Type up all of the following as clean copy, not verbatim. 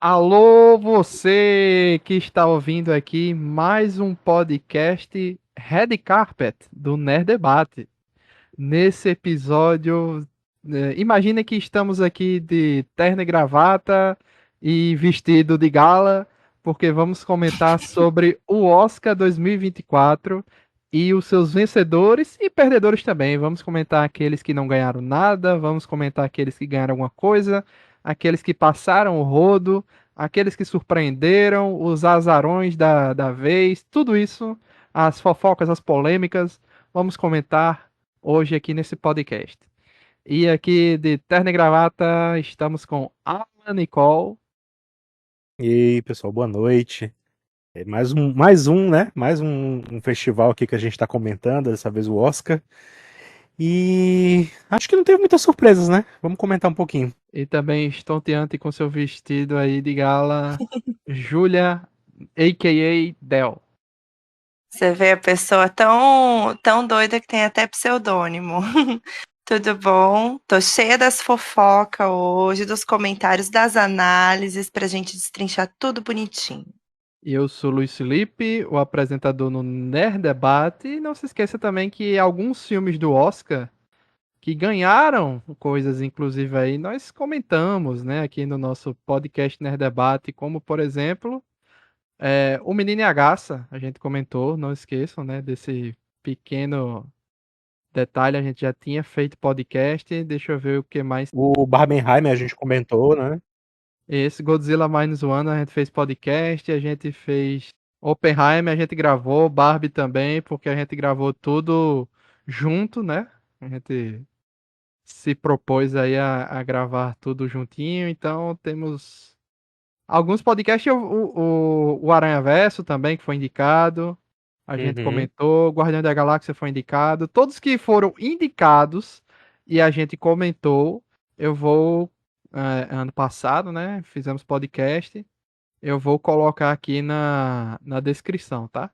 Alô, você que está ouvindo aqui mais um podcast Red Carpet do Nerd Debate. Nesse episódio, imagine que estamos aqui de terno e gravata e vestido de gala, porque vamos comentar sobre o Oscar 2024 e 24 e os seus vencedores e perdedores também. Vamos comentar aqueles que não ganharam nada, vamos comentar aqueles que ganharam alguma coisa, aqueles que passaram o rodo, aqueles que surpreenderam, os azarões da vez, tudo isso, as fofocas, as polêmicas, vamos comentar hoje aqui nesse podcast. E aqui de terno e gravata estamos com a Nicole. E aí, pessoal, boa noite. Mais um, né? Mais um festival aqui que a gente tá comentando, dessa vez o Oscar. E acho que não teve muitas surpresas, né? Vamos comentar um pouquinho. E também estonteante com seu vestido aí de gala, Julia, a.k.a. Del. Você vê a pessoa tão doida que tem até pseudônimo. Tudo bom? Tô cheia das fofocas hoje, dos comentários, das análises, pra gente destrinchar tudo bonitinho. E eu sou Luiz Felipe, o apresentador no Nerd Debate. E não se esqueça também que alguns filmes do Oscar que ganharam coisas, inclusive aí, nós comentamos, né, aqui no nosso podcast Nerd Debate, como por exemplo, o Menino e a Garça, a gente comentou, não esqueçam, né, desse pequeno detalhe, a gente já tinha feito podcast, deixa eu ver o que mais. O Barbenheimer a gente comentou, né? Esse Godzilla Minus One a gente fez podcast, a gente fez Oppenheimer, a gente gravou, Barbie também, porque a gente gravou tudo junto, né? A gente se propôs aí a gravar tudo juntinho, então temos alguns podcasts, o Aranha Verso também, que foi indicado, a gente Uhum. comentou, Guardião da Galáxia foi indicado, todos que foram indicados e a gente comentou, eu vou, ano passado, né, fizemos podcast, eu vou colocar aqui na descrição, tá?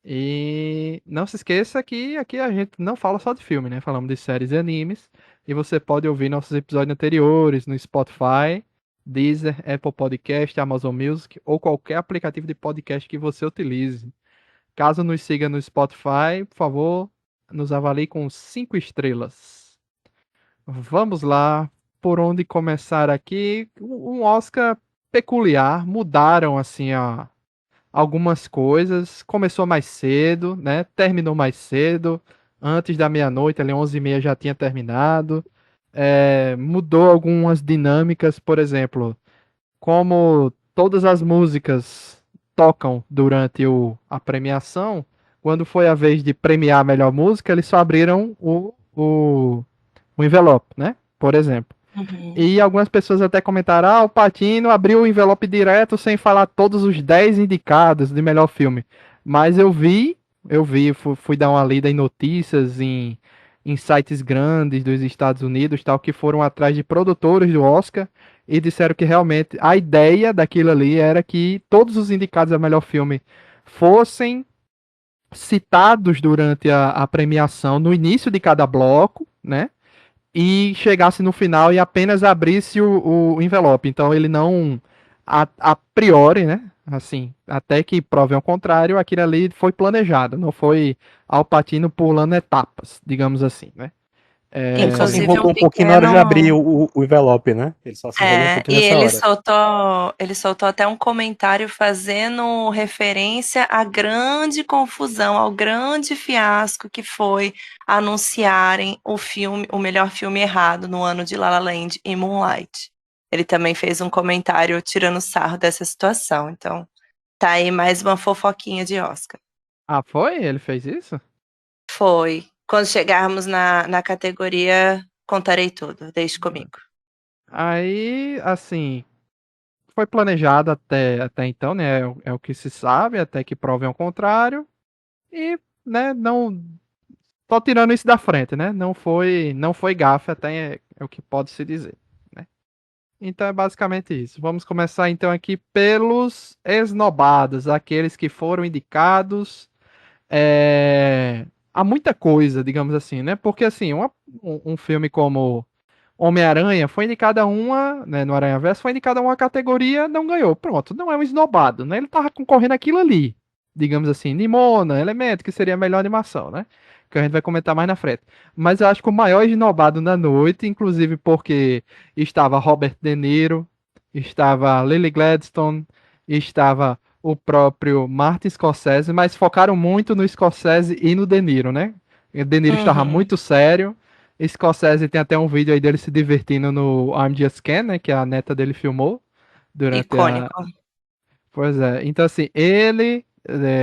E não se esqueça que aqui a gente não fala só de filme, né? Falamos de séries e animes. E você pode ouvir nossos episódios anteriores no Spotify, Deezer, Apple Podcast, Amazon Music ou qualquer aplicativo de podcast que você utilize. Caso nos siga no Spotify, por favor, nos avalie com 5 estrelas. Vamos lá, por onde começar aqui? Um Oscar peculiar, mudaram assim algumas coisas. Começou mais cedo, né? Terminou mais cedo. Antes da meia-noite, ali 11h30 já tinha terminado. Mudou algumas dinâmicas, por exemplo, como todas as músicas tocam durante a premiação, quando foi a vez de premiar a melhor música, eles só abriram o envelope, né? Por exemplo. Uhum. E algumas pessoas até comentaram: o Patino abriu o envelope direto sem falar todos os 10 indicados de melhor filme. Mas fui dar uma lida em notícias, em sites grandes dos Estados Unidos, tal, que foram atrás de produtores do Oscar e disseram que realmente a ideia daquilo ali era que todos os indicados a melhor filme fossem citados durante a premiação no início de cada bloco, né? E chegasse no final e apenas abrisse o envelope. Então ele não, a priori, né? Assim, até que provem ao contrário, aquilo ali foi planejado, não foi Al Pacino pulando etapas, digamos assim, né? Ele só se Inclusive um enrolou um pouquinho na hora de abrir pequeno. o envelope, né? Ele só se enrolou um É, pouquinho e nessa hora. ele soltou até um comentário fazendo referência à grande confusão, ao grande fiasco que foi anunciarem o filme, o melhor filme errado no ano de La La Land e Moonlight. Ele também fez um comentário tirando sarro dessa situação. Então, tá aí mais uma fofoquinha de Oscar. Ah, foi? Ele fez isso? Foi. Quando chegarmos na categoria, contarei tudo. Deixe comigo. Aí, assim, foi planejado até então, né? É o que se sabe, até que provem ao contrário. E, né, não. Tô tirando isso da frente, né? Não foi gafe, até é o que pode se dizer, né? Então é basicamente isso. Vamos começar então aqui pelos esnobados, aqueles que foram indicados a muita coisa, digamos assim, né? Porque assim, um filme como Homem-Aranha foi indicado a uma, né, no Aranha-Verso, foi indicado a uma categoria, não ganhou. Pronto, não é um esnobado, né? Ele tava concorrendo aquilo ali. Digamos assim, Nimona, Elemento, que seria a melhor animação, né? Que a gente vai comentar mais na frente. Mas eu acho que o maior esnobado da noite, inclusive porque estava Robert De Niro, estava Lily Gladstone, estava o próprio Martin Scorsese, mas focaram muito no Scorsese e no De Niro, né? O De Niro estava Uhum. muito sério. Scorsese tem até um vídeo aí dele se divertindo no I'm Just Ken, né? Que a neta dele filmou durante a. Icônico. Pois é. Então, assim,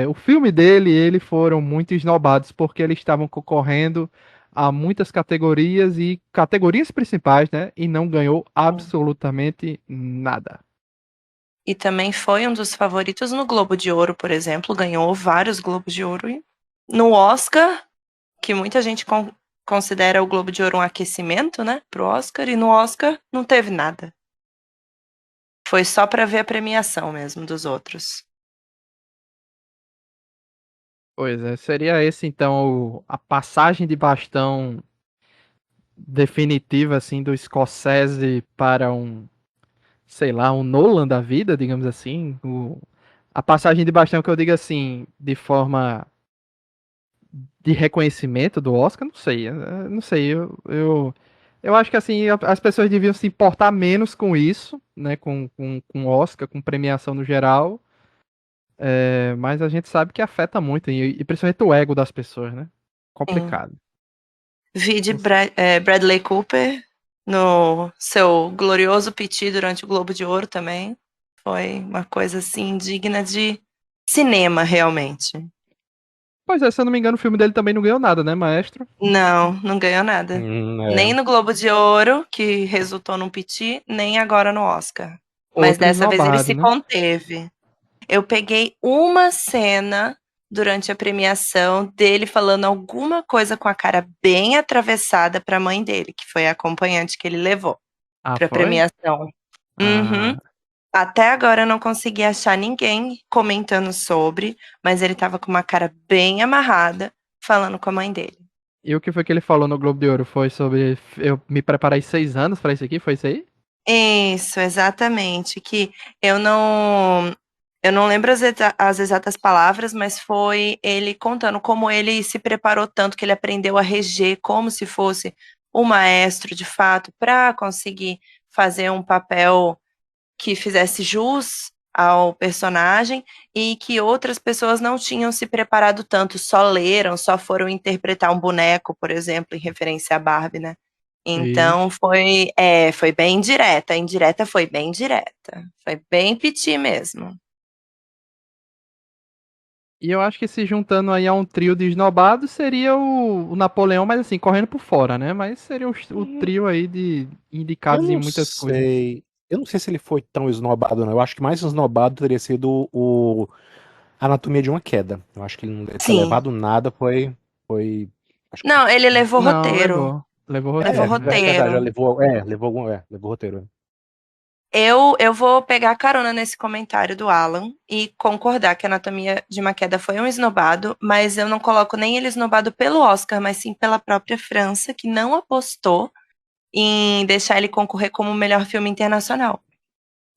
o filme dele e ele foram muito esnobados porque eles estavam concorrendo a muitas categorias e categorias principais, né? E não ganhou absolutamente nada. E também foi um dos favoritos no Globo de Ouro, por exemplo, ganhou vários Globos de Ouro. E no Oscar, que muita gente considera o Globo de Ouro um aquecimento, né, pro Oscar, e no Oscar não teve nada. Foi só para ver a premiação mesmo dos outros. Pois é, seria esse então a passagem de bastão definitiva assim do Scorsese para um, sei lá, um Nolan da vida, digamos assim, a passagem de bastão que eu digo assim, de forma de reconhecimento do Oscar, não sei, não sei, eu acho que assim, as pessoas deviam se importar menos com isso, né, com Oscar, com premiação no geral, mas a gente sabe que afeta muito, e principalmente o ego das pessoas, né, Sim. complicado. Vi de Não sei. Bradley Cooper no seu glorioso piti durante o Globo de Ouro também. Foi uma coisa assim digna de cinema, realmente. Pois é, se eu não me engano, o filme dele também não ganhou nada, né, maestro? Não, não ganhou nada. Nem É. no Globo de Ouro, que resultou num piti, nem agora no Oscar. Mas Outro dessa vez ele esnobado, se né? conteve. Eu peguei uma cena durante a premiação dele falando alguma coisa com a cara bem atravessada para a mãe dele, que foi a acompanhante que ele levou Ah, para a foi? premiação. Uhum. Ah, Até agora eu não consegui achar ninguém comentando sobre, mas ele tava com uma cara bem amarrada, falando com a mãe dele. e o que foi que ele falou no Globo de Ouro? Foi sobre eu me preparei 6 anos pra isso aqui? Foi isso aí? Isso, exatamente. Que eu não, eu não lembro as exatas palavras, mas foi ele contando como ele se preparou tanto que ele aprendeu a reger como se fosse um maestro de fato para conseguir fazer um papel que fizesse jus ao personagem e que outras pessoas não tinham se preparado tanto, só leram, só foram interpretar um boneco, por exemplo, em referência à Barbie, né? Então Isso. foi bem direta, a indireta foi bem direta, foi bem piti mesmo. E eu acho que se juntando aí a um trio de esnobados seria o Napoleão, mas assim, correndo por fora, né? Mas seria o trio aí de Eu indicados em não muitas coisas. sei. Eu não sei se ele foi tão esnobado, não. Eu acho que mais esnobado teria sido o Anatomia de uma Queda. Eu acho que ele não deve ter Sim. levado nada, foi. Acho que Não, ele levou Não, roteiro. levou. Levou Levou é, roteiro, né? verdade, já roteiro. levou, levou algum, levou roteiro. Eu vou pegar carona nesse comentário do Alan e concordar que a Anatomia de uma Queda foi um esnobado, mas eu não coloco nem ele esnobado pelo Oscar, mas sim pela própria França, que não apostou em deixar ele concorrer como o melhor filme internacional,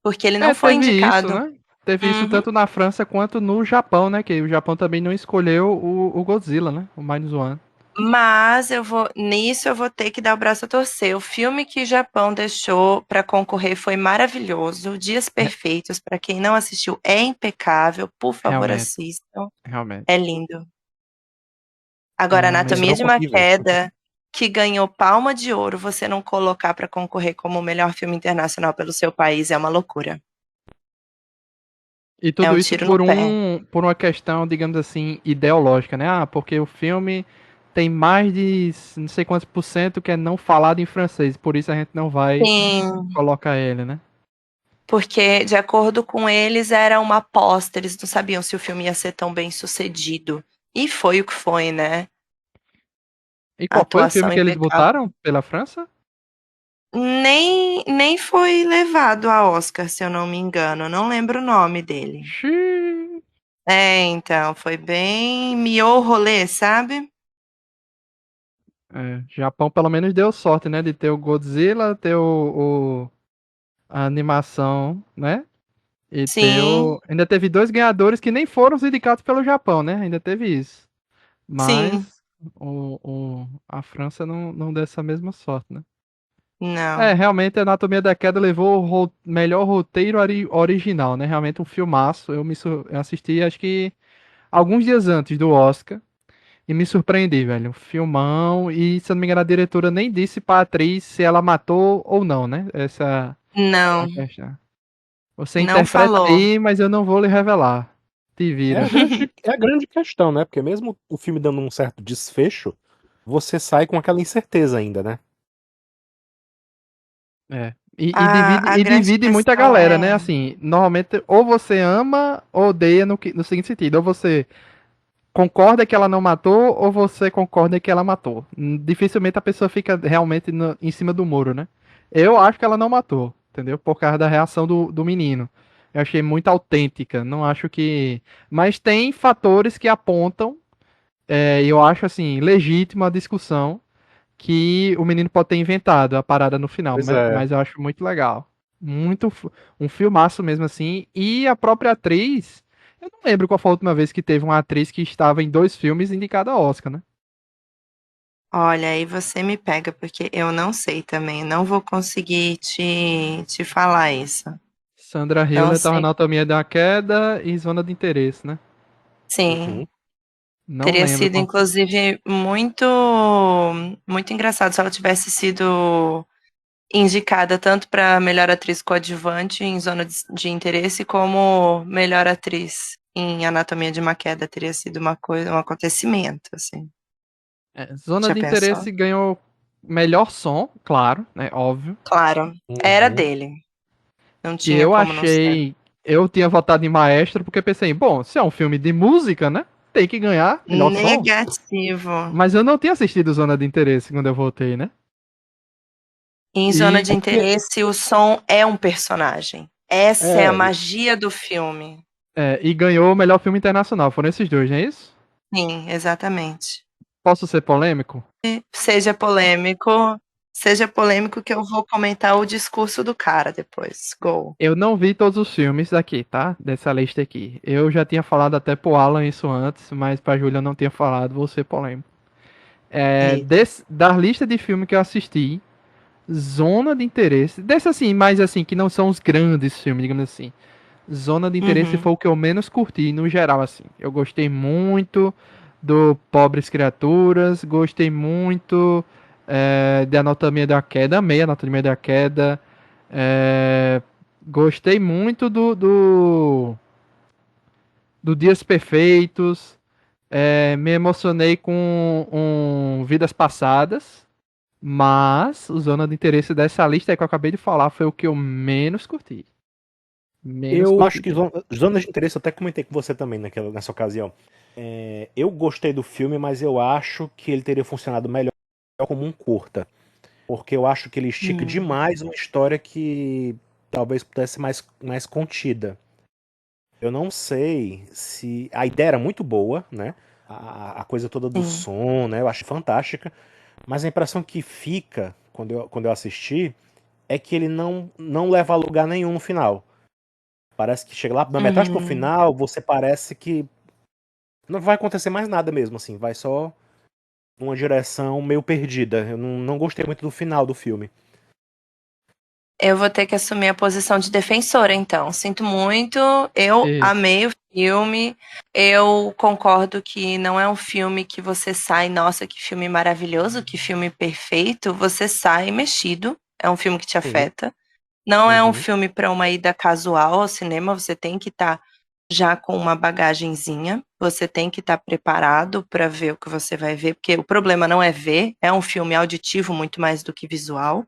porque ele não foi Teve isso, indicado. né? Teve isso Uhum. tanto na França quanto no Japão, né? Que o Japão também não escolheu o Godzilla, né? O Minus One. Mas nisso eu vou ter que dar o braço a torcer. O filme que o Japão deixou para concorrer foi maravilhoso. Dias Re- Perfeitos, para quem não assistiu, é impecável. Por favor, Realmente, assistam. É realmente. lindo. Agora, Não, mas Esse eu Anatomia não de uma consegui ver. Queda, que ganhou Palma de Ouro, você não colocar para concorrer como o melhor filme internacional pelo seu país é uma loucura. e É tudo um isso tiro no pé. por uma questão, digamos assim, ideológica, né? Ah, porque o filme tem mais de não sei quantos por cento que é não falado em francês, por isso a gente não vai Sim, colocar ele, né? porque de acordo com eles era uma aposta, eles não sabiam se o filme ia ser tão bem sucedido. E foi o que foi, né? E A qual foi o filme atuação que eles impecável. botaram pela França? Nem foi levado a Oscar, se eu não me engano. Não lembro o nome dele. Xiii. É, então, foi bem miou rolê, sabe? Japão pelo menos deu sorte, né? De ter o Godzilla, ter a animação, né? E ter Sim, ainda teve dois ganhadores que nem foram os indicados pelo Japão, né? Ainda teve isso. sim, Mas a França não deu essa mesma sorte, né? não. Realmente a Anatomia da Queda levou o melhor roteiro original, né? Realmente um filmaço. Eu assisti acho que alguns dias antes do Oscar e me surpreendi, velho. Um filmão e, se eu não me engano, a diretora nem disse pra atriz se ela matou ou não, né? Essa é a Não, questão. Você não interpreta falou. aí, mas eu não vou lhe revelar. Te vira. É a grande questão, né? Porque mesmo o filme dando um certo desfecho, você sai com aquela incerteza ainda, né? É. E A grande divide muita questão galera, né? é. Assim, normalmente, ou você ama ou odeia no seguinte sentido. Ou você concorda que ela não matou, ou você concorda que ela matou. Dificilmente a pessoa fica realmente em cima do muro, né? Eu acho que ela não matou, entendeu? Por causa da reação do menino. Eu achei muito autêntica. Não acho que. Mas tem fatores que apontam, e eu acho assim, legítima a discussão que o menino pode ter inventado a parada no final, Pois é. mas eu acho muito legal. Um filmaço mesmo assim. E a própria atriz, eu não lembro qual foi a última vez que teve uma atriz que estava em dois filmes indicada a Oscar, né? Olha, aí você me pega, porque eu não sei também. Não vou conseguir te falar isso. Sandra Não Hüller estava sei. na Anatomia da Queda e Zona de Interesse, né? Sim. Uhum. Não Teria lembro sido, qual. inclusive, muito engraçado se ela tivesse sido indicada tanto para melhor atriz coadjuvante em Zona de Interesse, como melhor atriz em Anatomia de uma Queda. Teria sido uma coisa, um acontecimento, assim. Zona Já de pensou? Interesse ganhou melhor som, claro, né? Óbvio. Claro, era Uhum. dele. Não Que tinha eu como não ser. achei. Eu tinha votado em Maestro porque pensei, bom, se é um filme de música, né? Tem que ganhar melhor som. Negativo. Mas eu não tinha assistido Zona de Interesse quando eu votei, né? Em Zona E de Interesse, o som é um personagem. Essa é a É, magia do filme. e ganhou o melhor filme internacional. Foram esses dois, não é isso? Sim, exatamente. Posso ser polêmico? Seja polêmico, seja polêmico que eu vou comentar o discurso do cara depois. Go. Eu não vi todos os filmes daqui, tá? Dessa lista aqui. Eu já tinha falado até pro Alan isso antes, mas pra Júlia eu não tinha falado, vou ser polêmico. Eita. Da lista de filmes que eu assisti, Zona de Interesse, desse assim, mais assim, que não são os grandes filmes, digamos assim. Zona de Interesse Uhum. foi o que eu menos curti no geral, assim. Eu gostei muito do Pobres Criaturas, gostei muito de Anatomia da Queda, amei Anatomia da Queda. É, gostei muito do Dias Perfeitos. Me emocionei com Vidas Passadas. Mas o Zona de Interesse dessa lista aí que eu acabei de falar foi o que eu menos curti. Menos eu curti acho que mesmo. Zonas de Interesse, eu até comentei com você também nessa ocasião. Eu gostei do filme, mas eu acho que ele teria funcionado melhor como um curta. Porque eu acho que ele estica Hum. demais uma história que talvez pudesse ser mais contida. Eu não sei se. A ideia era muito boa, né? A coisa toda do Sim. som, né? Eu acho fantástica. Mas a impressão que fica quando eu assisti é que ele não leva a lugar nenhum no final. Parece que chega lá na metade pro Hum. final, você parece que não vai acontecer mais nada mesmo, assim. Vai só numa direção meio perdida. Eu não gostei muito do final do filme. Eu vou ter que assumir a posição de defensora, então. Sinto muito. Eu Isso. amei o filme. Eu concordo que não é um filme que você sai, nossa, que filme maravilhoso, que filme perfeito. Você sai mexido. É um filme que te Sim. afeta. Não é um Uhum. filme para uma ida casual ao cinema. Você tem que estar já com uma bagagenzinha. Você tem que estar preparado para ver o que você vai ver, porque o problema não é ver. É um filme auditivo muito mais do que visual.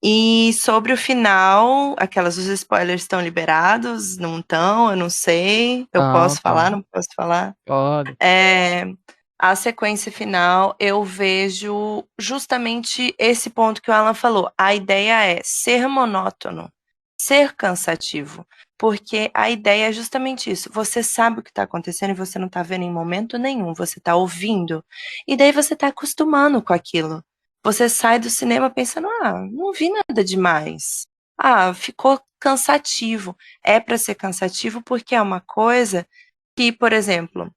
E sobre o final, os spoilers estão liberados? Não estão? Eu não sei. Eu Não, posso falar? então. Não posso falar? Pode. É, a sequência final, eu vejo justamente esse ponto que o Alan falou. A ideia é ser monótono, ser cansativo. Porque a ideia é justamente isso. Você sabe o que está acontecendo e você não está vendo em momento nenhum. Você está ouvindo. E daí você está acostumando com aquilo. Você sai do cinema pensando, não vi nada demais. Ficou cansativo. É para ser cansativo porque é uma coisa que, por exemplo,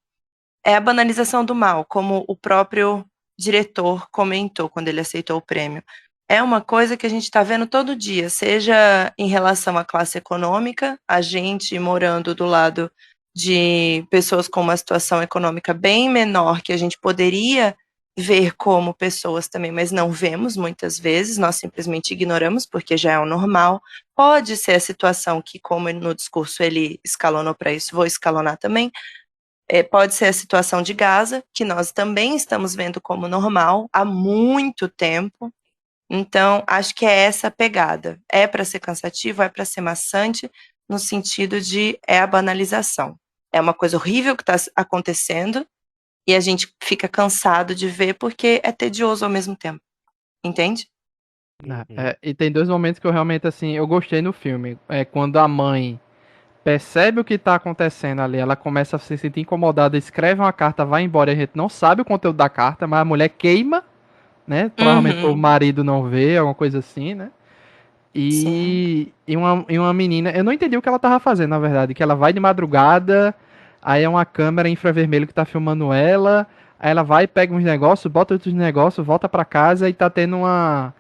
é a banalização do mal, como o próprio diretor comentou quando ele aceitou o prêmio. É uma coisa que a gente está vendo todo dia, seja em relação à classe econômica, a gente morando do lado de pessoas com uma situação econômica bem menor, que a gente poderia ver como pessoas também, mas não vemos muitas vezes, nós simplesmente ignoramos porque já é o normal. Pode ser a situação que, como no discurso ele escalonou para isso, vou escalonar também, pode ser a situação de Gaza, que nós também estamos vendo como normal há muito tempo. Então, acho que é essa a pegada. É para ser cansativo, é para ser maçante, no sentido de é a banalização. É uma coisa horrível que está acontecendo e a gente fica cansado de ver porque é tedioso ao mesmo tempo. Entende? E tem dois momentos que eu realmente, assim, eu gostei no filme. É quando a mãe percebe o que tá acontecendo ali, ela começa a se sentir incomodada, escreve uma carta, vai embora, e a gente não sabe o conteúdo da carta, mas a mulher queima, né? Provavelmente o Uhum. marido não vê, alguma coisa assim, né? Sim. E uma menina, eu não entendi o que ela tava fazendo, na verdade, que ela vai de madrugada, aí é uma câmera infravermelho que tá filmando ela, aí ela vai, pega uns negócios, bota outros negócios, volta pra casa e tá tendo uma...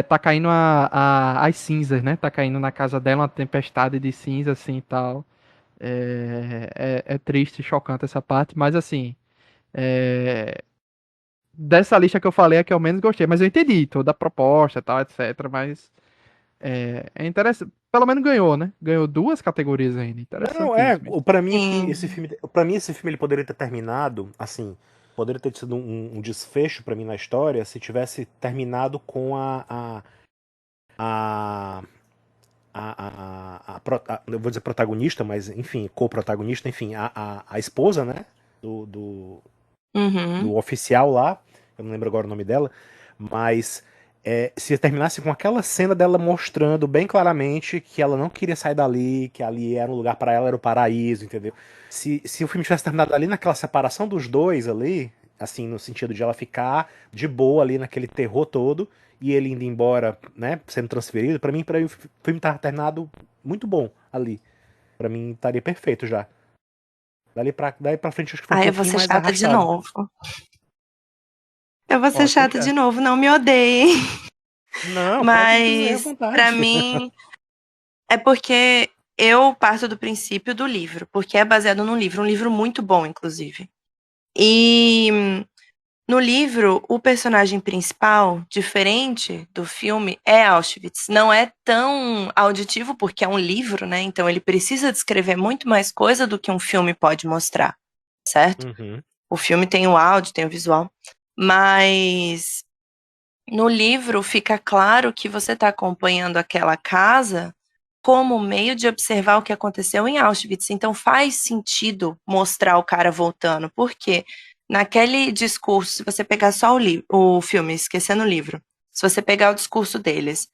tá caindo as cinzas, né? Tá caindo na casa dela uma tempestade de cinza, assim, e tal. É triste, chocante essa parte, mas assim... é, dessa lista que eu falei é que eu menos gostei, mas eu entendi toda a proposta, tal, etc, mas... É interessante. Pelo menos ganhou, né? Ganhou duas categorias ainda. Não, Interessantíssimo. pra mim que esse Sim. filme, para mim esse filme ele poderia ter terminado, assim, poderia ter sido um desfecho pra mim na história se tivesse terminado com a, eu vou dizer protagonista, mas enfim, co-protagonista, enfim, a esposa, né, do Uhum. oficial lá, eu não lembro agora o nome dela, mas se terminasse com aquela cena dela mostrando bem claramente que ela não queria sair dali, que ali era um lugar para ela, era o paraíso, entendeu? Se o filme tivesse terminado ali naquela separação dos dois ali, assim, no sentido de ela ficar de boa ali naquele terror todo e ele indo embora, né, sendo transferido, pra mim o filme tava terminado muito bom ali. Pra mim estaria perfeito já. Daí pra frente acho que foi um Eu vou pouquinho ser mais chata de arrastado. novo. Eu vou ser Pode ser chata de chato. novo, não me odeiem. Não, pode dizer à Mas, pra vontade. mim, é porque eu parto do princípio do livro, porque é baseado num livro, um livro muito bom, inclusive. E no livro, o personagem principal, diferente do filme, é Auschwitz. Não é tão auditivo, porque é um livro, né? Então ele precisa descrever muito mais coisa do que um filme pode mostrar, certo? Uhum. O filme tem o áudio, tem o visual, mas no livro fica claro que você está acompanhando aquela casa como meio de observar o que aconteceu em Auschwitz. Então faz sentido mostrar o cara voltando. Por quê? Naquele discurso, se você pegar só o filme, esquecendo o livro, se você pegar o discurso deles,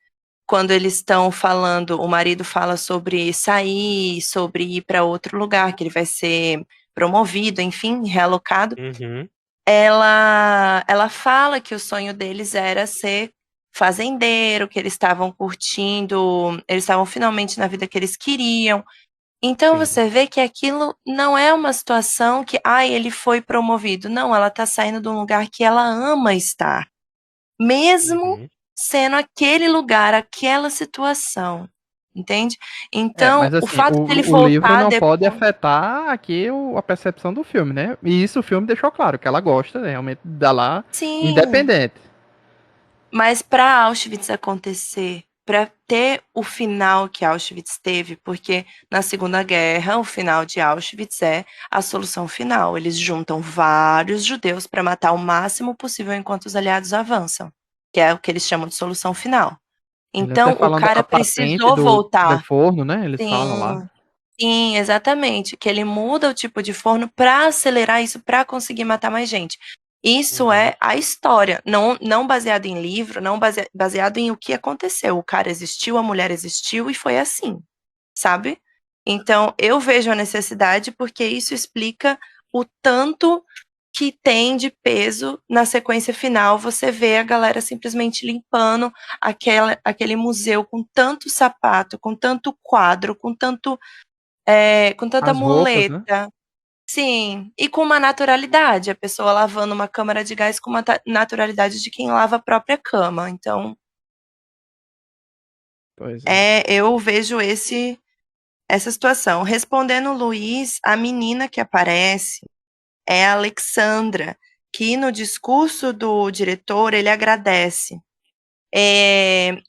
quando eles estão falando, o marido fala sobre sair, sobre ir para outro lugar, que ele vai ser promovido, enfim, realocado, Uhum. ela fala que o sonho deles era ser fazendeiro, que eles estavam curtindo, eles estavam finalmente na vida que eles queriam. Então Sim. você vê que aquilo não é uma situação que, ele foi promovido. Não, ela está saindo de um lugar que ela ama estar, mesmo Uhum. sendo aquele lugar, aquela situação. Entende? Então, Mas o assim, fato dele o livro voltar não pode depois. afetar aqui a percepção do filme, né? E isso o filme deixou claro, que ela gosta, né, realmente, da lá, Sim, independente. mas para Auschwitz acontecer, para ter o final que Auschwitz teve, porque na Segunda Guerra, o final de Auschwitz é a solução final. Eles juntam vários judeus para matar o máximo possível enquanto os aliados avançam, que é o que eles chamam de solução final. Ele até Então, o falando cara a patente precisou do voltar. forno, né? Eles falam lá. Sim, sim, exatamente. Que ele muda o tipo de forno para acelerar isso, para conseguir matar mais gente. Isso Uhum. é a história, não baseado em livro, não baseado em o que aconteceu. O cara existiu, a mulher existiu e foi assim, sabe? Então, eu vejo a necessidade porque isso explica o tanto que tem de peso na sequência final. Você vê a galera simplesmente limpando aquele museu com tanto sapato, com tanto quadro, com tanta As roupas, né? muleta. Sim, e com uma naturalidade. A pessoa lavando uma câmara de gás com uma naturalidade de quem lava a própria cama. Então, Pois é. eu vejo essa situação. Respondendo o Luiz, a menina que aparece é a Alexandra, que no discurso do diretor ele agradece.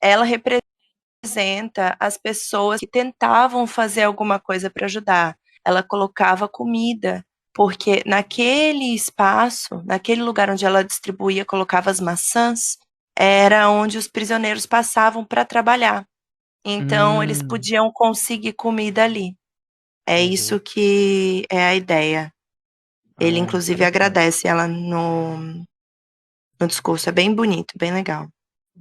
Ela representa as pessoas que tentavam fazer alguma coisa para ajudar. Ela colocava comida, porque naquele espaço, naquele lugar onde ela distribuía, colocava as maçãs, era onde os prisioneiros passavam para trabalhar. Então, eles Hum, podiam conseguir comida ali. É Uhum. isso que é a ideia. Ele, inclusive, interessante. agradece ela no discurso. É bem bonito, bem legal.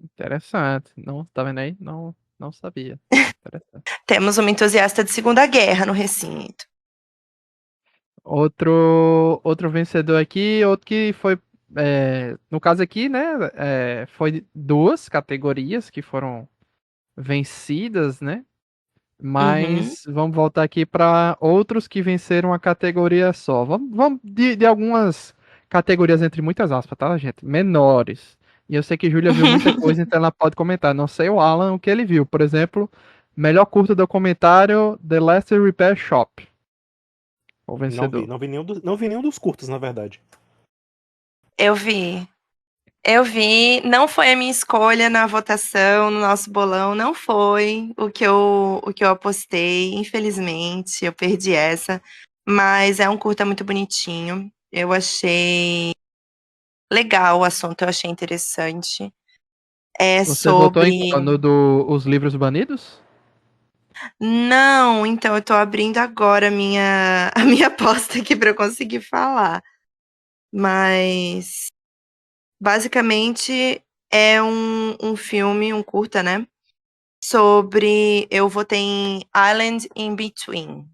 Interessante. Não, tá vendo aí? Não, não sabia. Interessante. Temos uma entusiasta de Segunda Guerra no recinto. Outro vencedor aqui, outro que foi, no caso aqui, né, foi duas categorias que foram vencidas, né? Uhum. Mas vamos voltar aqui para outros que venceram a categoria só. Vamos de algumas categorias, entre muitas aspas, tá, gente? Menores. E eu sei que Júlia viu muita coisa, então ela pode comentar. Não sei o Alan o que ele viu. Por exemplo, melhor curta documentário The Last Repair Shop. O Não vi, vencedor. não vi nenhum dos curtos, na verdade. Eu vi. Eu vi. Não foi a minha escolha na votação, no nosso bolão. Não foi o que eu apostei. Infelizmente, eu perdi essa. Mas é um curta muito bonitinho. Eu achei legal o assunto, eu achei interessante. É Você votou em sobre. qual? No do Os Livros Banidos? Não, então eu tô abrindo agora a minha aposta aqui para eu conseguir falar. Mas basicamente é um filme, um curta, né? Sobre. Eu votei em Island in Between.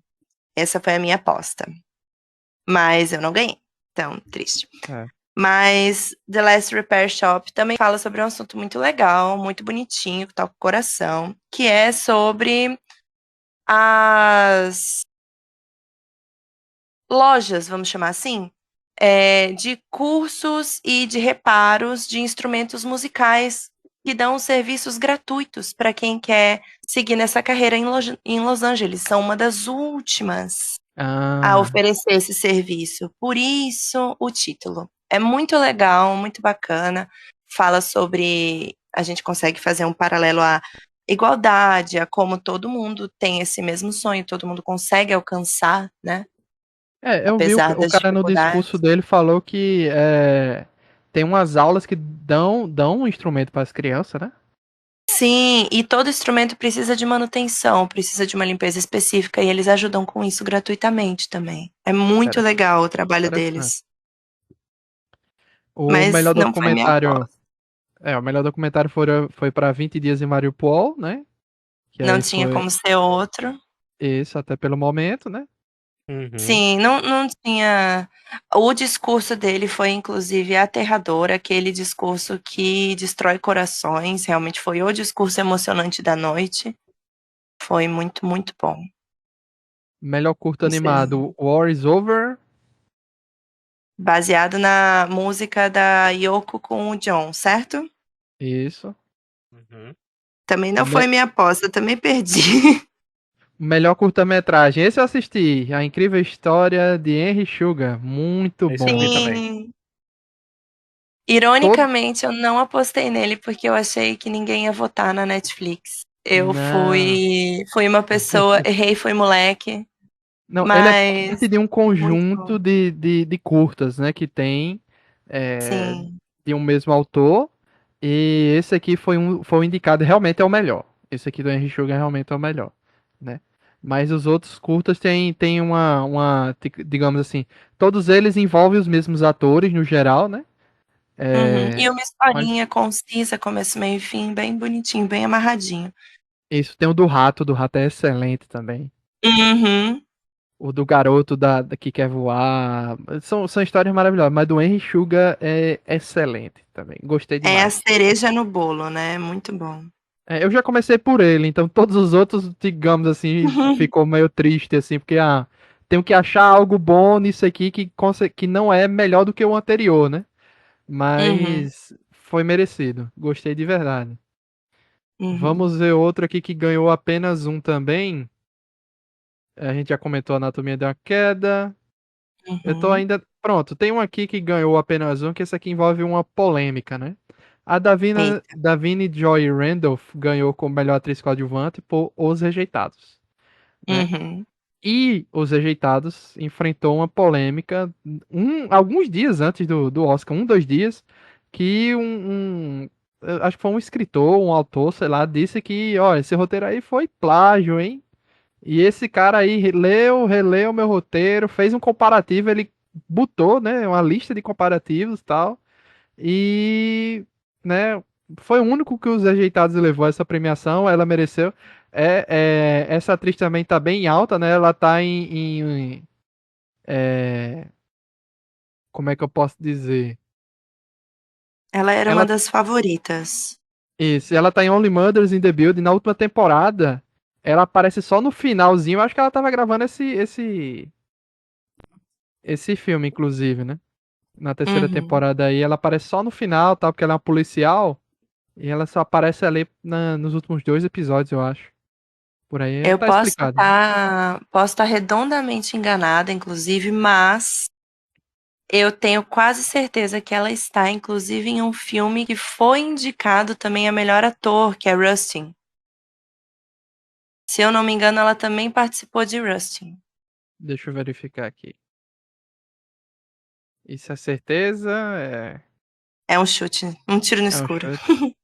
Essa foi a minha aposta. Mas eu não ganhei. Então, triste. É. Mas The Last Repair Shop também fala sobre um assunto muito legal, muito bonitinho, que toca o coração, que é sobre as lojas, vamos chamar assim, de cursos e de reparos de instrumentos musicais que dão serviços gratuitos para quem quer seguir nessa carreira em Los Angeles. São uma das últimas a Ah, oferecer esse serviço. Por isso, o título. É muito legal, muito bacana. Fala sobre. A gente consegue fazer um paralelo à igualdade, a como todo mundo tem esse mesmo sonho, todo mundo consegue alcançar, né? eu vi Apesar o das cara no discurso dificuldades. dele falou que tem umas aulas que dão um instrumento para as crianças, né? Sim, e todo instrumento precisa de manutenção, precisa de uma limpeza específica, e eles ajudam com isso gratuitamente também. É muito Interessante. legal o trabalho Interessante. deles. O Mas melhor não foi minha documentário, aposta. o melhor documentário foi para 20 dias em Mariupol, né? Que Não aí tinha foi como ser outro. isso até pelo momento, né? Uhum. Sim, não tinha. O discurso dele foi, inclusive, aterrador, aquele discurso que destrói corações. Realmente foi o discurso emocionante da noite. Foi muito, muito bom. Melhor curto Você- animado, War is Over. Baseado na música da Yoko com o John, certo? Isso. Uhum. Também não foi Me- minha aposta, eu também perdi. Melhor curta-metragem. Esse eu assisti. A Incrível História de Henry Sugar. Muito Esse eu bom vi também. também. Sim. Todo. Ironicamente, eu não apostei nele porque eu achei que ninguém ia votar na Netflix. Eu Não. fui uma pessoa, errei, fui moleque, Não, ele é mas parte de um muito conjunto bom. de curtas, né? Que tem é, Sim. de um mesmo autor. E esse aqui foi um indicado, realmente é o melhor. Esse aqui do Henry Sugar realmente é o melhor, né? Mas os outros curtas têm digamos assim, todos eles envolvem os mesmos atores no geral, né? Uhum. E É, uma mas historinha concisa, começo, meio e fim, bem bonitinho, bem amarradinho. isso tem o do Rato é excelente também. Uhum. O do garoto que quer voar. São histórias maravilhosas, mas do Henry Sugar é excelente também. Gostei É a demais. cereja no bolo, né? Muito bom. Eu já comecei por ele, então todos os outros, digamos assim, ficou meio triste, assim, porque tenho que achar algo bom nisso aqui que não é melhor do que o anterior, né? Uhum. Mas foi merecido. Gostei de verdade. Uhum. Vamos ver outro aqui que ganhou apenas um também. A gente já comentou a Anatomia da Queda. Eu tô Uhum. ainda. Pronto, tem um aqui que ganhou apenas um, que esse aqui envolve uma polêmica, né? A Eita. Davine Joy Randolph ganhou como melhor atriz coadjuvante por Os Rejeitados, né? Uhum. E Os Rejeitados enfrentou uma polêmica alguns dias antes do Oscar, 2 dias, que eu acho que foi um escritor, um autor, sei lá, disse que, ó, esse roteiro aí foi plágio, hein? E esse cara aí releu meu roteiro, fez um comparativo, ele botou, né, uma lista de comparativos e tal, e, né, foi o único que os Rejeitados levou essa premiação, ela mereceu. Essa atriz também tá bem alta, né, ela tá é, como é que eu posso dizer? Ela era uma Ela, das favoritas. ela tá em Only Murders in the Building, na última temporada, ela aparece só no finalzinho, eu acho que ela tava gravando esse filme, inclusive, né? Na terceira Uhum. temporada aí, ela aparece só no final, tá? Porque ela é uma policial. E ela só aparece ali nos últimos 2 episódios, eu acho. Por aí Eu tá explicado. posso estar redondamente enganada, inclusive, mas eu tenho quase certeza que ela está, inclusive, em um filme que foi indicado também a melhor ator, que é Rustin. Se eu não me engano, ela também participou de Rustin. Deixa eu verificar aqui. Isso é certeza? É um chute, um tiro no É um escuro. chute.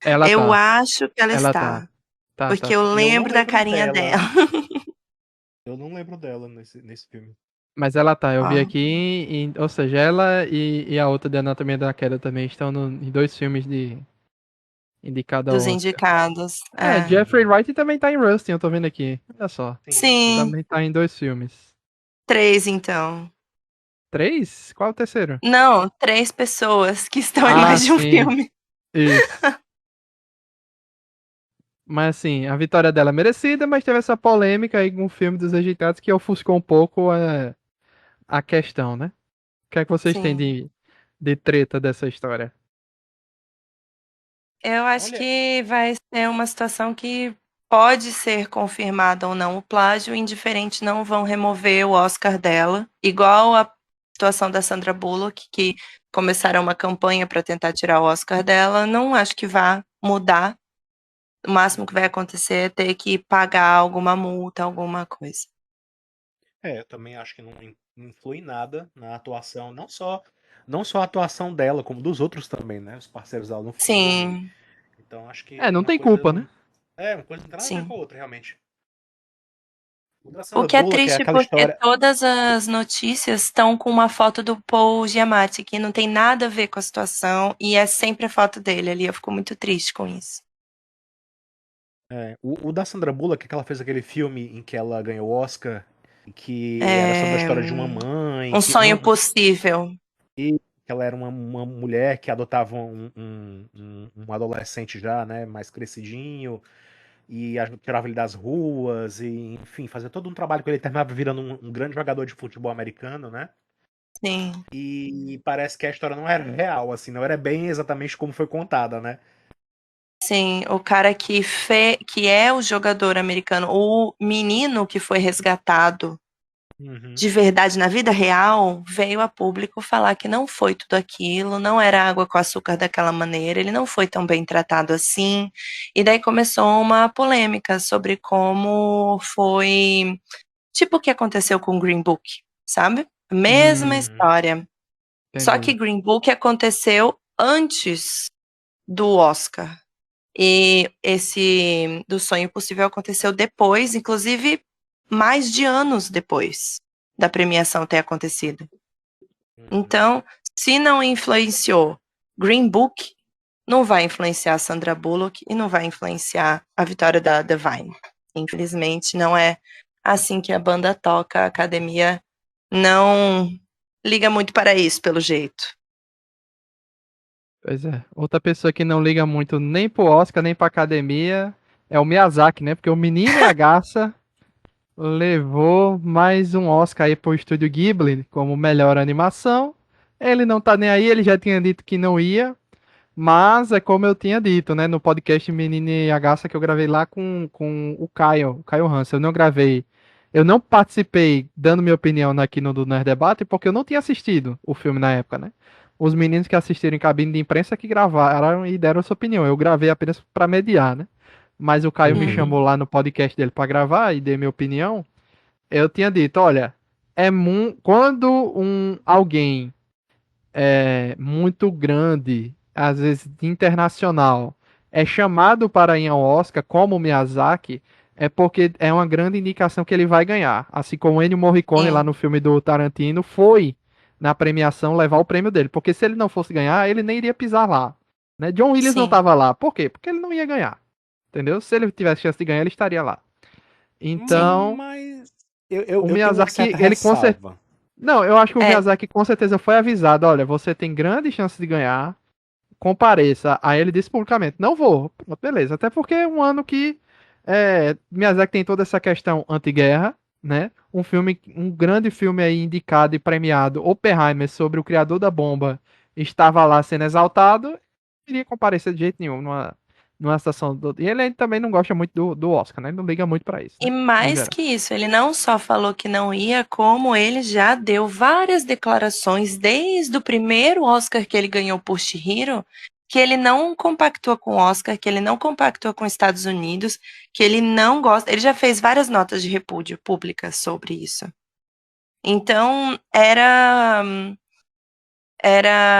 Ela Eu tá. acho que ela Ela tá. está, Tá, tá, porque eu tá. Eu não lembro da lembro carinha dela. dela. Eu não lembro dela nesse filme. Mas ela tá. Eu vi Ó, aqui. Ou seja, ela e a outra de Anatomia da Queda também estão em 2 filmes indicado ao dos Oscar. indicados. É. Jeffrey Uhum. Wright também tá em Rustin, eu tô vendo aqui. Olha só. Sim, sim. Sim, Também tá em 2 filmes. 3 então. 3? Qual é o terceiro? Não, 3 pessoas que estão em Ah, mais de um sim. filme. Isso. Mas assim, a vitória dela é merecida, mas teve essa polêmica aí com o filme dos Rejeitados que ofuscou um pouco a questão, né? O que é que vocês têm Sim. de treta dessa história? Eu acho Olha, que vai ser uma situação que pode ser confirmada ou não o plágio, indiferente não vão remover o Oscar dela, igual a situação da Sandra Bullock, que começaram uma campanha para tentar tirar o Oscar dela, não acho que vá mudar. O máximo que vai acontecer é ter que pagar alguma multa, alguma coisa. eu também acho que não influi nada na atuação, não só a atuação dela, como dos outros também, né? Os parceiros dela no filme. Sim, Então acho que Não uma tem coisa culpa, né? uma coisa não tem nada a ver com sim. a outra, realmente. O da O Sandra que é Bullock é triste aquela porque história. todas as notícias estão com uma foto do Paul Giamatti, que não tem nada a ver com a situação, e é sempre a foto dele ali. Eu fico muito triste com isso. O da Sandra Bullock, que ela fez aquele filme em que ela ganhou o Oscar, que era sobre a É história de uma mãe, um que sonho possível. que ela era uma mulher que adotava um adolescente já, né, mais crescidinho, e tirava ele das ruas, e enfim, fazia todo um trabalho com ele, terminava virando um grande jogador de futebol americano, né? Sim, E parece que a história não era real, assim, não era bem exatamente como foi contada, né? sim. O cara que é o jogador americano, o menino que foi resgatado Uhum. de verdade na vida real, veio a público falar que não foi tudo aquilo, não era água com açúcar daquela maneira, ele não foi tão bem tratado assim. E daí começou uma polêmica sobre como foi, tipo o que aconteceu com o Green Book, sabe? Mesma Uhum. história. Só que Entendi. Green Book aconteceu antes do Oscar. E esse do Sonho Impossível aconteceu depois, inclusive mais de anos depois da premiação ter acontecido. Uhum. Então, se não influenciou Green Book, não vai influenciar Sandra Bullock e não vai influenciar a vitória da Divine. Infelizmente, não é assim que a banda toca, a academia não liga muito para isso, pelo jeito. Pois é. Outra pessoa que não liga muito nem pro Oscar, nem pra academia é o Miyazaki, né? Porque o Menino e a Garça levou mais um Oscar aí pro Estúdio Ghibli como melhor animação. Ele não tá nem aí, ele já tinha dito que não ia. Mas é como eu tinha dito, né? No podcast Menino e a Garça que eu gravei lá com o Caio Hansen. Eu não gravei. Eu não participei dando minha opinião aqui no do Nerd Debate porque eu não tinha assistido o filme na época, né? Os meninos que assistiram em cabine de imprensa que gravaram e deram sua opinião. Eu gravei apenas para mediar, né? Mas o Caio me Uhum. chamou lá no podcast dele para gravar e dei minha opinião. Eu tinha dito, olha, quando alguém muito grande, às vezes internacional, é chamado para ir ao Oscar, como o Miyazaki, é porque é uma grande indicação que ele vai ganhar. Assim como o Ennio Morricone lá Sim, no filme do Tarantino foi na premiação levar o prêmio dele, porque se ele não fosse ganhar, ele nem iria pisar lá. Né? John Williams não sim. estava lá. Por quê? Porque ele não ia ganhar. Entendeu? Se ele tivesse chance de ganhar, ele estaria lá. Sim. Então, Mas o eu tenho uma Miyazaki, certa ele com certeza ressalva. não, eu acho que o É, Miyazaki com certeza foi avisado. Olha, você tem grande chance de ganhar. Compareça. Aí ele disse publicamente: não vou. Pronto, beleza. Até porque é um ano que Miyazaki tem toda essa questão anti-guerra, né? Um grande filme aí indicado e premiado, Oppenheimer, sobre o criador da bomba, estava lá sendo exaltado. Não iria comparecer de jeito nenhum numa situação E ele também não gosta muito do Oscar, né? Ele não liga muito pra isso, e né? No mais geral. que isso, ele não só falou que não ia, como ele já deu várias declarações desde o primeiro Oscar que ele ganhou por Chihiro, que ele não compactua com o Oscar, que ele não compactua com os Estados Unidos, que ele não gosta. Ele já fez várias notas de repúdio públicas sobre isso. Então, era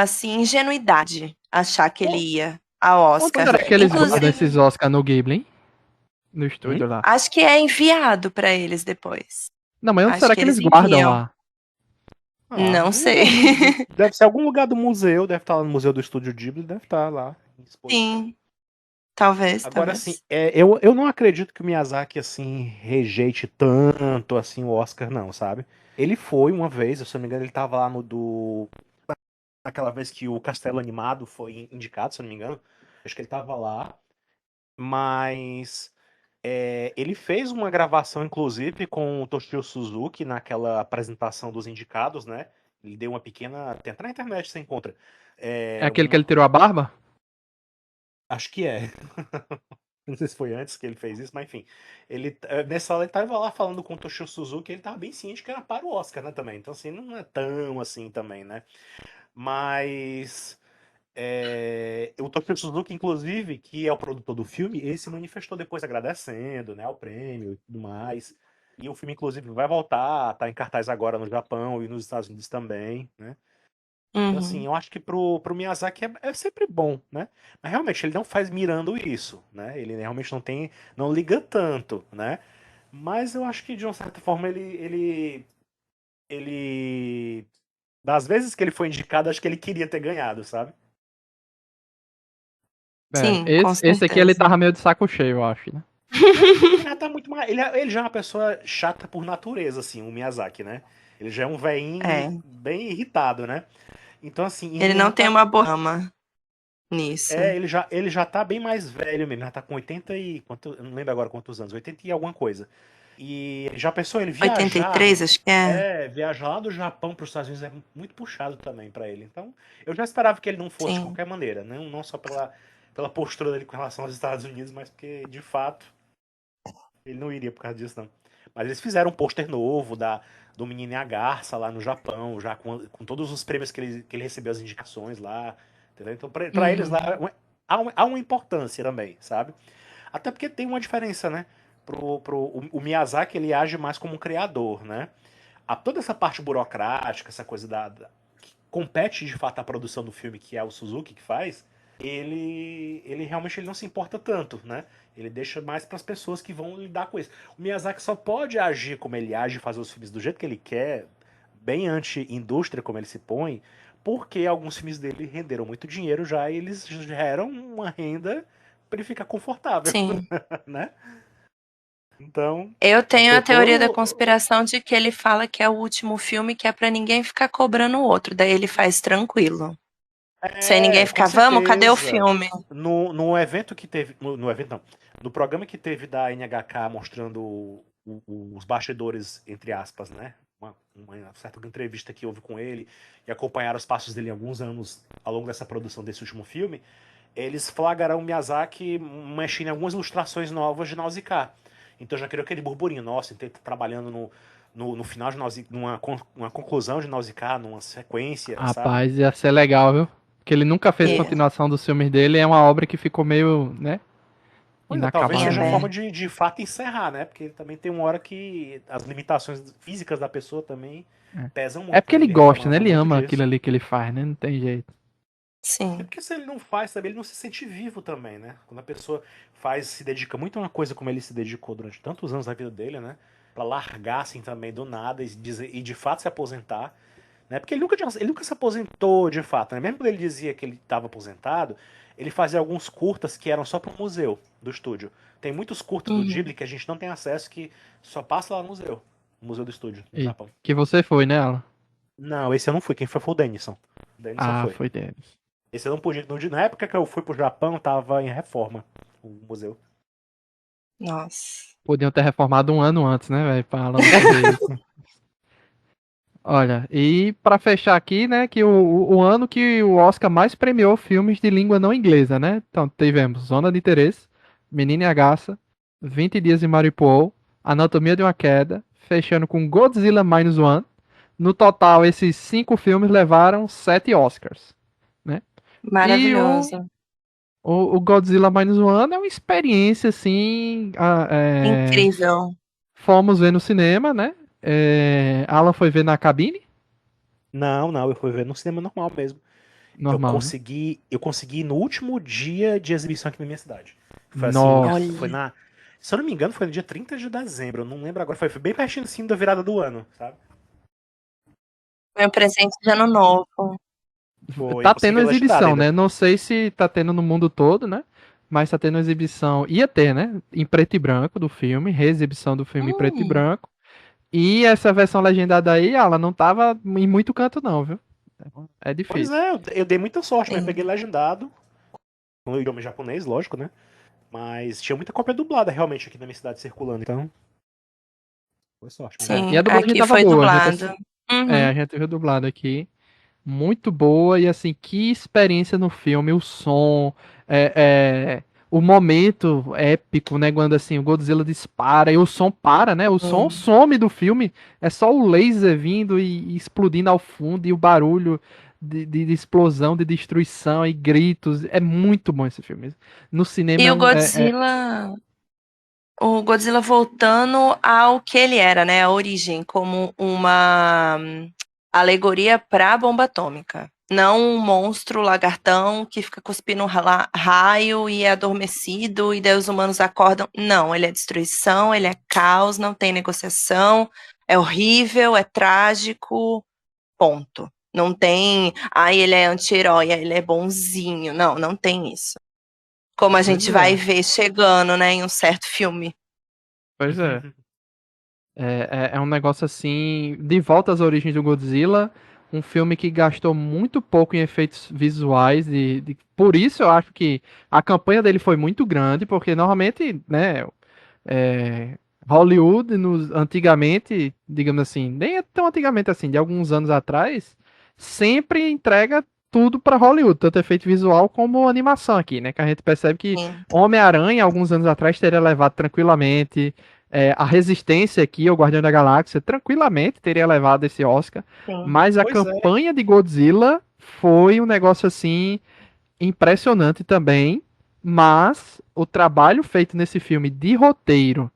assim, ingenuidade achar que ele ia ao Quando Oscar. era que eles guardam Inclusive, esses Oscar no Ghibli, hein? No Hum? estúdio lá. acho que é enviado para eles depois. Não, mas onde Acho será que que eles eles guardam enviam. lá? Ah, Não algum sei. lugar deve ser algum lugar do museu, deve estar lá no Museu do Estúdio Ghibli, deve estar lá em exposição. Sim, talvez, Agora, assim, talvez. eu não acredito que o Miyazaki, assim, rejeite tanto, assim, o Oscar, não, sabe? Ele foi uma vez, se eu não me engano, ele tava lá no do... Aquela vez que o Castelo Animado foi indicado, se eu não me engano. Acho que ele tava lá, mas... ele fez uma gravação, inclusive, com o Toshio Suzuki naquela apresentação dos indicados, né? Ele deu uma pequena... Tem até na internet você encontra. É É, aquele que ele tirou a barba? Acho que é. Não sei se foi antes que ele fez isso, mas enfim. Nessa hora ele tava lá falando com o Toshio Suzuki, ele tava bem ciente que era para o Oscar, né, também. Então, assim, não é tão assim também, né? Mas o Toshio Suzuki, inclusive, que é o produtor do filme, ele se manifestou depois agradecendo, né, ao prêmio e tudo mais. E o filme, inclusive, vai voltar, tá em cartaz agora no Japão e nos Estados Unidos também, né? Então, assim, Uhum. eu acho que pro Miyazaki é sempre bom, né? Mas realmente ele não faz mirando isso, né? Ele realmente não liga tanto, né? Mas eu acho que de uma certa forma ele, das vezes que ele foi indicado, acho que ele queria ter ganhado, sabe? É, Sim, com esse aqui ele certeza. tava meio de saco cheio, eu acho, né? Ele já tá muito mais, ele já é uma pessoa chata por natureza, assim, o Miyazaki, né? Ele já é um velhinho É. bem irritado, né? Então, assim, e Ele ele não já tem tá. uma boa fama nisso. Ele já tá bem mais velho mesmo, já tá com 80 e. Eu não lembro agora quantos anos, 80 e alguma coisa. E já pensou ele viajar? 83, acho que é. Viajar lá do Japão para os Estados Unidos é muito puxado também para ele. Então, eu já esperava que ele não fosse de Sim, qualquer maneira, não só pela postura dele com relação aos Estados Unidos, mas porque, de fato, ele não iria por causa disso, não. Mas eles fizeram um pôster novo do Menino e a Garça lá no Japão, já com todos os prêmios que ele recebeu, as indicações lá. Entendeu? Então, pra eles lá, uhum. há uma importância também, sabe? Até porque tem uma diferença, né? O Miyazaki, ele age mais como um criador, né? Toda essa parte burocrática, essa coisa que compete de fato a produção do filme, que é o Suzuki que faz, ele realmente ele não se importa tanto, né? Ele deixa mais para as pessoas que vão lidar com isso. O Miyazaki só pode agir como ele age, fazer os filmes do jeito que ele quer, bem anti-indústria como ele se põe, porque alguns filmes dele renderam muito dinheiro já e eles geram uma renda para ele ficar confortável, Sim. né? Então, Eu tenho a teoria da Totoro, conspiração de que ele fala que é o último filme que é pra ninguém ficar cobrando o outro. Daí ele faz tranquilo. Sem ninguém com ficar, vamos, cadê o certeza. filme? No evento que teve. No evento não. No programa que teve da NHK mostrando os bastidores, entre aspas, né? Uma certa entrevista que houve com ele e acompanharam os passos dele em alguns anos ao longo dessa produção desse último filme. Eles flagraram o Miyazaki mexendo em algumas ilustrações novas de Nausicaa. Então já criou aquele burburinho. Nossa, então ele tá trabalhando no final de Nausicaa, numa conclusão de Nausicaa, numa sequência, sabe? Rapaz, ia ser legal, viu? Porque ele nunca fez É, continuação dos filmes dele, é uma obra que ficou meio, né, Pois é, talvez é inacabada seja uma aí. forma verdade. de fato encerrar, né? Porque também tem uma hora que as limitações físicas da pessoa também pesam É muito, porque né? ele Ele gosta, né? reclamava Ele muito ama aquilo disso. ali que ele faz, né? Não tem jeito. É Sim. porque se ele não faz também, ele não se sente vivo também, né? Quando a pessoa faz, se dedica muito a uma coisa como ele se dedicou durante tantos anos da vida dele, né? Pra largar assim também do nada e de fato se aposentar, né? Porque ele nunca se aposentou de fato, né? Mesmo quando ele dizia que ele estava aposentado, ele fazia alguns curtas que eram só pro museu do estúdio. Tem muitos curtas do Uhum. Ghibli que a gente não tem acesso, que só passa lá no museu do estúdio, no E Japão. que você foi, né, Alan? Não, esse eu não fui, quem foi o Denison. O Denison Ah, foi. foi deles. Esse eu não pude, na época que eu fui pro Japão, tava em reforma o museu. Nossa. Podiam ter reformado um ano antes, né, velho? Pra Alan não fazer isso. Olha, e pra fechar aqui, né, que o ano que o Oscar mais premiou filmes de língua não inglesa, né? Então tivemos Zona de Interesse, Menina e a Garça, 20 Dias de Mariupol, Anatomia de uma Queda, fechando com Godzilla Minus One. No total, esses 5 filmes levaram 7 Oscars, né? E Maravilhoso. o Godzilla Minus One é uma experiência, assim, Incrível. fomos ver no cinema, né? Alan foi ver na cabine, Não, não, eu fui ver no cinema normal mesmo. normal, né? Eu consegui ir no último dia de exibição aqui na minha cidade. Foi assim, Nossa. foi Olha, na, se eu não me engano, foi no dia 30 de dezembro, eu não lembro agora, foi bem pertinho assim da virada do ano, sabe? meu presente de ano novo. Foi, eu Tá consegui tendo ver legendado exibição, ainda. né? Não sei se tá tendo no mundo todo, né? Mas tá tendo exibição. Ia ter, né? Em preto e branco do filme, reexibição do filme em preto e Hum, branco. E essa versão legendada aí, ela não tava em muito canto, não, viu? É Pois difícil. é, eu dei muita sorte, né? Peguei sim. legendado, no idioma japonês, lógico, né? Mas tinha muita cópia dublada realmente aqui na minha cidade circulando, então foi sorte mesmo. E Sim, a dublagem aqui tava foi boa. dublado. A Uhum. gente viu dublado aqui. Muito boa e assim, que experiência no filme, o som, é, é, o momento épico, né, quando assim o Godzilla dispara e o som para, né, o som Sim. some do filme, é só o laser vindo e explodindo ao fundo e o barulho de explosão, de destruição e gritos, é muito bom esse filme. No cinema E o Godzilla voltando ao que ele era, né? A origem, como uma alegoria para a bomba atômica. Não um monstro lagartão que fica cuspindo raio e é adormecido e daí os humanos acordam. Não, ele é destruição, ele é caos, não tem negociação, é horrível, é trágico, ponto. Não tem, ele é anti-herói, ele é bonzinho. Não, não tem isso. Como a pois gente vai é, ver chegando, né, em um certo filme. pois é. É um negócio assim, de volta às origens do Godzilla, um filme que gastou muito pouco em efeitos visuais, por isso eu acho que a campanha dele foi muito grande, porque normalmente, né, é, Hollywood, antigamente, digamos assim, nem é tão antigamente assim, de alguns anos atrás, sempre entrega tudo para Hollywood, tanto efeito visual como animação aqui, né, que a gente percebe que Sim, Homem-Aranha, alguns anos atrás, teria levado tranquilamente a Resistência aqui, o Guardião da Galáxia, tranquilamente teria levado esse Oscar, sim. mas a Pois é. campanha de Godzilla foi um negócio assim impressionante também, mas o trabalho feito nesse filme de roteiro,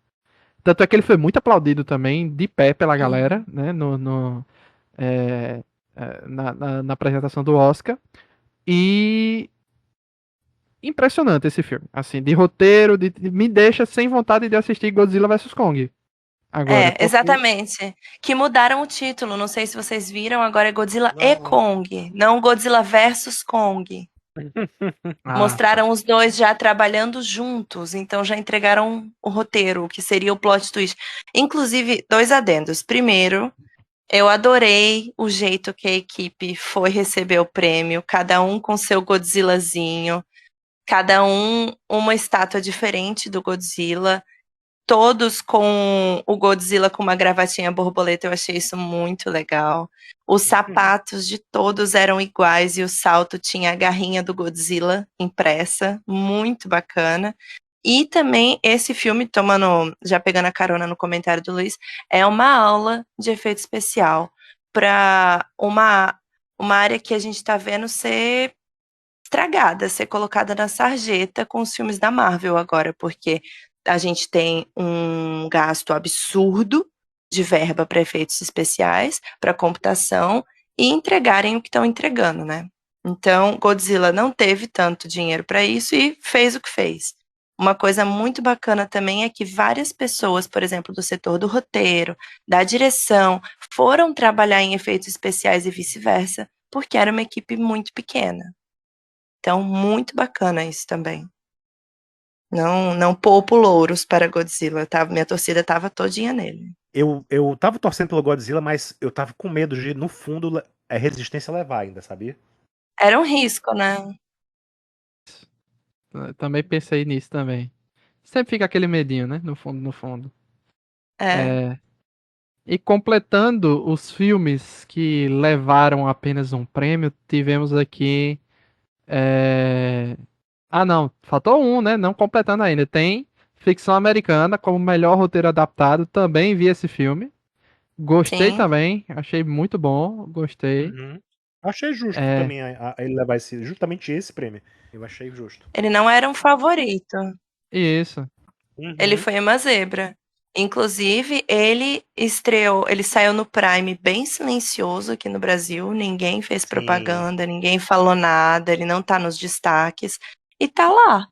tanto é que ele foi muito aplaudido também, de pé pela galera, Uhum. né, na apresentação do Oscar, e impressionante esse filme, assim, de roteiro, me deixa sem vontade de assistir Godzilla vs Kong. Agora, É, porque. exatamente. Que mudaram o título. Não sei se vocês viram, agora é Godzilla e Não, não. Kong, não Godzilla versus Kong. Ah, tá. Mostraram os dois já trabalhando juntos, então já entregaram o roteiro, o que seria o plot twist. Inclusive, dois adendos. Primeiro, eu adorei o jeito que a equipe foi receber o prêmio, cada um com seu Godzillazinho, cada um uma estátua diferente do Godzilla, todos com o Godzilla com uma gravatinha borboleta, eu achei isso muito legal. Os sapatos de todos eram iguais e o salto tinha a garrinha do Godzilla impressa, muito bacana. E também esse filme, tomando, já pegando a carona no comentário do Luiz, é uma aula de efeito especial para uma área que a gente está vendo ser estragada, ser colocada na sarjeta com os filmes da Marvel agora, porque a gente tem um gasto absurdo de verba para efeitos especiais, para computação e entregarem o que estão entregando, né? Então, Godzilla não teve tanto dinheiro para isso e fez o que fez. Uma coisa muito bacana também é que várias pessoas, por exemplo, do setor do roteiro, da direção, foram trabalhar em efeitos especiais e vice-versa, porque era uma equipe muito pequena. Então, muito bacana isso também. Não poupo louros para Godzilla, tá? Minha torcida tava todinha nele. Eu tava torcendo pelo Godzilla, mas eu tava com medo de, no fundo, a resistência levar ainda, sabia? Era um risco, né? Eu também pensei nisso também. Sempre fica aquele medinho, né? No fundo, no fundo. É, É, e completando os filmes que levaram apenas um prêmio, tivemos aqui. Ah, não, faltou um, né? Não completando ainda. Tem Ficção Americana como melhor roteiro adaptado. Também vi esse filme. Gostei sim. também. Achei muito bom. Gostei. Uhum. Achei justo É, também ele levar justamente esse prêmio. Eu achei justo. Ele não era um favorito. isso. Ele Uhum. foi uma zebra. Inclusive, ele saiu no Prime bem silencioso aqui no Brasil. Ninguém fez Sim. propaganda, ninguém falou nada, ele não tá nos destaques. E tá lá.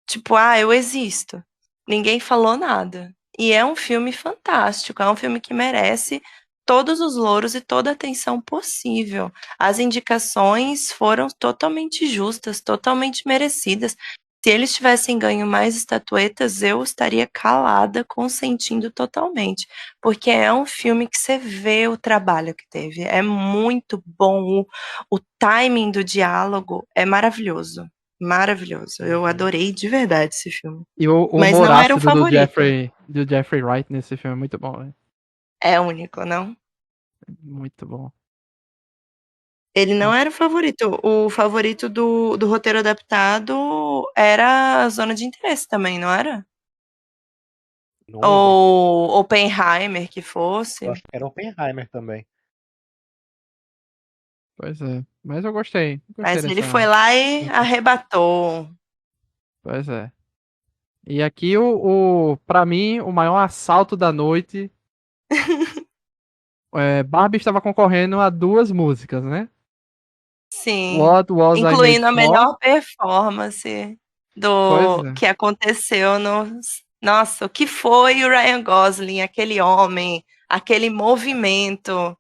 Tipo, ah, eu existo. Ninguém falou nada. E é um filme fantástico, é um filme que merece todos os louros e toda a atenção possível. As indicações foram totalmente justas, totalmente merecidas. Se eles tivessem ganho mais estatuetas, eu estaria calada, consentindo totalmente. Porque é um filme que você vê o trabalho que teve. É muito bom. O timing do diálogo é maravilhoso. Maravilhoso. Eu Uhum. adorei de verdade esse filme. E o Mas humor não era um ácido favorito. Do Jeffrey Wright nesse filme é muito bom, né? É único, não? Muito bom. Ele não era o favorito. O favorito do roteiro adaptado era a Zona de Interesse também, não era? Não lembro. Ou Oppenheimer que Eu fosse. acho que era Oppenheimer também. Pois é. Mas eu gostei. Gostei Mas ele foi dessa. lá e arrebatou. Pois é. E aqui para mim, o maior assalto da noite. Barbie estava concorrendo a duas músicas, né? Sim. What Was I Made Incluindo a For? melhor performance Pois do é. que aconteceu no. Nossa, o que foi o Ryan Gosling, aquele homem, aquele movimento.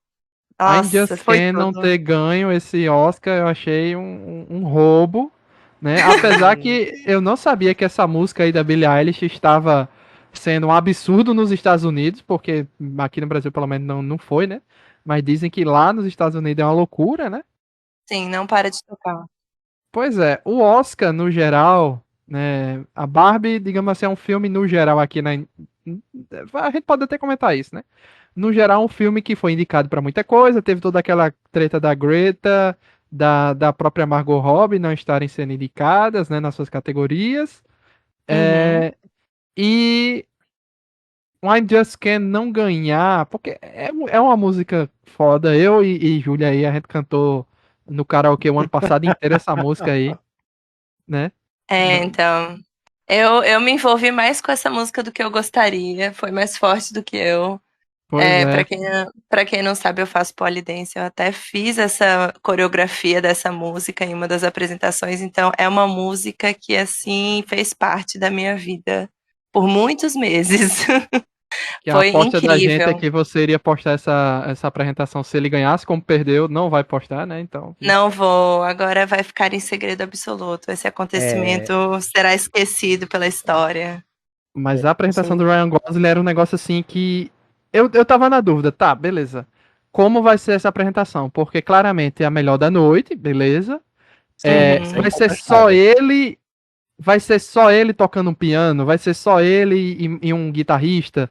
A Nossa, Just foi Can não tudo. ter ganho esse Oscar, eu achei um roubo, né? Apesar Uhum. que eu não sabia que essa música aí da Billie Eilish estava sendo um absurdo nos Estados Unidos, porque aqui no Brasil pelo menos não foi, né? Mas dizem que lá nos Estados Unidos é uma loucura, né? Sim, não para de tocar. Pois é, o Oscar no geral, né? A Barbie, digamos assim, é um filme no geral aqui na. A gente pode até comentar isso, né? No geral, um filme que foi indicado para muita coisa, teve toda aquela treta da Greta, da própria Margot Robbie não estarem sendo indicadas, né, nas suas categorias. Uhum. E o I'm Just Can não ganhar, porque é uma música foda. Eu e Júlia aí, a gente cantou no karaokê o ano passado inteiro essa música aí, né? É, Não- então. Eu me envolvi mais com essa música do que eu gostaria. Foi mais forte do que eu. Pois É, é. para quem não sabe, eu faço pole dance. Eu até fiz essa coreografia dessa música em uma das apresentações. Então, é uma música que, assim, fez parte da minha vida por muitos meses. Que a Foi aposta da gente é incrível. que você iria postar essa apresentação se ele ganhasse, como perdeu, não vai postar, né? Então. Não vou, agora vai ficar em segredo absoluto. Esse É, acontecimento será esquecido pela história. Mas a apresentação do assim, Ryan Gosling era um negócio assim que. Eu tava na dúvida, tá, beleza. Como vai ser essa apresentação? Porque claramente é a melhor da noite, beleza. sim, isso é Vai ser só incontestável. ele. Vai ser só ele tocando um piano, vai ser só ele e um guitarrista.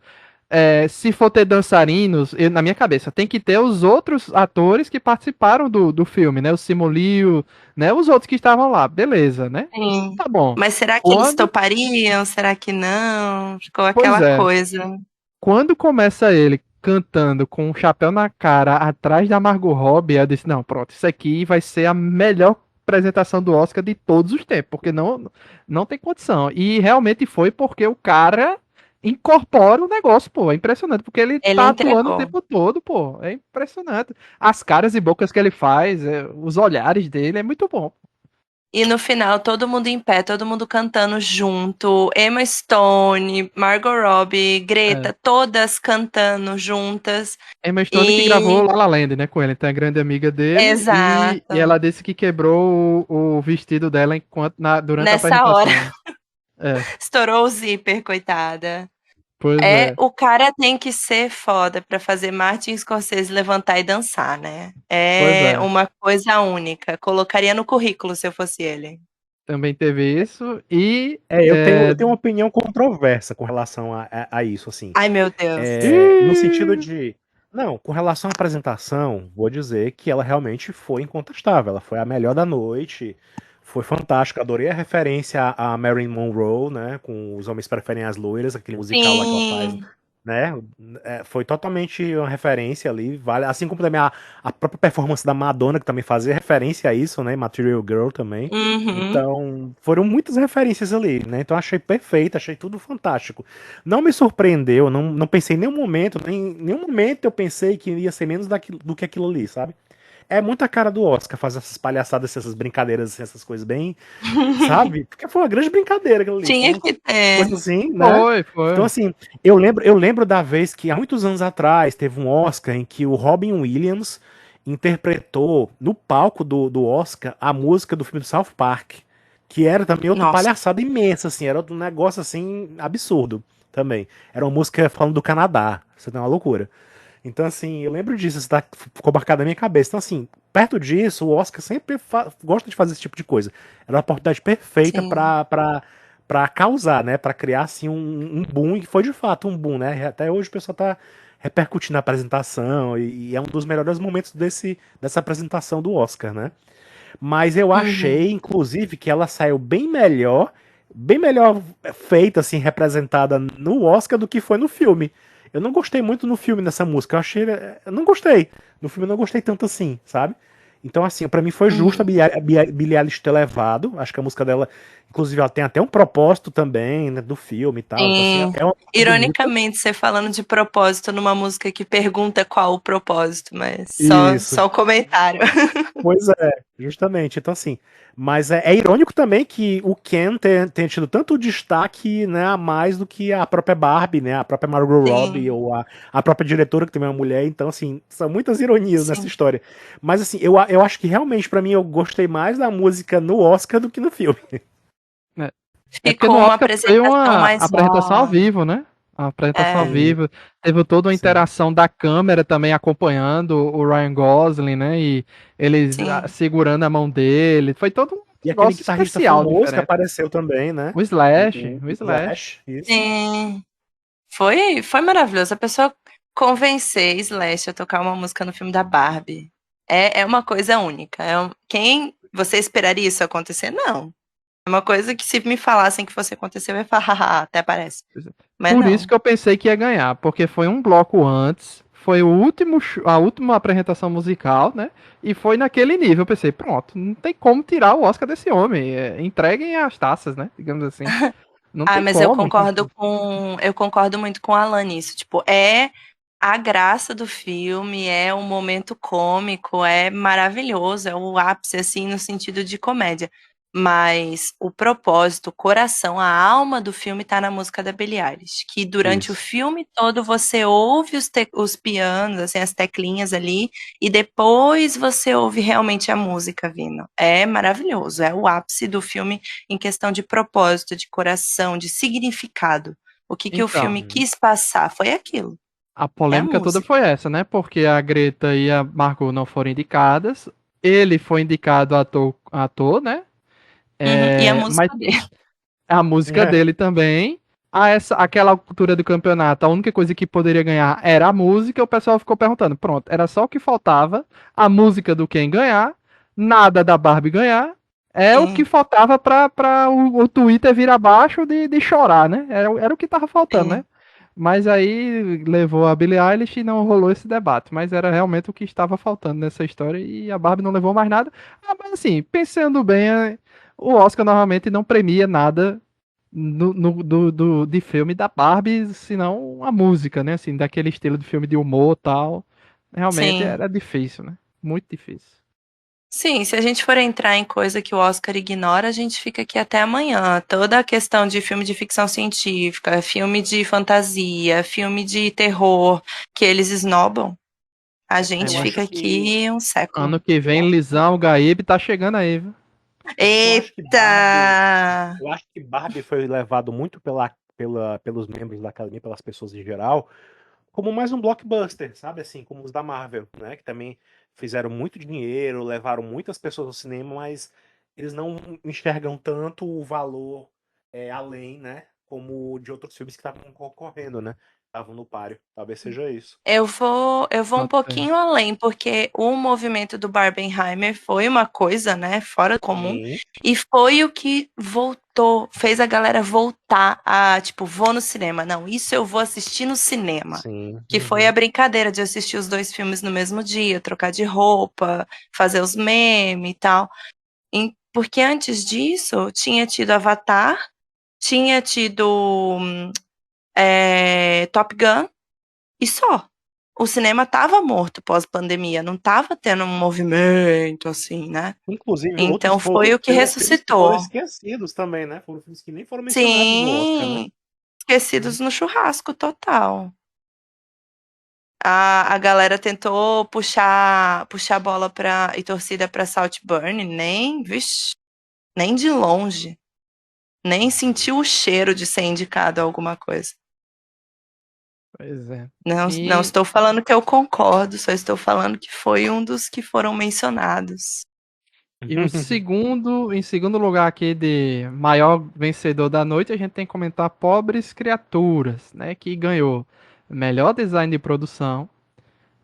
Se for ter dançarinos, na minha cabeça, tem que ter os outros atores que participaram do filme, né? O Simu Liu, né? Os outros que estavam lá, beleza, né? Sim. Tá bom. Mas será que eles Quando, topariam? Será que não? Ficou pois aquela é, coisa. quando começa ele cantando com um chapéu na cara atrás da Margot Robbie, eu disse, não, pronto, isso aqui vai ser a melhor apresentação do Oscar de todos os tempos, porque não tem condição. E realmente foi porque o cara incorpora o negócio, pô, é impressionante, porque ele Ele tá atuando o entregou. tempo todo, pô, é impressionante. As caras e bocas que ele faz, os olhares dele, é muito bom. E no final, todo mundo em pé, todo mundo cantando junto. Emma Stone, Margot Robbie, É. Greta, todas cantando juntas. Emma Stone que gravou E La La Land, né, com ele, então é grande amiga dele e exato. ela disse que quebrou o vestido dela durante a Nessa hora, apresentação. É, estourou o zíper, coitada. pois é, O cara tem que ser foda pra fazer Martin Scorsese levantar e dançar, né? pois É é. uma coisa única. Colocaria no currículo se eu fosse ele. Também teve isso e Eu tenho uma opinião controversa com relação a isso, assim. Ai, meu Deus. No sentido Ih, de. Não, com relação à apresentação, vou dizer que ela realmente foi incontestável. Ela foi a melhor da noite. Foi fantástica. Adorei a referência a Marilyn Monroe, né? Com Os Homens Preferem as Loiras, aquele musical lá que ela faz, Sim. né? Foi totalmente uma referência ali. Vale, assim como também a própria performance da Madonna, que também fazia referência a isso, né? Material Girl também. Uhum. Então, foram muitas referências ali, né? Então, achei perfeito, achei tudo fantástico. Não me surpreendeu, não pensei em nenhum momento, em nenhum momento eu pensei que ia ser menos do que aquilo ali, sabe? É muita cara do Oscar fazer essas palhaçadas, essas brincadeiras, essas coisas bem, sabe? Porque foi uma grande brincadeira aquilo ali. Tinha Foram que ter. coisas assim, né? Então, foi. assim, eu lembro da vez que há muitos anos atrás teve um Oscar em que o Robin Williams interpretou no palco do Oscar a música do filme do South Park, que era também outra Nossa. palhaçada imensa, assim, era um negócio assim absurdo também. Era uma música falando do Canadá, isso é uma loucura. Então, assim, eu lembro disso, isso ficou marcado na minha cabeça. Então, assim, perto disso, o Oscar sempre gosta de fazer esse tipo de coisa. Era uma oportunidade perfeita Sim. pra causar, né? Pra criar, assim, um boom, e foi de fato um boom, né? Até hoje o pessoal tá repercutindo a apresentação, e é um dos melhores momentos dessa apresentação do Oscar, né? Mas eu Uhum. achei, inclusive, que ela saiu bem melhor feita, assim, representada no Oscar do que foi no filme. Eu não gostei muito no filme dessa música. Eu não gostei. No filme eu não gostei tanto assim, sabe? Então, assim, pra mim foi justo a Uhum. Billie Eilish ter levado. Acho que a música dela, inclusive, ela tem até um propósito também, né, do filme e tal. Então, assim, Sim. é uma música bonita. Ironicamente, você falando de propósito numa música que pergunta qual o propósito, mas só, Isso. só o comentário. Pois é, justamente. Então, assim, mas é irônico também que o Ken tenha tido tanto destaque, né, a mais do que a própria Barbie, né, a própria Margot Robbie, Sim, ou a própria diretora, que também é uma mulher. Então, assim, são muitas ironias nessa sim. história. Mas, assim, eu acho que realmente, pra mim, eu gostei mais da música no Oscar do que no filme. É. É porque no Ficou uma Oscar foi apresentação uma mais apresentação ao morna. vivo, né? A apresentação ao É, Sim, vivo. Teve toda uma sim. interação da câmera também acompanhando o Ryan Gosling, né? E eles sim. segurando a mão dele. Foi todo um E aquele negócio guitarrista especial, famoso que diferente. apareceu também, né? O Slash, O o Slash. Slash, isso. Sim. Foi maravilhoso. A pessoa convencer Slash a tocar uma música no filme da Barbie é uma coisa única. Quem você esperaria isso acontecer? Não. É uma coisa que se me falassem que fosse acontecer, eu ia falar, haha, até parece. Mas Por isso não. que eu pensei que ia ganhar, porque foi um bloco antes, foi a última apresentação musical, né? E foi naquele nível. Eu pensei, pronto, não tem como tirar o Oscar desse homem. Entreguem as taças, né? Digamos assim. Não Ah, tem mas como. eu concordo muito com a Alan nisso. Tipo, é a graça do filme, é um momento cômico, é maravilhoso, é o ápice, assim, no sentido de comédia. Mas o propósito, o coração, a alma do filme tá na música da Billie Eilish, que durante o Isso. filme todo você ouve os pianos, assim, as teclinhas ali, e depois você ouve realmente a música vindo. É maravilhoso, é o ápice do filme em questão de propósito, de coração, de significado. O que o Então, filme quis passar foi aquilo, a é a polêmica toda música. foi essa, né? Porque a Greta e a Margot não foram indicadas. Ele foi indicado ator, né? Uhum, e a Mas música dele. a música É. dele também. Aquela altura do campeonato, a única coisa que poderia ganhar era a música. O pessoal ficou perguntando. Pronto, era só o que faltava. A música do quem ganhar, nada da Barbie ganhar. É o que Sim, faltava pra o Twitter vir abaixo de chorar, né? Era o que tava faltando, né? sim. Mas aí levou a Billie Eilish e não rolou esse debate. Mas era realmente o que estava faltando nessa história e a Barbie não levou mais nada. Mas assim, pensando bem, o Oscar normalmente não premia nada de filme da Barbie, senão a música, né? Assim, daquele estilo de filme de humor e tal. Realmente Sim. era difícil, né? Muito difícil. Sim, se a gente for entrar em coisa que o Oscar ignora, a gente fica aqui até amanhã. Toda a questão de filme de ficção científica, filme de fantasia, filme de terror, que eles esnobam, a Eu gente acho fica que. aqui um século. Ano que Eu vem, acho, Lisão, Gaíbe tá chegando aí, viu? é porque eu acho que Barbie. Eita! Eu acho que Barbie foi levado muito pelos membros da academia, pelas pessoas em geral, como mais um blockbuster, sabe? Assim, como os da Marvel, né? Que também fizeram muito dinheiro, levaram muitas pessoas ao cinema, mas eles não enxergam tanto o valor além, né? Como de outros filmes que estavam concorrendo, né? Estavam no páreo. Talvez seja isso. Eu vou um Pode ser. pouquinho além, porque o movimento do Barbenheimer foi uma coisa, né, fora do comum, Sim, e foi o que voltou, fez a galera voltar a, tipo, vou no cinema. Não, isso eu vou assistir no cinema. sim. Que foi a Uhum. brincadeira de assistir os dois filmes no mesmo dia, trocar de roupa, fazer os memes e tal. Porque antes disso, tinha tido Avatar, tinha tido Top Gun, e só. O cinema tava morto pós-pandemia, não tava tendo um movimento assim, né? Inclusive, outros Então foi o que foram filmes que foram ressuscitou. esquecidos também, né? Foram filmes que nem foram mencionados no Oscar, né? Sim, esquecidos no churrasco total. A galera tentou puxar bola e torcida pra Saltburn, nem de longe, nem sentiu o cheiro de ser indicado a alguma coisa. Pois é. Não E, estou falando que eu concordo, só estou falando que foi um dos que foram mencionados. e em segundo lugar aqui de maior vencedor da noite, a gente tem que comentar Pobres Criaturas, né? Que ganhou melhor design de produção,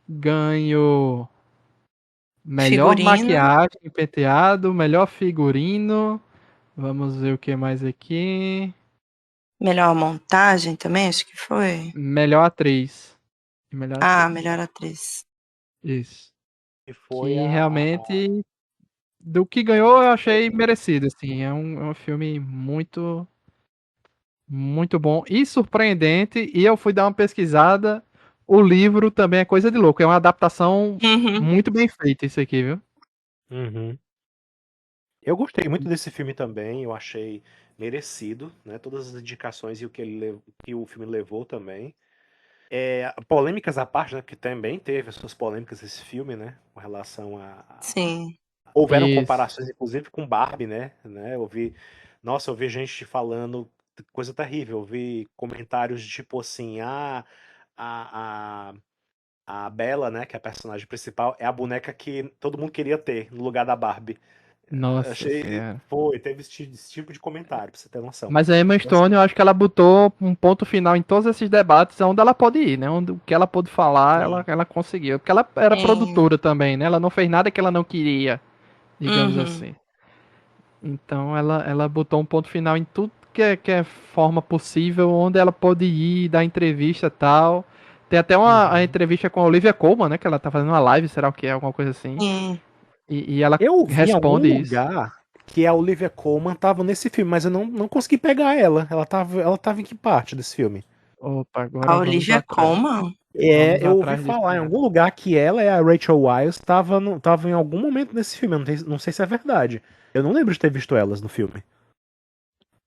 ganhou melhor Figurino, maquiagem e penteado, melhor figurino. Vamos ver o que mais aqui. melhor montagem também, acho que foi. Melhor atriz. Melhor Ah, atriz. melhor atriz. Isso. E foi Que realmente, do que ganhou, eu achei merecido, assim. É um filme muito, muito bom e surpreendente. E eu fui dar uma pesquisada. O livro também é coisa de louco. É uma adaptação Uhum. muito bem feita, isso aqui, viu? Uhum. Eu gostei muito desse filme também, eu achei merecido, né? Todas as indicações e o que, que o filme levou também. Polêmicas à parte, né? Que também teve as suas polêmicas esse filme, né? Com relação Sim. Houveram Isso. comparações, inclusive, com Barbie, né? Nossa, eu vi gente falando coisa terrível. Eu vi comentários de tipo assim, a, a Bella, né? Que é a personagem principal, é a boneca que todo mundo queria ter no lugar da Barbie. Nossa Achei. Senhora. Teve esse tipo de comentário, pra você ter noção. Mas a Emma Então, assim, Stone, eu acho que ela botou um ponto final em todos esses debates onde ela pode ir, né? Onde o que ela pôde falar, sim. ela conseguiu. Porque ela era Sim. produtora também, né? Ela não fez nada que ela não queria, digamos Uhum. assim. Então ela botou um ponto final em tudo que é forma possível, onde ela pode ir, dar entrevista e tal. Tem até a Uhum. entrevista com a Olivia Colman, né? Que ela tá fazendo uma live, será o que é? Alguma coisa assim. Sim. E ela Eu vi em algum responde isso. lugar que a Olivia Colman tava nesse filme, mas eu não consegui pegar ela. Ela tava em que parte desse filme? Opa, A agora vamos Olivia atrás. Colman? Vamos Eu ouvi atrás disso falar em agora. algum lugar que ela e a Rachel Weisz tava em algum momento nesse filme. Eu não sei se é verdade. Eu não lembro de ter visto elas no filme.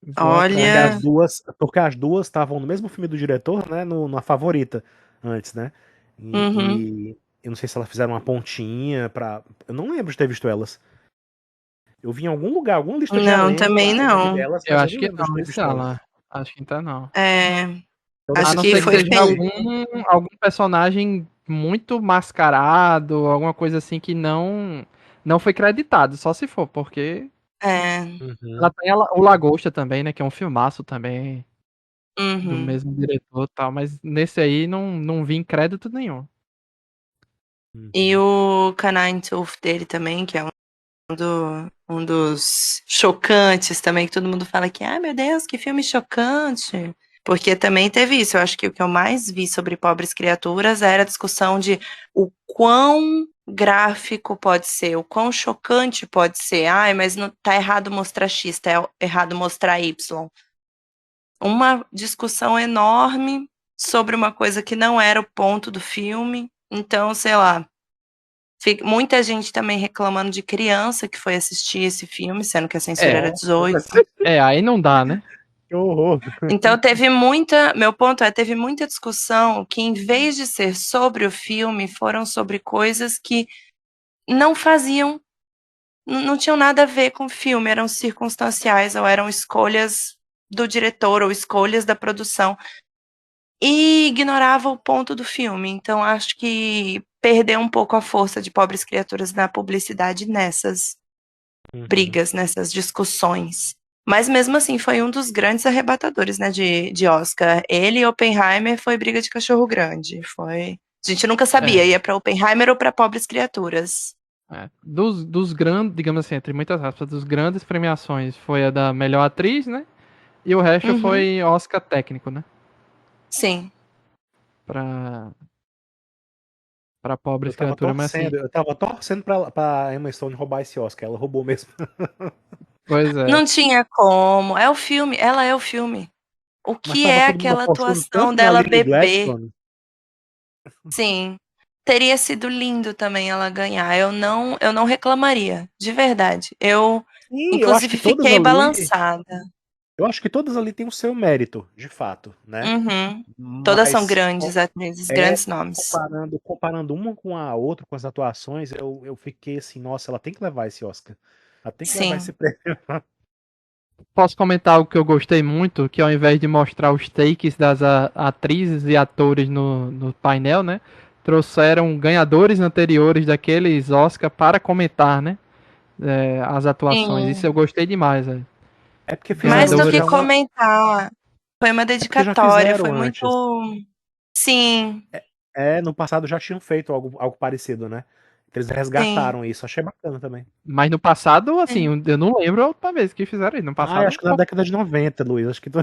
Vou atrás Porque as Olha, disso. duas, porque as duas estavam no mesmo filme do diretor, né? Na Favorita, antes, né? uhum. E eu não sei se elas fizeram uma pontinha pra. Eu não lembro de ter visto elas. Eu vi em algum lugar, alguma lista de Não, elenco, também o nome não. delas, Eu mas eu acho não que lembro de não, ter esse visto elas. Alan. Acho que tá não. É, Então A acho deve não que ser que foi deve seja feito. ser. algum personagem muito mascarado, alguma coisa assim que não foi creditado, só se for, porque É, Uhum, ela tem o Lagosta também, né, que é um filmaço também do uhum. mesmo diretor, e tal, mas nesse aí não vi em crédito nenhum. E uhum. o Canine Tooth dele também, que é um dos chocantes também, que todo mundo fala que, ai meu Deus, que filme chocante. Porque também teve isso. Eu acho que o que eu mais vi sobre Pobres Criaturas era a discussão de o quão gráfico pode ser, o quão chocante pode ser. Ai, mas não tá errado mostrar X, tá errado mostrar Y. Uma discussão enorme sobre uma coisa que não era o ponto do filme. Então, sei lá, muita gente também reclamando de criança que foi assistir esse filme, sendo que a censura era É, 18. aí não dá, né? Que horror. Então teve muita, meu ponto é, teve muita discussão que em vez de ser sobre o filme, foram sobre coisas que não faziam, não tinham nada a ver com o filme, eram circunstanciais ou eram escolhas do diretor ou escolhas da produção e ignorava o ponto do filme. Então acho que perdeu um pouco a força de Pobres Criaturas na publicidade nessas Uhum. brigas, nessas discussões. Mas mesmo assim foi um dos grandes arrebatadores, né, de Oscar. Ele e Oppenheimer foi briga de cachorro grande. Foi. A gente nunca sabia, É, ia pra Oppenheimer ou pra Pobres Criaturas. dos grandes, digamos assim, entre muitas aspas, dos grandes premiações foi a da melhor atriz, né? E o resto Uhum, foi Oscar técnico, né? sim. Pra, pra Pobres Criaturas, mas assim, Eu tava torcendo pra Emma Stone roubar esse Oscar. Ela roubou mesmo. pois é. Não tinha como. É o filme, ela é o filme. O Mas que tava é todo mundo aquela apostando atuação tanto na dela Lily bebê? Gladstone. Sim. Teria sido lindo também ela ganhar. Eu não reclamaria, de verdade. Eu, Sim, eu acho que inclusive, todas fiquei ali. balançada. Eu acho que todas ali têm o seu mérito, de fato, né? Uhum. Todas são Mas grandes atrizes, é grandes nomes. comparando uma com a outra, com as atuações, eu fiquei assim, nossa, ela tem que levar esse Oscar. Ela tem que levar esse Sim. prêmio. Posso comentar algo que eu gostei muito, que ao invés de mostrar os takes das atrizes e atores no painel, né? Trouxeram ganhadores anteriores daqueles Oscar para comentar, né? As atuações. Isso Sim. eu gostei demais, velho. É porque Mais do fizeram que já Ganhadores. uma. comentar, foi uma É porque já dedicatória, foi fizeram muito. antes. Sim, No passado já tinham feito algo parecido, né? Eles sim. resgataram isso, achei bacana também. Mas no passado, assim, Sim. eu não lembro a última vez que fizeram isso. No Ah, passado, acho um que na pouco. década de 90, Luiz, acho que tu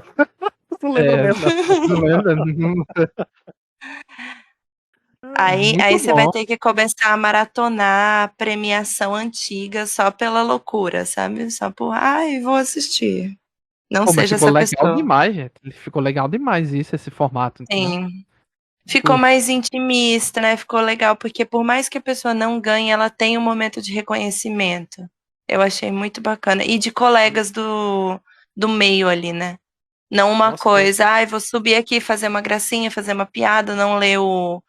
não lembra É, mesmo, não. não lembro. Aí Muito você vai bom. ter que começar a maratonar a premiação antiga só pela loucura, sabe? Só por, ai, vou assistir. Não Pô, mas seja ficou essa legal pessoa. demais, gente. Ficou legal demais isso, esse formato, entendeu? Sim. Ficou Tipo, mais intimista, né? Ficou legal, porque por mais que a pessoa não ganhe, ela tem um momento de reconhecimento. Eu achei muito bacana. E de colegas do meio ali, né? Não uma Nossa, foi. coisa, ai, vou subir aqui, fazer uma gracinha, fazer uma piada, não ler o,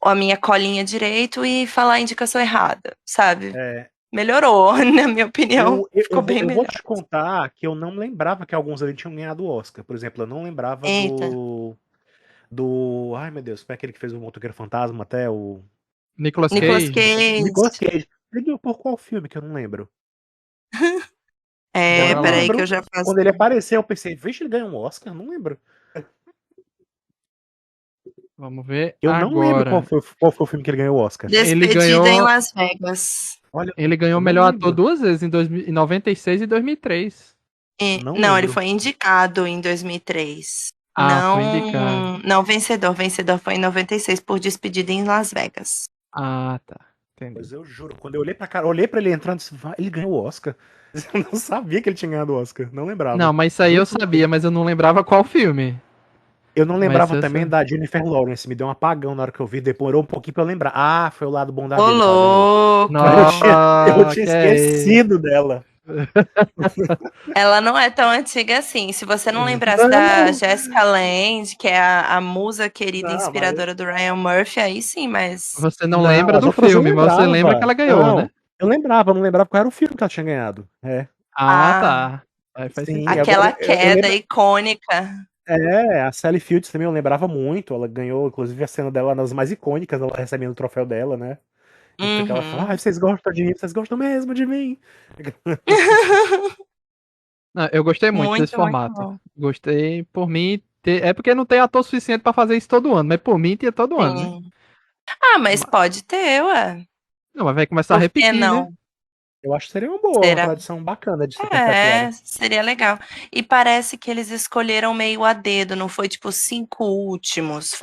a minha colinha direito e falar a indicação errada, sabe? É, Melhorou, na minha opinião, ficou bem eu vou melhor. te contar que eu não lembrava que alguns ali tinham ganhado o Oscar. Por exemplo, eu não lembrava Eita. do. Ai, meu Deus, foi aquele que fez o Motoqueiro Fantasma até o. Nicolas Nicolas Cage. Nicolas Cage. Cage. Ele ganhou por qual filme que eu não lembro? Eu É, Bora não lá. peraí que lembro. eu já faço. Quando ele apareceu, eu pensei, vixe, ele ganhou um Oscar? Não lembro. Vamos ver Eu não lembro agora. qual foi o filme que ele ganhou o Oscar. Ele Despedida em ganhou, Las Vegas. Olha, ele ganhou eu não melhor ator lembro. duas vezes, em 96 e 2003. Não Não, ele lembro. foi indicado em 2003. Ah, foi indicado. Não, vencedor. Vencedor foi em 96 por Despedida em Las Vegas. Ah, tá. Entendi. Pois eu juro, quando eu olhei pra cara, olhei pra ele entrando, disse, ele ganhou o Oscar. Eu não sabia que ele tinha ganhado o Oscar, não lembrava. Não, mas isso aí eu Juro por Deus. sabia, mas eu não lembrava qual filme. Eu não Mas lembrava também essa. da Jennifer Lawrence, me deu um apagão na hora que eu vi, demorou um pouquinho pra eu lembrar. Ah, foi o Lado Bom da Ô, Vida que ela ganhou. Mas eu louco! tinha, eu Nossa, tinha que é esquecido dela. Ela não é tão antiga assim. Se você não lembrasse da Não, Jessica Lange, que é a musa querida e não, mas inspiradora do Ryan Murphy, aí sim, mas. Você não não, lembra as do outras eu filme, mas você lembra que lembrava. ela ganhou, Não, né? eu não lembrava qual era o filme que ela tinha ganhado. É, Ah, Ah, tá. Aí faz sim, sentido. agora aquela eu queda lembro. icônica. A Sally Fields também eu lembrava muito. Ela ganhou, inclusive, a cena dela nas mais icônicas, ela recebendo o troféu dela, né? E fica aquela fala, Uhum. vocês gostam de mim, vocês gostam mesmo de mim. Não, eu gostei muito desse Muito, muito formato. bom. Gostei, por mim. É porque não tem ator suficiente pra fazer isso todo ano, mas por mim tinha todo ano, né? Sim. Ah, mas Ma- pode ter, ué. Não, mas vai começar a Por que repetir, né? não? Eu acho que seria uma boa, uma Será? tradição bacana de ser perpetuada. É, seria legal. E parece que eles escolheram meio a dedo, não foi tipo 5 últimos.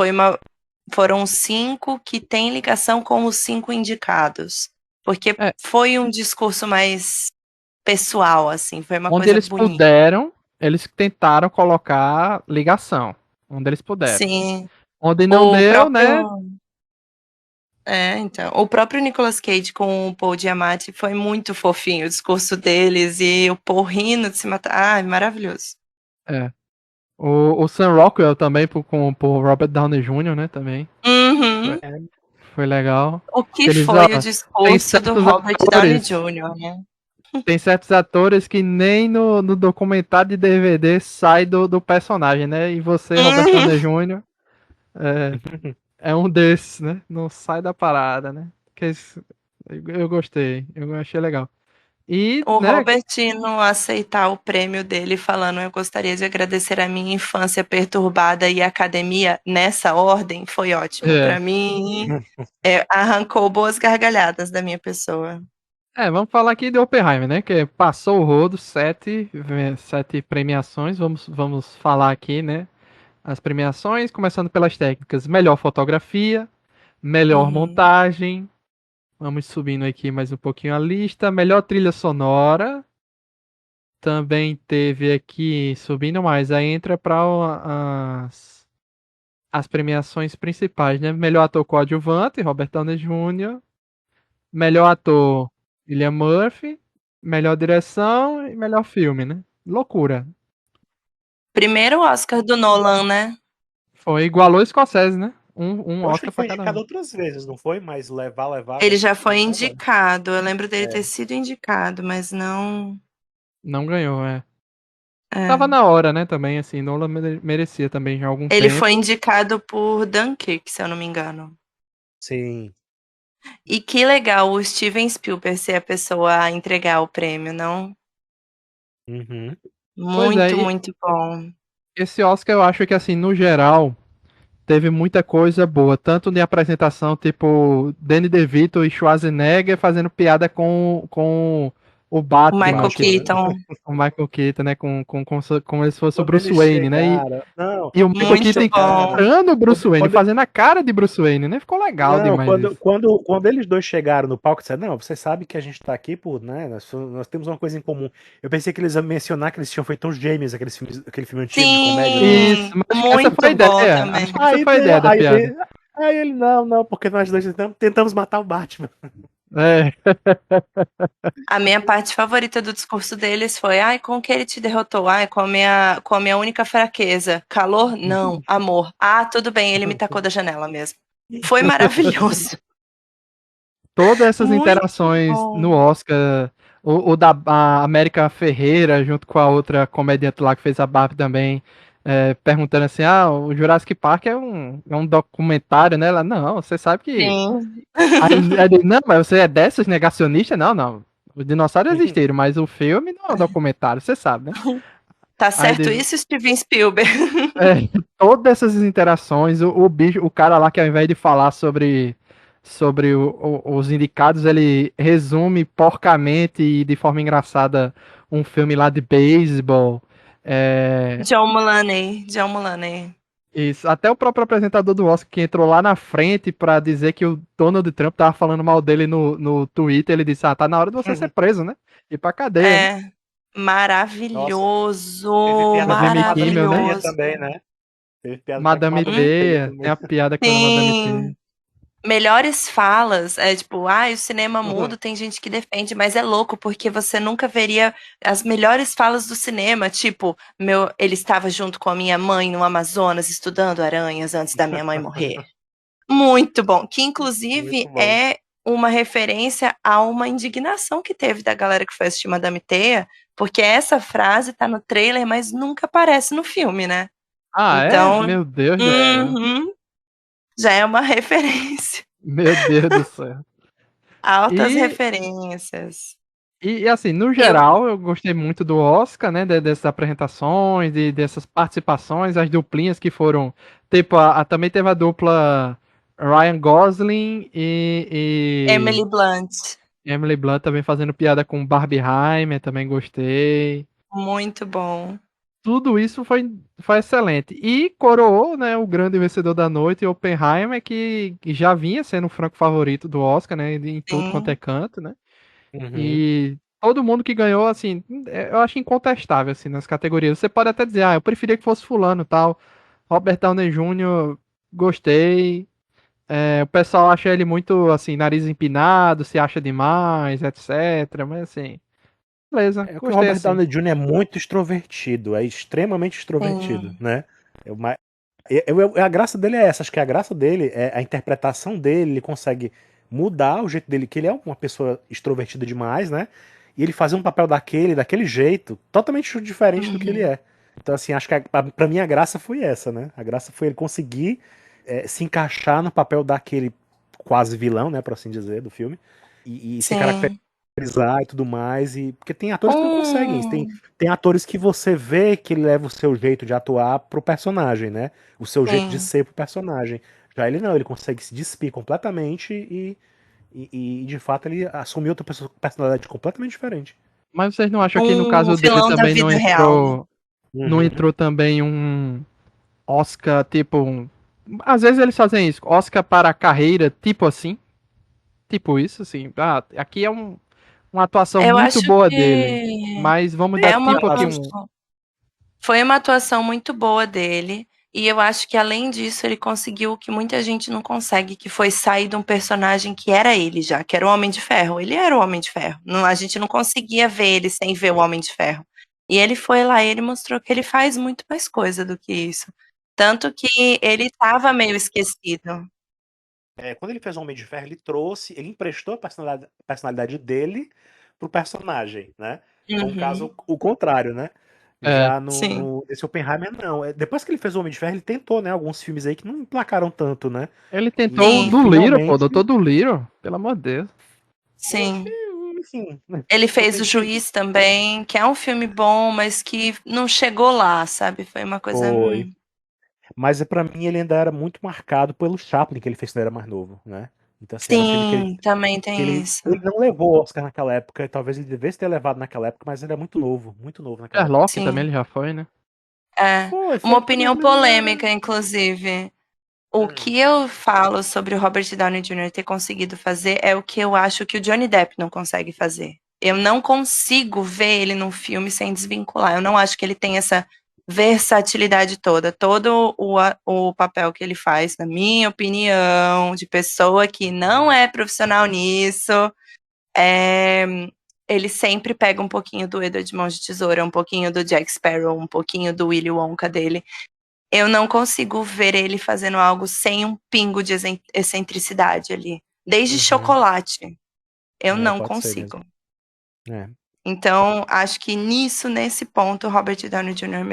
Foram 5 que têm ligação com os 5 indicados. Porque É, foi um discurso mais pessoal, assim, foi uma onde coisa eles bonita. puderam, eles tentaram colocar ligação. Onde eles puderam. Sim. Onde não O deu, próprio. né? É, então. O próprio Nicolas Cage com o Paul Giamatti foi muito fofinho o discurso deles e o Paul rindo de se matar. Ai, maravilhoso. É. O Sam Rockwell também, por Robert Downey Jr., né? Também. Foi, Uhum. É, foi legal. O que Que eles, ó, foi o tem discurso do certos Robert Downey atores. Jr., né? Tem certos atores que nem no documentário de DVD sai do personagem, né? E você, Robert Uhum. Downey Jr., é, é um desses, né? Não sai da parada, né? Eu gostei, eu achei legal. E, O né? Robert não aceitar o prêmio dele falando eu gostaria de agradecer a minha infância perturbada e a academia nessa ordem foi ótimo. É, Pra mim, arrancou boas gargalhadas da minha pessoa. vamos falar aqui de Oppenheimer, né? Que passou o rodo, sete premiações. Vamos falar aqui, né? As premiações, começando pelas técnicas: melhor fotografia, melhor Uhum. montagem. Vamos subindo aqui mais um pouquinho a lista. Melhor trilha sonora. Também teve aqui, subindo mais, aí entra para as premiações principais, né? Melhor ator coadjuvante, Robert Downey Jr. Melhor ator, Cillian Murphy. Melhor direção e melhor filme, né? Loucura. Primeiro Oscar do Nolan, né? Foi igualou o Scorsese, né? Um eu acho que Oscar ele pra foi cada indicado um. outras vezes, não foi? Mas levar, Ele acho já que foi foi só agora. indicado. Eu lembro dele ter É, sido indicado, mas não. Não ganhou, é. Tava É. na hora, né? Também, assim, Nolan merecia também já há algum Ele foi tempo. indicado por Dunkirk, se eu não me engano. sim. E que legal o Steven Spielberg ser a pessoa a entregar o prêmio, não? Uhum. Pois é, Muito, e muito bom. esse Oscar eu acho que, assim, no geral, teve muita coisa boa. Tanto de apresentação, tipo, Danny DeVito e Schwarzenegger fazendo piada com o O O Batman, Michael que, Batman, né? Keaton, o Michael Keaton, né? Como se fosse o Quando Bruce eles Wayne, né? chegaram. Não, E o quando Michael eles muito Keaton bom. chegaram. encarando o Bruce Quando, Wayne, quando, fazendo a cara de Bruce Wayne, né? Ficou legal não, demais quando, isso. quando, quando eles dois chegaram no palco, disseram, não, você sabe que a gente tá aqui por, né? Nós temos uma coisa em comum. Eu pensei que eles iam mencionar que eles tinham feito uns gêmeos, aquele filme antigo de comédia, lembra? Isso, Sim, mas acho que essa foi a muito bom ideia. Acho também. que essa Aí, foi a não, ideia da piada. aí ele, não, porque nós dois tentamos matar o Batman. É. A minha parte favorita do discurso deles foi: ai, com que ele te derrotou? Ai, com a minha única fraqueza. Calor? Não. Amor. Ah, tudo bem, ele me tacou da janela mesmo. Foi maravilhoso. Todas essas Muito interações no bom. Oscar, o da a América Ferreira, junto com a outra comediante lá que fez a Barbie também, perguntando assim: o Jurassic Park é um documentário, né? Ela, não, você sabe que. Sim. Aí ele, não, mas você é dessas negacionistas? Não, não. Os dinossauros existiram, mas o filme não é um documentário, você sabe, né? Tá Aí certo ele, isso, Steven Spielberg? todas essas interações, o bicho, o cara lá que ao invés de falar sobre os indicados, ele resume porcamente e de forma engraçada um filme lá de beisebol. É, John Mulaney. John Mulaney. Isso, até o próprio apresentador do Oscar que entrou lá na frente pra dizer que o Donald Trump tava falando mal dele no Twitter, ele disse, tá na hora de você ser preso, né? Ir pra cadeia, né? É, Nossa, maravilhoso, teve piada com a Madame Madame Kimmel, né? Teia maravilhoso. também, né? Teve piada até com a Madame Madame Teia Teia, tem também. a piada com a Madame Teia. Sim, melhores falas, tipo, o cinema mudo tem gente que defende, mas é louco porque você nunca veria as melhores falas do cinema, tipo, ele estava junto com a minha mãe no Amazonas estudando aranhas antes da minha mãe morrer. Muito bom, que Muito inclusive bom. é uma referência a uma indignação que teve da galera que foi assistir Madame Teia, porque essa frase tá no trailer, mas nunca aparece no filme, né? Ah, é? Então, Meu Deus do céu. uhum, já é uma referência. Meu Deus do céu. Altas E, referências. assim, no Eu, geral, eu gostei muito do Oscar, né? Dessas apresentações, dessas participações, as duplinhas que foram. Tipo, também teve a dupla Ryan Gosling Emily Blunt, e Emily Blunt também fazendo piada com Barbie Heimer, também gostei. muito bom. Tudo isso foi excelente. E coroou, né, o grande vencedor da noite, Oppenheimer, que já vinha sendo o franco favorito do Oscar, né? Em tudo quanto é Sim, canto, né? Uhum. E todo mundo que ganhou, assim, eu acho incontestável, assim, nas categorias. Você pode até dizer, eu preferia que fosse fulano tal. Robert Downey Jr., gostei. O pessoal acha ele muito, assim, nariz empinado, se acha demais, etc. Mas, assim, beleza, É que o gostei, Robert assim. Downey Jr. é muito extrovertido, é extremamente extrovertido, sim. né? É uma- a graça dele é essa, acho que a graça dele é a interpretação dele, ele consegue mudar o jeito dele, que ele é uma pessoa extrovertida demais, né? E ele fazer um papel daquele jeito, totalmente diferente do que ele Uhum. é. Então, assim, acho que pra mim a graça foi essa, né? A graça foi ele conseguir se encaixar no papel daquele quase vilão, né, por assim dizer, do filme, e se Sim. caracterizar e tudo mais, e porque tem atores que não conseguem isso. Tem, Um, tem atores que você vê que ele leva o seu jeito de atuar pro personagem, né? O seu jeito de sim. ser pro personagem. Já ele não, ele consegue se despir completamente e de fato ele assumiu outra personalidade completamente diferente. Mas vocês não acham que no Um caso dele vilão da também vida real, né? não Uhum. entrou também um Oscar, tipo, às vezes eles fazem isso, Oscar para a carreira, tipo assim, tipo isso, assim, aqui é uma atuação Eu muito acho boa dele, que mas vamos dar é uma tipo aqui um, atuação. Foi uma atuação muito boa dele. E eu acho que, além disso, ele conseguiu o que muita gente não consegue, que foi sair de um personagem que era ele já, que era o Homem de Ferro. Ele era o Homem de Ferro. A gente não conseguia ver ele sem ver o Homem de Ferro. E ele foi lá e ele mostrou que ele faz muito mais coisa do que isso. Tanto que ele estava meio esquecido. Quando ele fez o Homem de Ferro, ele emprestou a personalidade dele pro personagem, né? Foi um caso Uhum, o contrário, né? é, Já sim. nesse Oppenheimer, não. Depois que ele fez o Homem de Ferro, ele tentou, né? Alguns filmes aí que não emplacaram tanto, né? ele tentou o E Sim, do Liro, pô, finalmente, doutor do Liro, pelo amor de Deus. sim. enfim, né? Ele Não fez O teve. Juiz também, que é um filme bom, mas que não chegou lá, sabe? Foi uma coisa. Foi. Mas pra mim ele ainda era muito marcado pelo Chaplin que ele fez quando ele era mais novo, né? Então, assim, era um filme que ele Sim, também que tem ele, isso. ele não levou o Oscar naquela época, talvez ele devesse ter levado naquela época, mas ele é muito novo naquela época. Sherlock também Sim. ele já foi, né? É. Foi Uma mas opinião ele não era. polêmica, inclusive. O Hum. que eu falo sobre o Robert Downey Jr. ter conseguido fazer é o que eu acho que o Johnny Depp não consegue fazer. Eu não consigo ver ele num filme sem desvincular. Eu não acho que ele tem essa versatilidade toda. Todo o papel que ele faz, na minha opinião, de pessoa que não é profissional nisso, é, ele sempre pega um pouquinho do Edward Mãos de Tesoura, um pouquinho do Jack Sparrow, um pouquinho do Willy Wonka dele. Eu não consigo ver ele fazendo algo sem um pingo de excentricidade ali. Desde Uhum. Chocolate, eu É, não pode ser mesmo. consigo. É. Então, acho que nesse ponto, o Robert Downey Jr.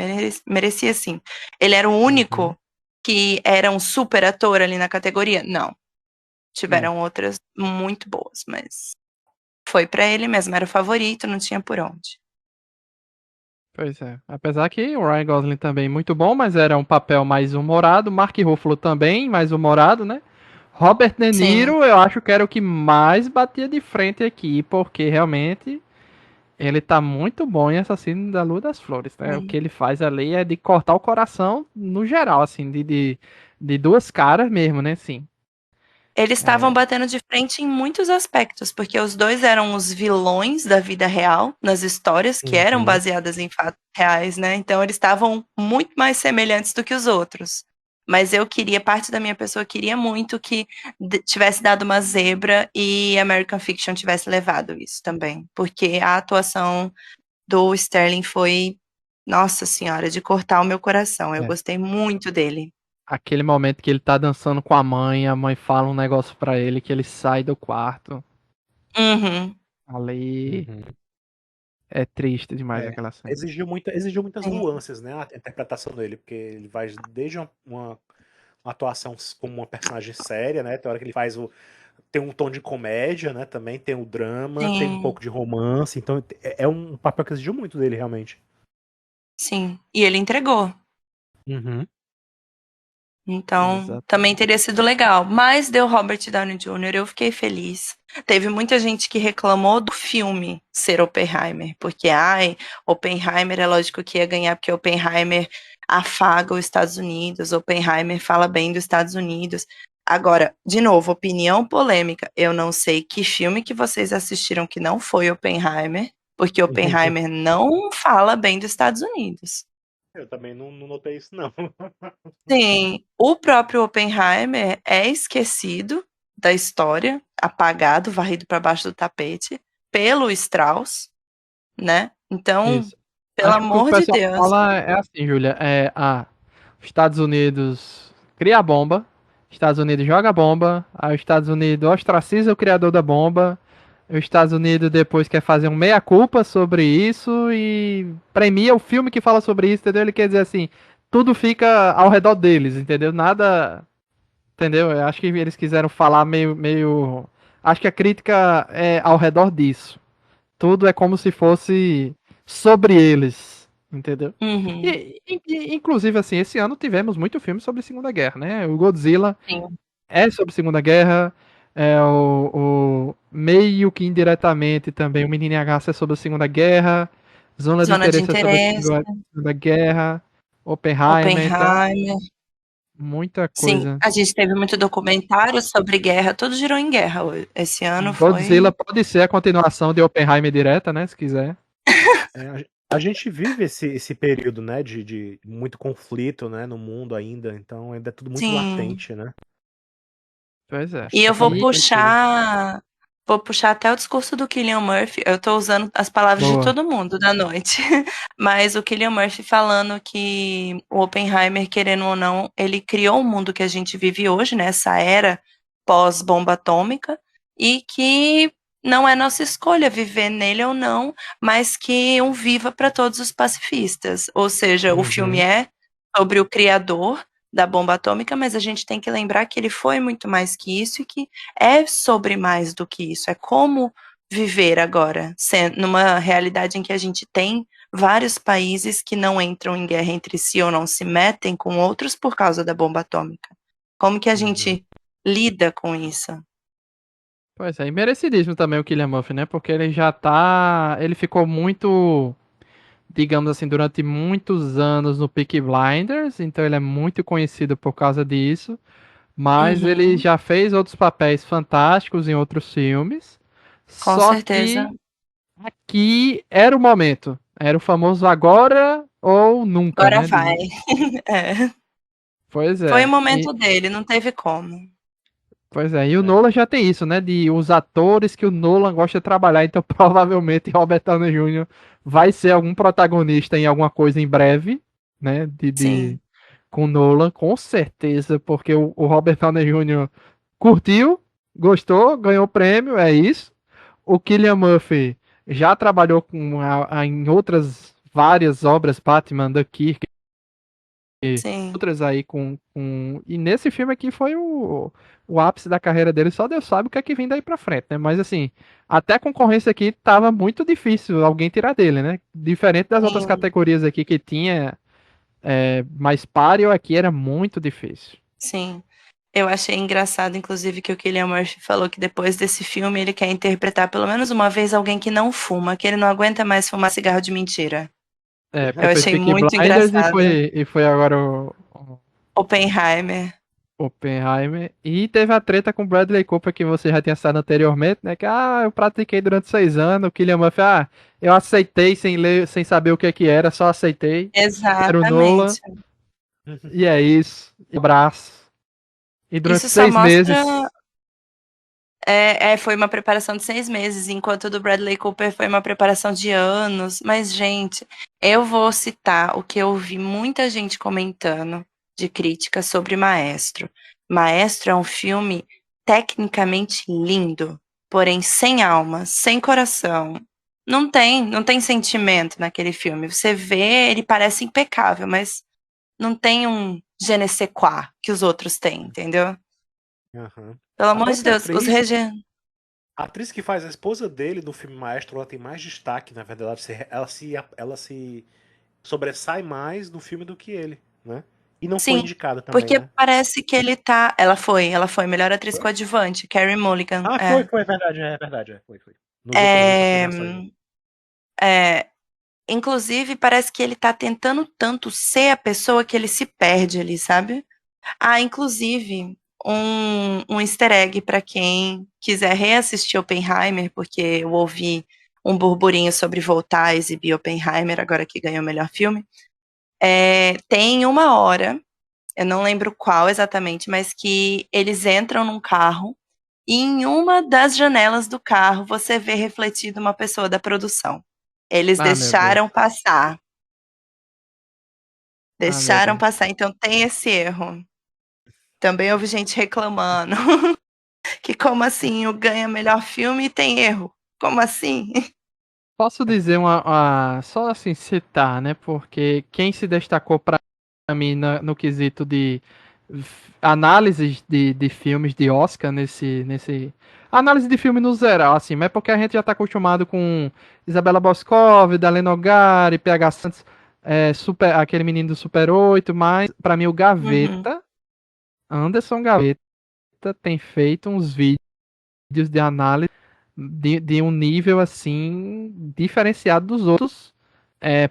merecia sim. Ele era o Uhum. único que era um super ator ali na categoria? Não. É. Tiveram outras muito boas, mas foi pra ele mesmo, era o favorito, não tinha por onde. Pois é. Apesar que o Ryan Gosling também muito bom, mas era um papel mais humorado. Mark Ruffalo também, mais humorado, né? Robert De Sim, Niro, eu acho que era o que mais batia de frente aqui, porque realmente Ele tá muito bom em Assassino da Lua das Flores, né? O que Sim. ele faz ali é de cortar o coração no geral, assim, de duas caras mesmo, né? Sim. Eles estavam É, batendo de frente em muitos aspectos, porque os dois eram os vilões da vida real, nas histórias que eram Uhum. baseadas em fatos reais, né? Então eles estavam muito mais semelhantes do que os outros. Mas eu queria, parte da minha pessoa queria muito que tivesse dado uma zebra e American Fiction tivesse levado isso também. Porque a atuação do Sterling foi, nossa senhora, de cortar o meu coração. Eu é. gostei muito dele. Aquele momento que ele tá dançando com a mãe fala um negócio pra ele, que ele sai do quarto. Uhum. Ali Uhum. é triste demais É, aquela cena. exigiu muitas Sim. nuances, né? A interpretação dele, porque ele vai desde uma atuação como uma personagem séria, né? Tem hora que ele faz tem um tom de comédia, né? Também tem o drama, tem um Sim. pouco de romance, então é um papel que exigiu muito dele, realmente. Sim, e ele entregou. Uhum. Então, também Exatamente. teria sido legal. Mas deu Robert Downey Jr., eu fiquei feliz. Teve muita gente que reclamou do filme ser Oppenheimer, porque, ai, Oppenheimer é lógico que ia ganhar, porque Oppenheimer afaga os Estados Unidos, Oppenheimer fala bem dos Estados Unidos. Agora, de novo, opinião polêmica. Eu não sei que filme que vocês assistiram que não foi Oppenheimer, porque Oppenheimer não fala bem dos Estados Unidos. Eu também não notei isso, não. Sim, o próprio Oppenheimer é esquecido da história, apagado, varrido para baixo do tapete, pelo Strauss, né? Então, Isso. pelo Acho que o que o amor de pessoal Deus. fala é assim, Júlia, os Estados Unidos cria a bomba, Estados Unidos joga a bomba, aí os Estados Unidos ostraciza o criador da bomba, os Estados Unidos depois quer fazer um meia-culpa sobre isso e premia o filme que fala sobre isso, entendeu? Ele quer dizer assim, tudo fica ao redor deles, entendeu? Nada, entendeu? Eu acho que eles quiseram falar acho que a crítica é ao redor disso. Tudo é como se fosse sobre eles, entendeu? Uhum, Inclusive, assim, esse ano tivemos muito filme sobre Segunda Guerra, né? O Godzilla sim. é sobre Segunda Guerra, meio que indiretamente também o Menino H é sobre a Segunda Guerra, Zona de Zona de Interesse é sobre a interesse, Segunda Guerra, Oppenheimer, então, Oppenheimer. muita Sim, coisa. a gente teve muito documentário sobre guerra, tudo girou em guerra. Esse ano Godzilla foi. pode ser a continuação de Oppenheimer direta, né? Se quiser. A gente vive esse período, né, de muito conflito, né, no mundo ainda, então ainda é tudo muito Sim. latente, né? Pois é. Acho E que eu essa é a E perspectiva. vou puxar até o discurso do Cillian Murphy. Eu tô usando as palavras de boa. todo mundo da noite. Mas o Cillian Murphy falando que o Oppenheimer, querendo ou não, ele criou o mundo que a gente vive hoje, né? Essa era pós-bomba atômica, e que não é nossa escolha viver nele ou não, mas que um viva para todos os pacifistas. Ou seja, o filme Uhum, é sobre o criador da bomba atômica, mas a gente tem que lembrar que ele foi muito mais que isso e que é sobre mais do que isso. É como viver agora, numa realidade em que a gente tem vários países que não entram em guerra entre si ou não se metem com outros por causa da bomba atômica. Como que a uhum. gente lida com isso? Pois é, e merecidíssimo também o Cillian Murphy, né? Porque ele já tá. Ele ficou muito, digamos assim, durante muitos anos no Peaky Blinders, então ele é muito conhecido por causa disso. Mas ele Uhum, já fez outros papéis fantásticos em outros filmes. com Só certeza. que aqui era o momento. Era o famoso agora ou nunca, Agora né? vai. É. Pois Foi o é. momento dele, não teve como. Pois é, e o É. Nolan já tem isso, né? De os atores que o Nolan gosta de trabalhar, então provavelmente Robert Downey Jr. vai ser algum protagonista em alguma coisa em breve, né? Sim, Com o Nolan, com certeza, porque o Robert Downey Jr. curtiu, gostou, ganhou o prêmio, é isso. O Cillian Murphy já trabalhou em outras várias obras, Batman, Dunkirk, sim, outras aí E nesse filme aqui foi o ápice da carreira dele, só Deus sabe o que é que vem daí pra frente, né? Mas assim, até a concorrência aqui tava muito difícil alguém tirar dele, né? Diferente das outras sim. categorias aqui que tinha mais páreo, aqui era muito difícil. Sim. Eu achei engraçado, inclusive, que o Cillian Murphy falou que depois desse filme ele quer interpretar pelo menos uma vez alguém que não fuma, que ele não aguenta mais fumar cigarro de mentira. Porque Eu fez achei Peaky muito Blinders e engraçado. foi agora o Oppenheimer. Oppenheimer. E teve a treta com Bradley Cooper que você já tinha citado anteriormente, né? Que eu pratiquei durante 6 anos. O Cillian Murphy, eu aceitei sem ler, sem saber o que era, só aceitei. Era o Nolan. Exatamente. E é isso. E abraço. E durante Isso só 6 meses. mostra. Foi uma preparação de 6 meses, enquanto o do Bradley Cooper foi uma preparação de anos. Mas, gente, eu vou citar o que eu vi muita gente comentando de crítica sobre Maestro. Maestro é um filme tecnicamente lindo, porém sem alma, sem coração. Não tem sentimento naquele filme. Você vê, ele parece impecável, mas não tem um je ne sais quoi que os outros têm, entendeu? Aham. Pelo A amor de própria Deus, os atriz, rege... a atriz que faz a esposa dele no filme Maestro, ela tem mais destaque, na verdade. Ela se sobressai mais no filme do que ele, né? E não foi Sim, indicada também, porque né? parece que ele tá. Ela foi melhor atriz coadjuvante, Carey Mulligan. Ah, foi, é verdade, foi. Nas outras É, premiações, né? é, inclusive, parece que ele tá tentando tanto ser a pessoa que ele se perde ali, sabe? Inclusive, um easter egg para quem quiser reassistir Oppenheimer, porque eu ouvi um burburinho sobre voltar a exibir Oppenheimer, agora que ganhou o melhor filme. Tem uma hora, eu não lembro qual exatamente, mas que eles entram num carro e em uma das janelas do carro você vê refletido uma pessoa da produção. Eles Ah, meu Deus. deixaram passar. Ah, meu Deixaram Deus. passar, então tem esse erro. Também houve gente reclamando que como assim o ganha melhor filme e tem erro? Como assim? Posso dizer só assim, citar, né? Porque quem se destacou pra mim no quesito de análises de filmes de Oscar nesse. Análise de filme no geral, assim, mas é porque a gente já tá acostumado com Isabela Boscov, Dalena Nogari, PH Santos, aquele menino do Super 8, mas pra mim o Uhum, Gaveta, Anderson Gaveta, tem feito uns vídeos de análise de um nível assim diferenciado dos outros,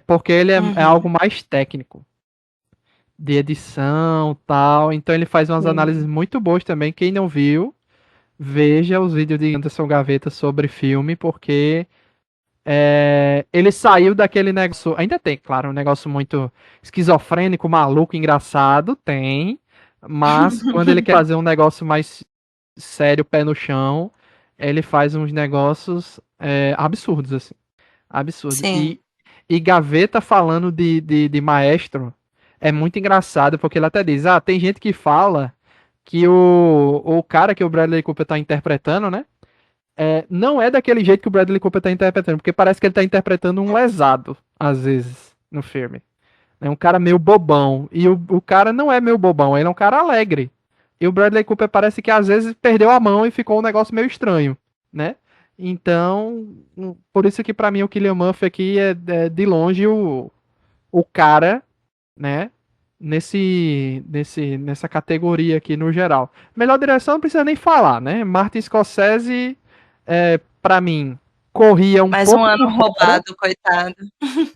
porque ele é algo uhum, mais técnico, de edição tal. Então ele faz umas análises sim, muito boas também. Quem não viu, veja os vídeos de Anderson Gaveta sobre filme, porque ele saiu daquele negócio. Ainda tem, claro, um negócio muito esquizofrênico, maluco, engraçado, tem. Mas quando ele quer fazer um negócio mais sério, pé no chão, ele faz uns negócios absurdos, assim. Absurdo. sim, E Gaveta falando de Maestro é muito engraçado, porque ele até diz: tem gente que fala que o cara que o Bradley Cooper tá interpretando, né? Não é daquele jeito que o Bradley Cooper tá interpretando, porque parece que ele tá interpretando um lesado, às vezes, no filme. É um cara meio bobão. E o cara não é meio bobão, ele é um cara alegre. E o Bradley Cooper parece que às vezes perdeu a mão e ficou um negócio meio estranho, né? Então, por isso que pra mim o Cillian Murphy aqui é de longe o cara, né? Nessa categoria aqui no geral. Melhor direção não precisa nem falar, né? Martin Scorsese, pra mim, corria um mais um pouco por ano fora. roubado, coitado.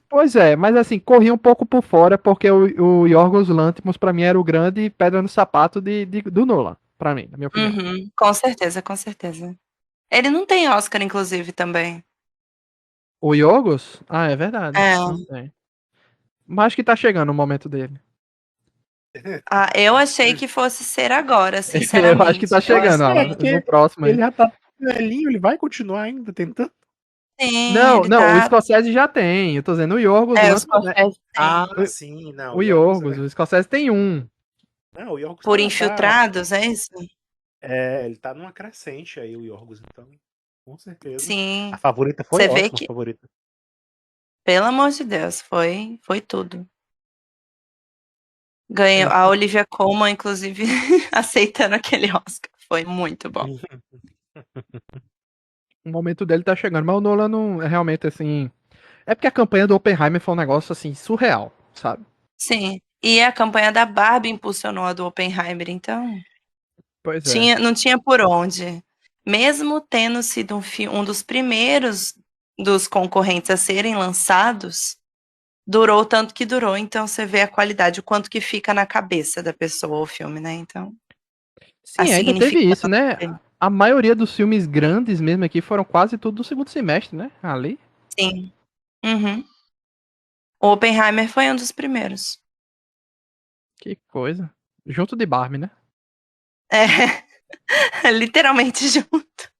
Pois é, mas assim, corria um pouco por fora, porque o Yorgos Lanthimos, pra mim, era o grande pedra no sapato do Nolan, pra mim, na minha opinião. Uhum, com certeza, com certeza. Ele não tem Oscar, inclusive, também. O Yorgos? Ah, é verdade. É. Não tem. Mas acho que tá chegando o momento dele. Eu achei que fosse ser agora, Eu acho que sinceramente. tá Eu chegando, achei. Alan. No próximo Ele aí. já tá velhinho, ele vai continuar ainda tentando. Sim, Não, ele não, o tá. Scorsese já tem. Eu tô dizendo o Yorgos Os Lanthimos, né? Scorsese Ah, tem. sim, não, O o Yorgos Yorgos, é. o Scorsese tem um. Não, o Yorgos Por tá. Infiltrados, é isso? Ele tá numa crescente aí, o Yorgos, então, com certeza. A Sim. favorita foi Você vê ótima, a que, favorita. pelo amor de Deus, foi tudo. Ganhou É. a Olivia Colman, inclusive, aceitando aquele Oscar. Foi muito bom. O momento dele tá chegando, mas o Nolan não é realmente assim. É porque a campanha do Oppenheimer foi um negócio assim surreal, sabe? Sim. E a campanha da Barbie impulsionou a do Oppenheimer, então. Pois é. Não tinha por onde. Mesmo tendo sido um dos primeiros dos concorrentes a serem lançados, durou o tanto que durou. Então você vê a qualidade, o quanto que fica na cabeça da pessoa o filme, né? Então, a Sim, ainda teve isso, significação né? dele. A maioria dos filmes grandes mesmo aqui foram quase tudo do segundo semestre, né? Ali. Sim. Uhum. O Oppenheimer foi um dos primeiros. Que coisa. Junto de Barbie, né? É, literalmente junto.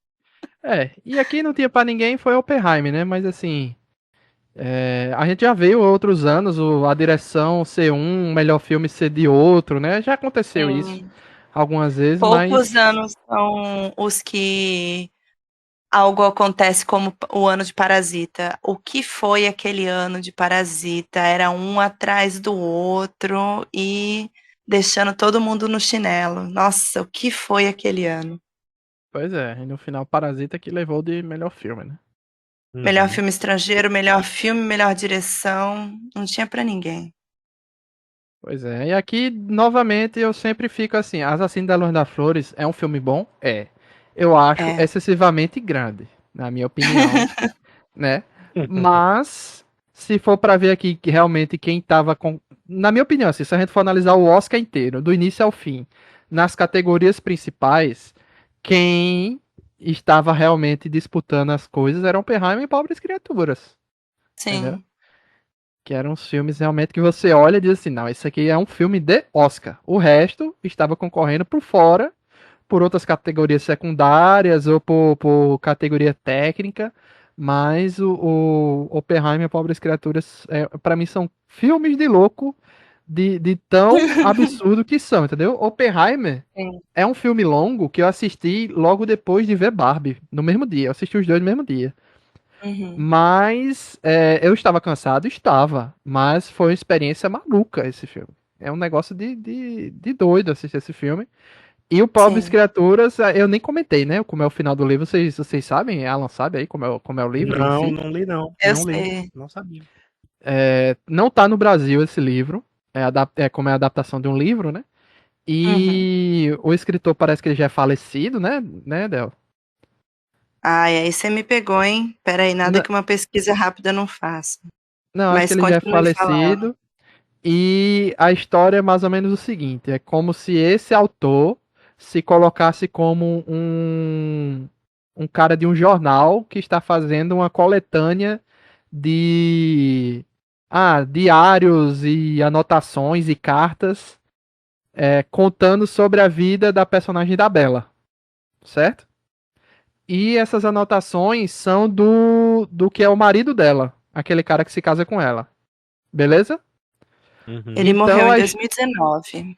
É, e aqui não tinha pra ninguém, foi Oppenheimer, né? Mas assim, a gente já viu outros anos a direção ser um, o melhor filme ser de outro, né? Já aconteceu isso Sim. algumas vezes, Poucos mas anos são os que algo acontece como o ano de Parasita. O que foi aquele ano de Parasita? Era um atrás do outro e deixando todo mundo no chinelo. Nossa, o que foi aquele ano? pois é, e no final Parasita que levou de melhor filme, né? Melhor Uhum. filme estrangeiro, melhor filme, melhor direção. Não tinha pra ninguém. Pois é, e aqui novamente eu sempre fico assim, Assassino da Luz das Flores é um filme bom? É. Eu acho É. excessivamente grande, na minha opinião, né? Mas se for pra ver aqui que realmente quem tava com, na minha opinião, assim, se a gente for analisar o Oscar inteiro, do início ao fim, nas categorias principais, quem estava realmente disputando as coisas eram Oppenheimer e Pobres Criaturas, entendeu? Sim. Que eram os filmes realmente que você olha e diz assim, não, esse aqui é um filme de Oscar. O resto estava concorrendo por fora, por outras categorias secundárias ou por categoria técnica, mas o Oppenheimer e Pobres Criaturas, para mim, são filmes de louco de tão absurdo que são, entendeu? Oppenheimer Sim. é um filme longo que eu assisti logo depois de ver Barbie, no mesmo dia. Eu assisti os dois no mesmo dia. Uhum. Mas eu estava cansado? Estava. Mas foi uma experiência maluca esse filme. É um negócio de doido assistir esse filme. E o Pobres Sim. Criaturas, eu nem comentei, né? Como é o final do livro, vocês sabem? Alan sabe aí como é o livro em Não, si? não li não. Eu Não li. sei. Não sabia. Não tá no Brasil esse livro. Como é a adaptação de um livro, né? Uhum. E o escritor parece que ele já é falecido, né, Del? Ai, aí você me pegou, hein? Peraí, nada N- que uma pesquisa rápida não faça. não, acho que Mas ele já é continue falando. falecido. E a história é mais ou menos o seguinte: é como se esse autor se colocasse como um cara de um jornal que está fazendo uma coletânea de diários e anotações e cartas contando sobre a vida da personagem da Bella, certo? E essas anotações são do que é o marido dela, aquele cara que se casa com ela, beleza? Uhum. Ele morreu Então em a, 2019.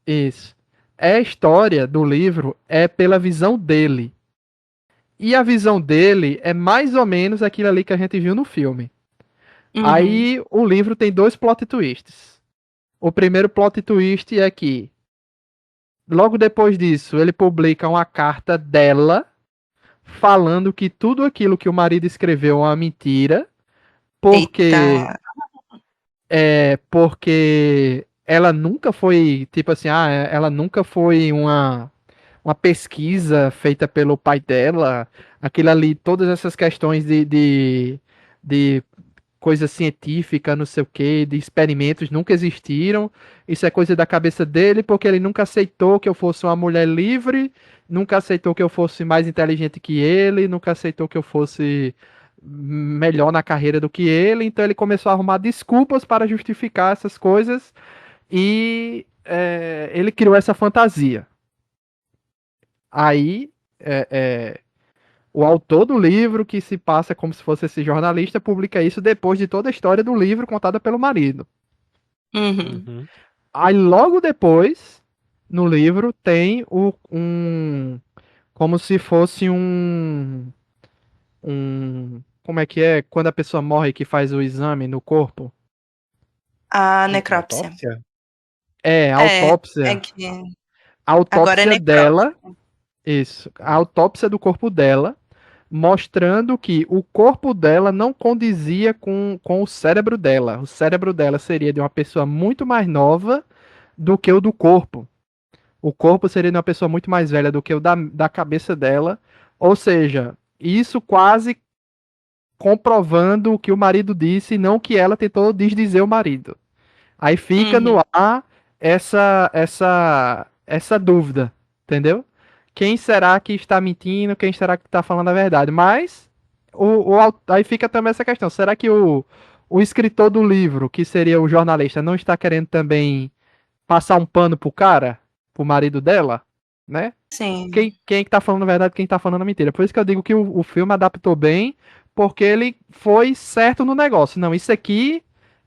Isso. A história do livro é pela visão dele. E a visão dele é mais ou menos aquilo ali que a gente viu no filme. Uhum. Aí o livro tem dois plot twists. O primeiro plot twist é que, logo depois disso, ele publica uma carta dela falando que tudo aquilo que o marido escreveu é uma mentira, Eita. porque porque ela nunca foi, tipo assim, ela nunca foi uma pesquisa feita pelo pai dela, aquilo ali, todas essas questões de coisa científica, não sei o que, de experimentos nunca existiram. Isso é coisa da cabeça dele, porque ele nunca aceitou que eu fosse uma mulher livre, nunca aceitou que eu fosse mais inteligente que ele, nunca aceitou que eu fosse melhor na carreira do que ele, então ele começou a arrumar desculpas para justificar essas coisas e ele criou essa fantasia. Aí, é, é, o autor do livro, que se passa como se fosse esse jornalista, publica isso depois de toda a história do livro contada pelo marido. Uhum. Uhum. Aí, logo depois, no livro, tem como se fosse como é que é? Quando a pessoa morre que faz o exame no corpo? A necrópsia. Autópsia? A É autópsia. que A agora é autópsia dela, necrópsia. isso. A autópsia do corpo dela mostrando que o corpo dela não condizia com o cérebro dela. O cérebro dela seria de uma pessoa muito mais nova do que o do corpo. o corpo seria de uma pessoa muito mais velha do que o da cabeça dela. Ou seja, isso quase comprovando o que o marido disse, não que ela tentou desdizer o marido. Aí fica Uhum. no ar essa dúvida, entendeu? Quem será que está mentindo? Quem será que está falando a verdade? Mas aí fica também essa questão: será que o escritor do livro, que seria o jornalista, não está querendo também passar um pano pro cara, pro marido dela, né? Sim. Quem que tá falando a verdade, quem tá falando a mentira. Por isso que eu digo que o filme adaptou bem, porque ele foi certo no negócio. Não, isso aqui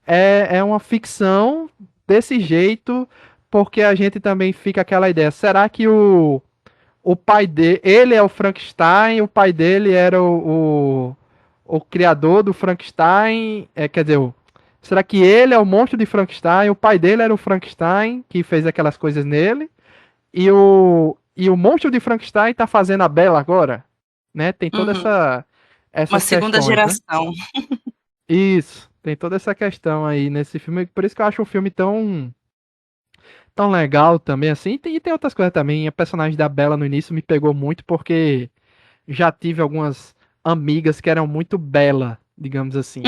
é uma ficção desse jeito, porque a gente também fica aquela ideia. Será que o pai dele, ele é o Frankenstein, o pai dele era o criador do Frankenstein, quer dizer, será que ele é o monstro de Frankenstein, o pai dele era o Frankenstein, que fez aquelas coisas nele, e o monstro de Frankenstein tá fazendo a Bella agora, né? Tem toda Uhum. Uma essas segunda questões, né? geração. Isso, tem toda essa questão aí nesse filme, por isso que eu acho o filme tão legal também, assim, e tem outras coisas também, a personagem da Bella no início me pegou muito, porque já tive algumas amigas que eram muito Bella, digamos assim,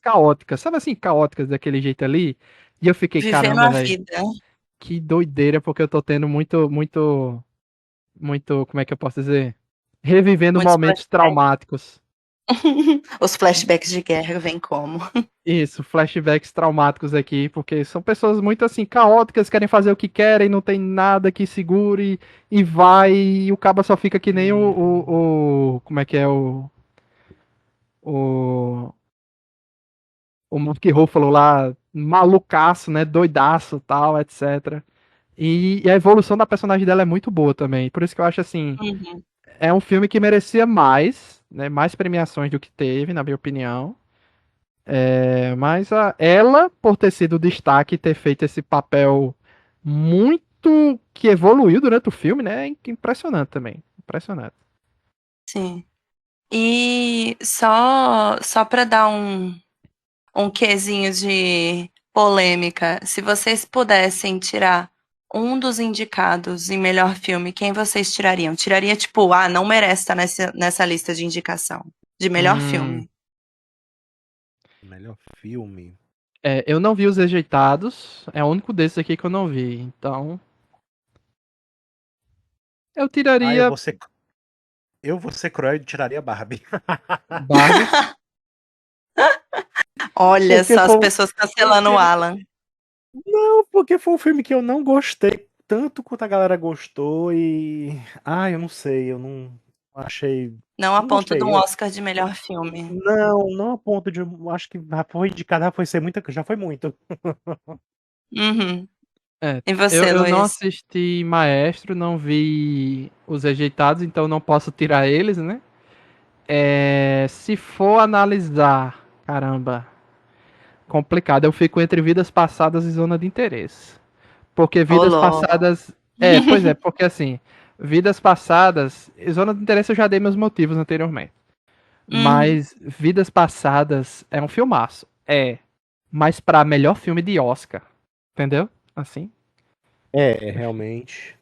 caóticas, sabe assim, caóticas daquele jeito ali, e eu fiquei, Vivendo caramba, a velho, vida. que doideira, porque eu tô tendo muito, como é que eu posso dizer? Revivendo Muitos momentos flashbacks. traumáticos. Os flashbacks de guerra vêm como? Isso, flashbacks traumáticos aqui, porque são pessoas muito assim, caóticas, querem fazer o que querem, não tem nada que segure e vai, e o caba só fica que nem como é que é o, o Mark Ruffalo lá, malucaço, né, doidaço, tal, etc. E a evolução da personagem dela é muito boa também, por isso que eu acho assim, Uhum. é um filme que merecia mais, né, mais premiações do que teve, na minha opinião. Mas ela, por ter sido destaque e ter feito esse papel muito que evoluiu durante o filme, né? É impressionante também. Impressionante. Sim. E só para dar um quesinho de polêmica, se vocês pudessem tirar um dos indicados em melhor filme, quem vocês tirariam? Tiraria, tipo, não merece estar nessa lista de indicação. De melhor Hum, filme. Melhor filme. eu não vi Os Rejeitados. É o único desses aqui que eu não vi. Então, eu Ah, eu tiraria vou ser. Eu vou ser cruel e tiraria Barbie. Barbie. Olha Porque só as foi. pessoas cancelando o Porque, Alan. não, porque foi um filme que eu não gostei tanto quanto a galera gostou e. Ah, eu não sei, eu não achei. Não a Não ponto de um gostei. Oscar de melhor filme. Não a ponto de. Acho que já foi indicado, já foi ser muita, já foi muito. Uhum. É, E eu, você, eu não Luiz? assisti Maestro, não vi Os Rejeitados, então não posso tirar eles, né? Se for analisar, caramba, complicado. Eu fico entre Vidas Passadas e Zona de Interesse. Porque Vidas Rolou. Passadas. Pois é, porque assim, Vidas Passadas. Zona de Interesse eu já dei meus motivos anteriormente. Uhum. Mas Vidas Passadas é um filmaço. Mas pra melhor filme de Oscar. Entendeu? Assim. Realmente.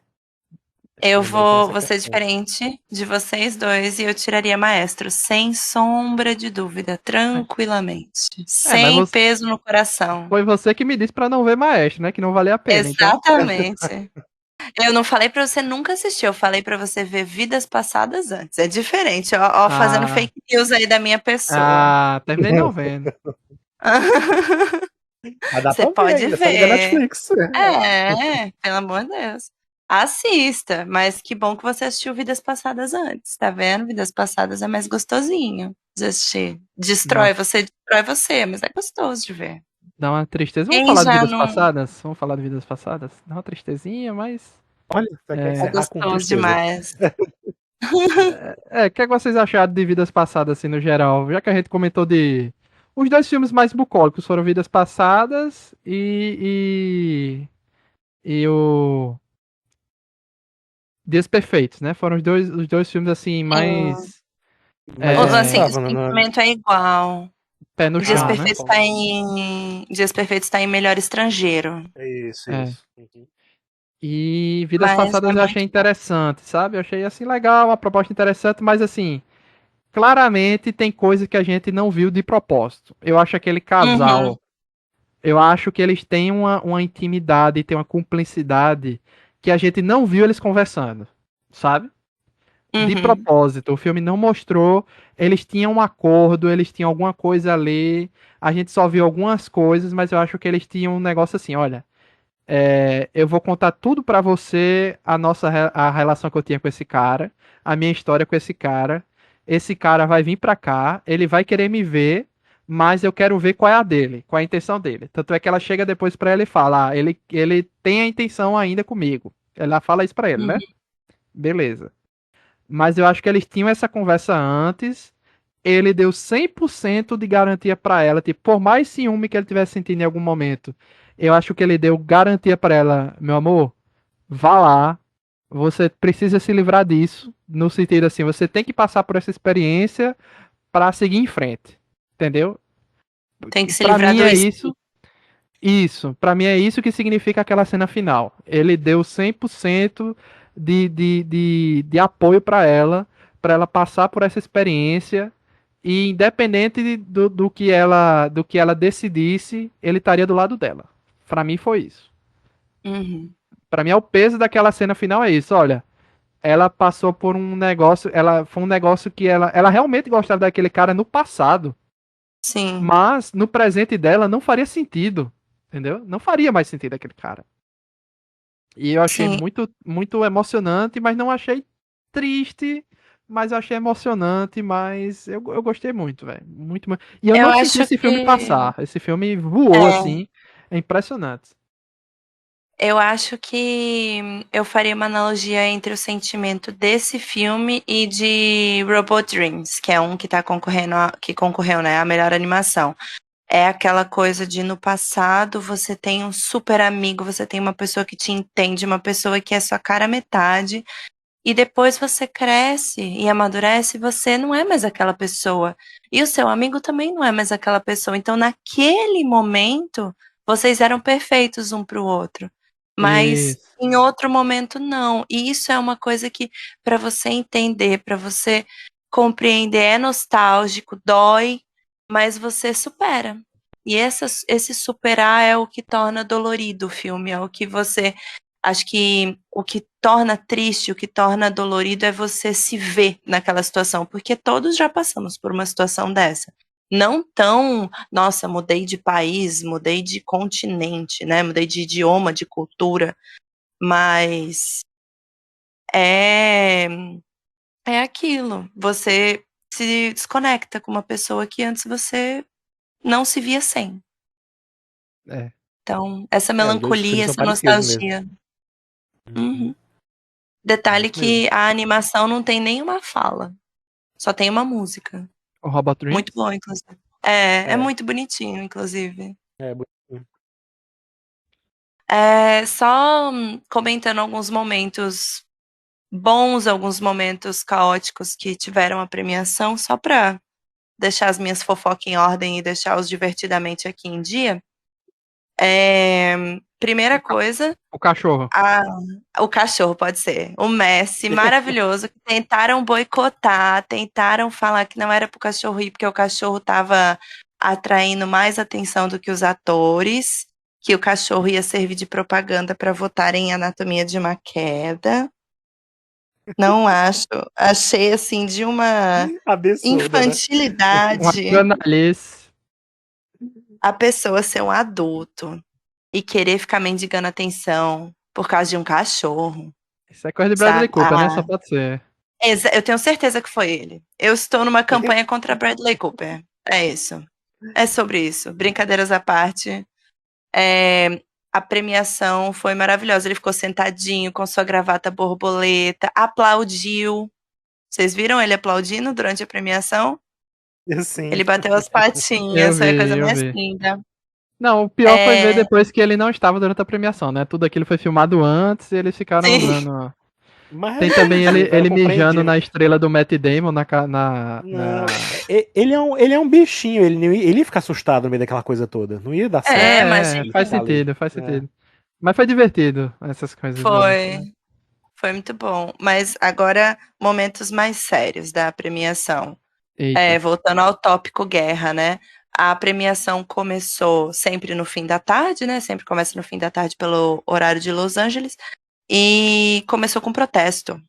Eu Também tem essa vou ser questão. diferente de vocês dois e eu tiraria Maestro, sem sombra de dúvida, tranquilamente, Mas sem peso no coração. foi você que me disse pra não ver Maestro, né? Que não valia a pena, então. Exatamente. Eu não falei pra você nunca assistir, eu falei pra você ver Vidas Passadas antes. É diferente, ó, fazendo Ah, fake news aí da minha pessoa. terminei não vendo. Mas dá Você pra ver pode ainda, é só ligar ver. Netflix. Pelo amor de Deus. Assista, mas que bom que você assistiu Vidas Passadas antes, tá vendo? Vidas Passadas é mais gostosinho de assistir. Não, Destrói você, mas é gostoso de ver. dá uma tristeza. Vamos Quem falar de já vidas não. passadas? Vamos falar de vidas passadas? Dá uma tristezinha, mas. Olha, você quer É encerrar com gostoso tristeza. demais. O que é que vocês acharam de vidas passadas, assim, no geral? Já que a gente comentou de. Os dois filmes mais bucólicos foram Vidas Passadas e o Dias Perfeitos, né? Foram os dois filmes, assim, Sim. mais Mas esse não Assim, o tava, né? sentimento é igual. pé no Dias chão, né? Perfeitos tá em. Dias Perfeitos tá em melhor estrangeiro. Isso, É. isso. Uhum. E Vidas Mas Passadas é eu achei muito bom. interessante, sabe? Eu achei assim legal, uma proposta interessante, mas assim, claramente tem coisa que a gente não viu de propósito. Eu acho aquele Uhum, casal, eu acho que eles têm uma intimidade, têm uma cumplicidade que a gente não viu eles conversando, sabe? De uhum. propósito. O filme não mostrou, eles tinham um acordo, eles tinham alguma coisa ali. A gente só viu algumas coisas, mas eu acho que eles tinham um negócio assim, olha, eu vou contar tudo pra você, a relação que eu tinha com esse cara, a minha história com esse cara. Esse cara vai vir pra cá, ele vai querer me ver, mas eu quero ver qual é a dele, qual é a intenção dele. Tanto é que ela chega depois pra ela e fala, ele tem a intenção ainda comigo. Ela fala isso pra ele, Uhum. né? Beleza. Mas eu acho que eles tinham essa conversa antes. Ele deu 100% de garantia pra ela, tipo, por mais ciúme que ele tivesse sentindo em algum momento, eu acho que ele deu garantia pra ela, meu amor, vá lá, você precisa se livrar disso, no sentido assim, você tem que passar por essa experiência pra seguir em frente, entendeu? Tem que se Pra livrar mim do é whisky. isso, pra mim é isso que significa aquela cena final. Ele deu 100% de apoio pra ela passar por essa experiência. E independente do que ela decidisse, ele estaria do lado dela. Pra mim foi isso. Uhum. Pra mim é o peso daquela cena final é isso. Olha, ela passou por um negócio, ela foi um negócio que ela realmente gostava daquele cara no passado, Sim, mas no presente dela não faria sentido, entendeu? Não faria mais sentido aquele cara. E eu achei sim. muito emocionante, mas não achei triste, mas eu achei emocionante, mas eu gostei muito, velho. Muito, muito. E eu Eu não senti acho esse filme que passar. Esse filme voou é, assim. É impressionante. eu acho que eu faria uma analogia entre o sentimento desse filme e de Robot Dreams, que é um que tá concorrendo que concorreu, né, a melhor animação. É aquela coisa de no passado você tem um super amigo, você tem uma pessoa que te entende, uma pessoa que é sua cara metade, e depois você cresce e amadurece, e você não é mais aquela pessoa. E o seu amigo também não é mais aquela pessoa. Então, naquele momento, vocês eram perfeitos um para o outro. Mas Isso. em outro momento, não. E isso é uma coisa que, para você entender, para você compreender, é nostálgico, dói, mas você supera. E esse superar é o que torna dolorido o filme, é o que você. Acho que o que torna triste, o que torna dolorido é você se ver naquela situação, porque todos já passamos por uma situação dessa. Não tão, nossa, mudei de país, mudei de continente, né? Mudei de idioma, de cultura, mas é é aquilo. Você se desconecta com uma pessoa que antes você não se via sem. É. Então, essa Os dois melancolia, filmes são essa parecidos mesmo. nostalgia. Uhum. Uhum. Detalhe Muito mesmo. que a animação não tem nenhuma fala, só tem uma música. O Robot Muito Dreams? bom, inclusive. É É, muito bonitinho, inclusive. bonitinho. Só comentando alguns momentos bons, alguns momentos caóticos que tiveram a premiação, só para deixar as minhas fofocas em ordem e deixar os divertidamente aqui em dia. Primeira coisa, O cachorro. a- o cachorro pode ser. O Messi, maravilhoso, que tentaram boicotar, tentaram falar que não era pro cachorro ir, porque o cachorro estava atraindo mais atenção do que os atores, que o cachorro ia servir de propaganda para votarem em Anatomia de uma Queda. Não acho. Achei assim de uma Absurdo, né? Uma infantilidade canalice. a pessoa ser um adulto e querer ficar mendigando atenção por causa de um cachorro. Isso é coisa de Bradley Sabe? Cooper, né? Só pode ser. Eu tenho certeza que foi ele. Eu estou numa campanha contra Bradley Cooper. É isso. É sobre isso. Brincadeiras à parte. É, a premiação foi maravilhosa. Ele ficou sentadinho com sua gravata borboleta, aplaudiu. Vocês viram ele aplaudindo durante a premiação? Sim. Ele bateu as patinhas, foi a coisa Eu mais vi. linda. Não, o pior foi ver É, depois que ele não estava durante a premiação, né? Tudo aquilo foi filmado antes e eles ficaram sim, usando. Mas eu Tem também entendi, agora eu ele mijando compreendi. na estrela do Matt Damon Não, ele é um bichinho, ele ia ficar assustado no meio daquela coisa toda. Não ia dar certo. imagina. Faz Ele tá ali. sentido, faz É. sentido. Mas foi divertido, essas coisas durante, né? Foi muito bom. Mas agora, momentos mais sérios da premiação. Eita. Voltando ao tópico guerra, né? A premiação começou sempre no fim da tarde, né? Sempre começa no fim da tarde pelo horário de Los Angeles. E começou com protesto.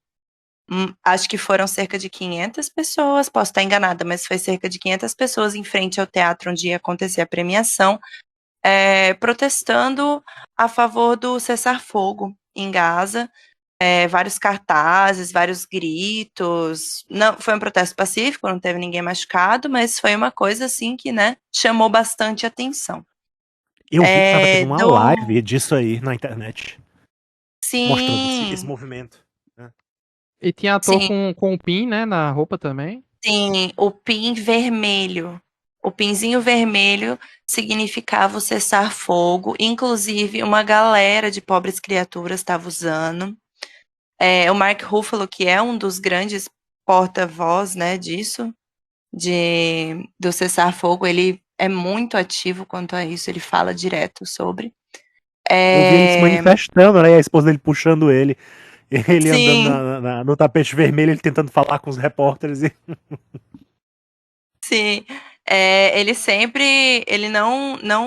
Acho que foram cerca de 500 pessoas, posso estar enganada, mas foi cerca de 500 pessoas em frente ao teatro onde ia acontecer a premiação, protestando a favor do cessar-fogo em Gaza. Vários cartazes, vários gritos. Não, foi um protesto pacífico, não teve ninguém machucado, mas foi uma coisa assim que, né, chamou bastante atenção. Eu vi que tava tendo uma Do live disso aí na internet, mostrando esse Sim, movimento, né? E tinha ator sim, com o pin, né, na roupa também. sim, o pin vermelho. O pinzinho vermelho significava o cessar-fogo. Inclusive, uma galera de pobres criaturas estava usando. O Mark Ruffalo, que é um dos grandes porta-voz, né, disso, do cessar-fogo, ele é muito ativo quanto a isso, ele fala direto sobre. Eu vi ele se manifestando, né? E a esposa dele puxando ele. Ele andando Sim, no tapete vermelho, ele tentando falar com os repórteres. sim. Ele sempre, ele não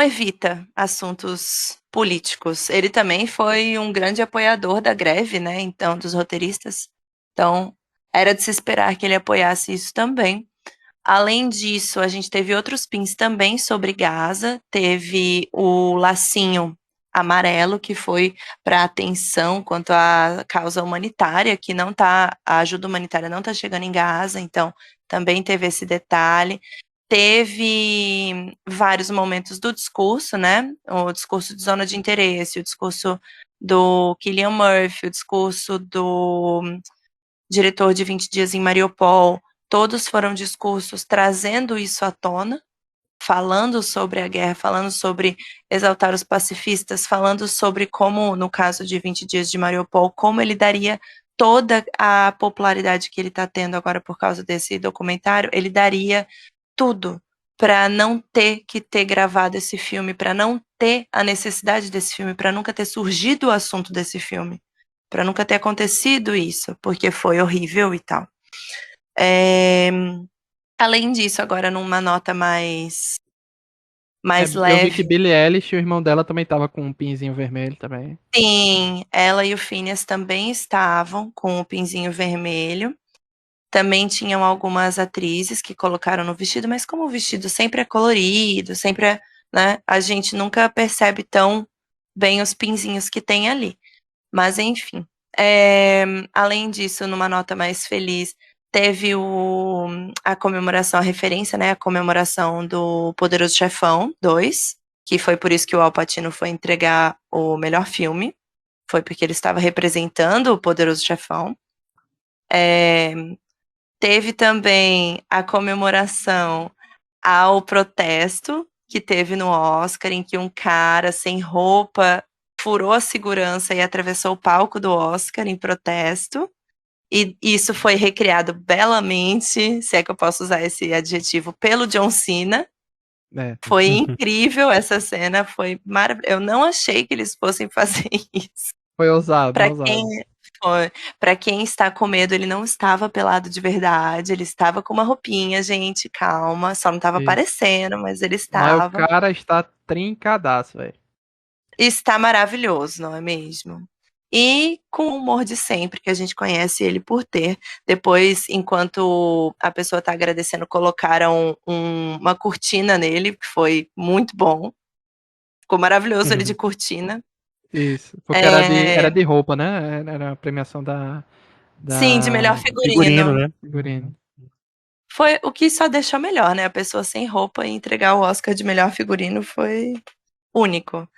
evita assuntos políticos. Ele também foi um grande apoiador da greve, né? Então, dos roteiristas. Então, era de se esperar que ele apoiasse isso também. Além disso, a gente teve outros pins também sobre Gaza. Teve o lacinho amarelo, que foi para atenção quanto à causa humanitária, que não tá, a ajuda humanitária não está chegando em Gaza, então também teve esse detalhe. Teve vários momentos do discurso, né? O discurso de zona de interesse, o discurso do Cillian Murphy, o discurso do diretor de 20 Dias em Mariupol. Todos foram discursos trazendo isso à tona, falando sobre a guerra, falando sobre exaltar os pacifistas, falando sobre como, no caso de 20 Dias de Mariupol, como ele daria toda a popularidade que ele está tendo agora por causa desse documentário, ele daria tudo para não ter que ter gravado esse filme, para não ter a necessidade desse filme, para nunca ter surgido o assunto desse filme, para nunca ter acontecido isso, porque foi horrível e tal. Além disso, agora numa nota mais Eu vi que leve, Billie Eilish, o irmão dela, também tava com um pinzinho vermelho também. sim, ela e o Phineas também estavam com o pinzinho vermelho. Também tinham algumas atrizes que colocaram no vestido, mas como o vestido sempre é colorido, sempre é, né, a gente nunca percebe tão bem os pinzinhos que tem ali. Mas enfim. Além disso, numa nota mais feliz, teve a comemoração, a referência, né? A comemoração do Poderoso Chefão 2, que foi por isso que o Al Pacino foi entregar o melhor filme. Foi porque ele estava representando o Poderoso Chefão. Teve também a comemoração ao protesto que teve no Oscar, em que um cara sem roupa furou a segurança e atravessou o palco do Oscar em protesto. E isso foi recriado belamente, se é que eu posso usar esse adjetivo, pelo John Cena. É. Foi incrível essa cena, foi maravilhoso. Eu não achei que eles fossem fazer isso. Foi ousado, Para quem ousado. para quem está com medo, ele não estava pelado de verdade, ele estava com uma roupinha, gente, calma, só não estava Isso. aparecendo, mas ele Mas o estava. cara está trincadaço, velho. Está maravilhoso, não é mesmo? E com o humor de sempre, que a gente conhece ele por ter. Depois, enquanto a pessoa está agradecendo, colocaram uma cortina nele, que foi muito bom. Ficou maravilhoso ele de cortina. Isso. Porque era É, de roupa, né? Era a premiação sim, de melhor da Figurino, figurino. né? figurino. Foi o que só deixou melhor, né? A pessoa sem roupa e entregar o Oscar de melhor figurino foi único.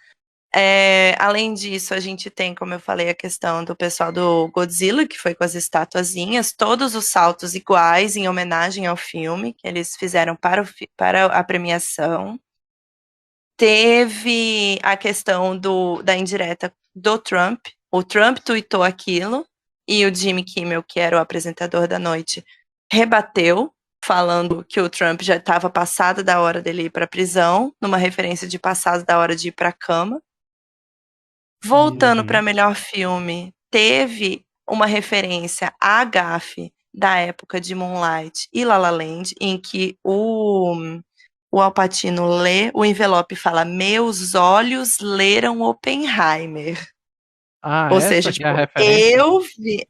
Além disso, a gente tem, como eu falei, a questão do pessoal do Godzilla, que foi com as estatuazinhas, todos os saltos iguais em homenagem ao filme que eles fizeram para a premiação. Teve a questão da indireta do Trump. O Trump tweetou aquilo e o Jimmy Kimmel, que era o apresentador da noite, rebateu, falando que o Trump já estava passado da hora dele ir para prisão, numa referência de passado da hora de ir para cama. Voltando para melhor filme, teve uma referência à gafe da época de Moonlight e La La Land, em que o Al Pacino lê o envelope e fala: meus olhos leram Oppenheimer. Ah, Ou essa seja, que é a tipo, referência? eu vi.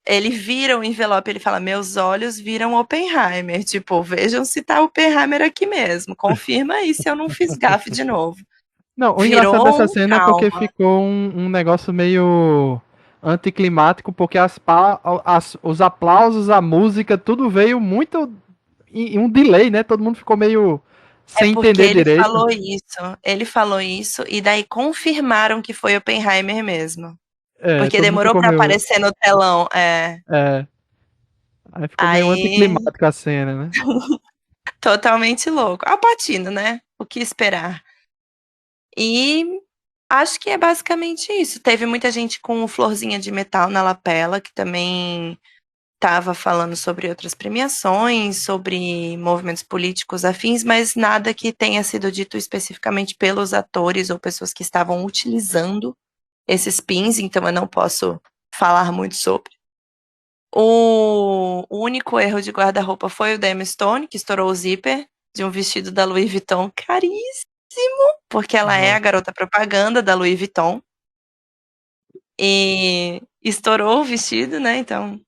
Ele vira o envelope, ele fala: meus olhos viram Oppenheimer. Tipo, vejam se tá Oppenheimer aqui mesmo. Confirma aí se eu não fiz gafe de novo. Não, o engraçado Virou dessa um cena é porque trauma. ficou um negócio meio anticlimático, porque os aplausos, a música, tudo veio muito em um delay, né? Todo mundo ficou meio É sem porque entender direito. ele falou isso, e daí confirmaram que foi Oppenheimer mesmo. É, Porque todo mundo demorou ficou pra meio. aparecer no telão. É. É, aí ficou meio Aí, anticlimático a cena, né? totalmente louco. Al Pacino, né? O que esperar? E acho que é basicamente isso. Teve muita gente com florzinha de metal na lapela, que também estava falando sobre outras premiações, sobre movimentos políticos afins, mas nada que tenha sido dito especificamente pelos atores ou pessoas que estavam utilizando esses pins, então eu não posso falar muito sobre. O único erro de guarda-roupa foi o da Emma Stone, que estourou o zíper de um vestido da Louis Vuitton caríssimo, porque ela é a Nossa. garota propaganda da Louis Vuitton. E estourou o vestido, né? Então,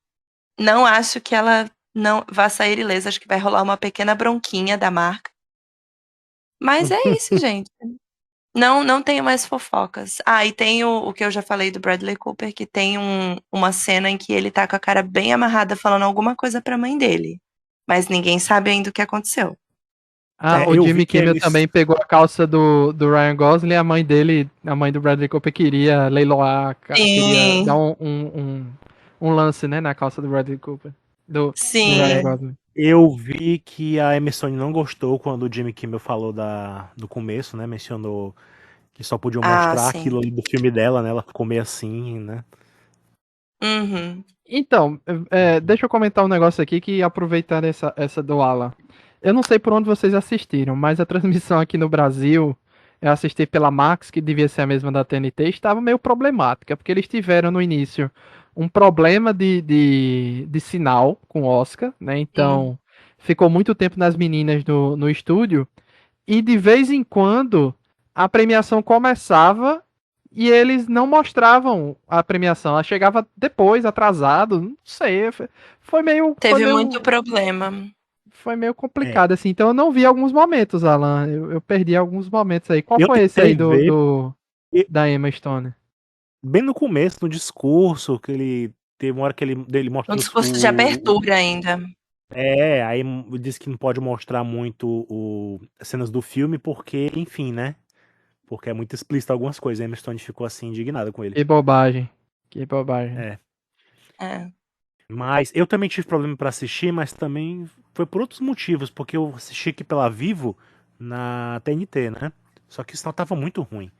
não acho que ela não vá sair ilesa. Acho que vai rolar uma pequena bronquinha da marca. Mas é isso, gente. Não tenho mais fofocas. Ah, e tem o que eu já falei do Bradley Cooper, que tem uma cena em que ele tá com a cara bem amarrada falando alguma coisa pra mãe dele. Mas ninguém sabe ainda o que aconteceu. Ah, o Eu vi Jimmy que Kimmel também pegou a calça do Ryan Gosling e a mãe dele, a mãe do Bradley Cooper, queria leiloar, queria dar Sim, um lance, né, na calça do Bradley Cooper, do Ryan sim. Gosling. eu vi que a Emerson não gostou quando o Jimmy Kimmel falou do começo, né? Mencionou que só podiam Ah, mostrar sim. aquilo ali do filme dela, né? Ela ficou meio assim, né? Uhum. Então, deixa eu comentar um negócio aqui que aproveitando essa do Alan. Eu não sei por onde vocês assistiram, mas a transmissão aqui no Brasil, eu assisti pela Max, que devia ser a mesma da TNT, estava meio problemática, porque eles tiveram no início um problema de sinal com o Oscar, né? Sim. Então, ficou muito tempo nas meninas no estúdio, e de vez em quando a premiação começava e eles não mostravam a premiação. Ela chegava depois, atrasado, não sei. Foi meio, foi Teve muito meio, problema. foi meio É. complicado assim. Então eu não vi alguns momentos, Alan. Eu perdi alguns momentos aí. Qual Eu foi esse aí tentei ver e- da Emma Stone? bem no começo, no discurso, que ele teve uma hora que ele Um mostra discurso de abertura ainda. aí diz que não pode mostrar muito as cenas do filme porque, enfim, né? Porque é muito explícito algumas coisas. A Emma Stone ficou assim indignada com ele. Que bobagem. Que bobagem. É. É. Mas eu também tive problema pra assistir, mas também foi por outros motivos, porque eu assisti aqui pela Vivo na TNT, né? Só que o sinal tava muito ruim.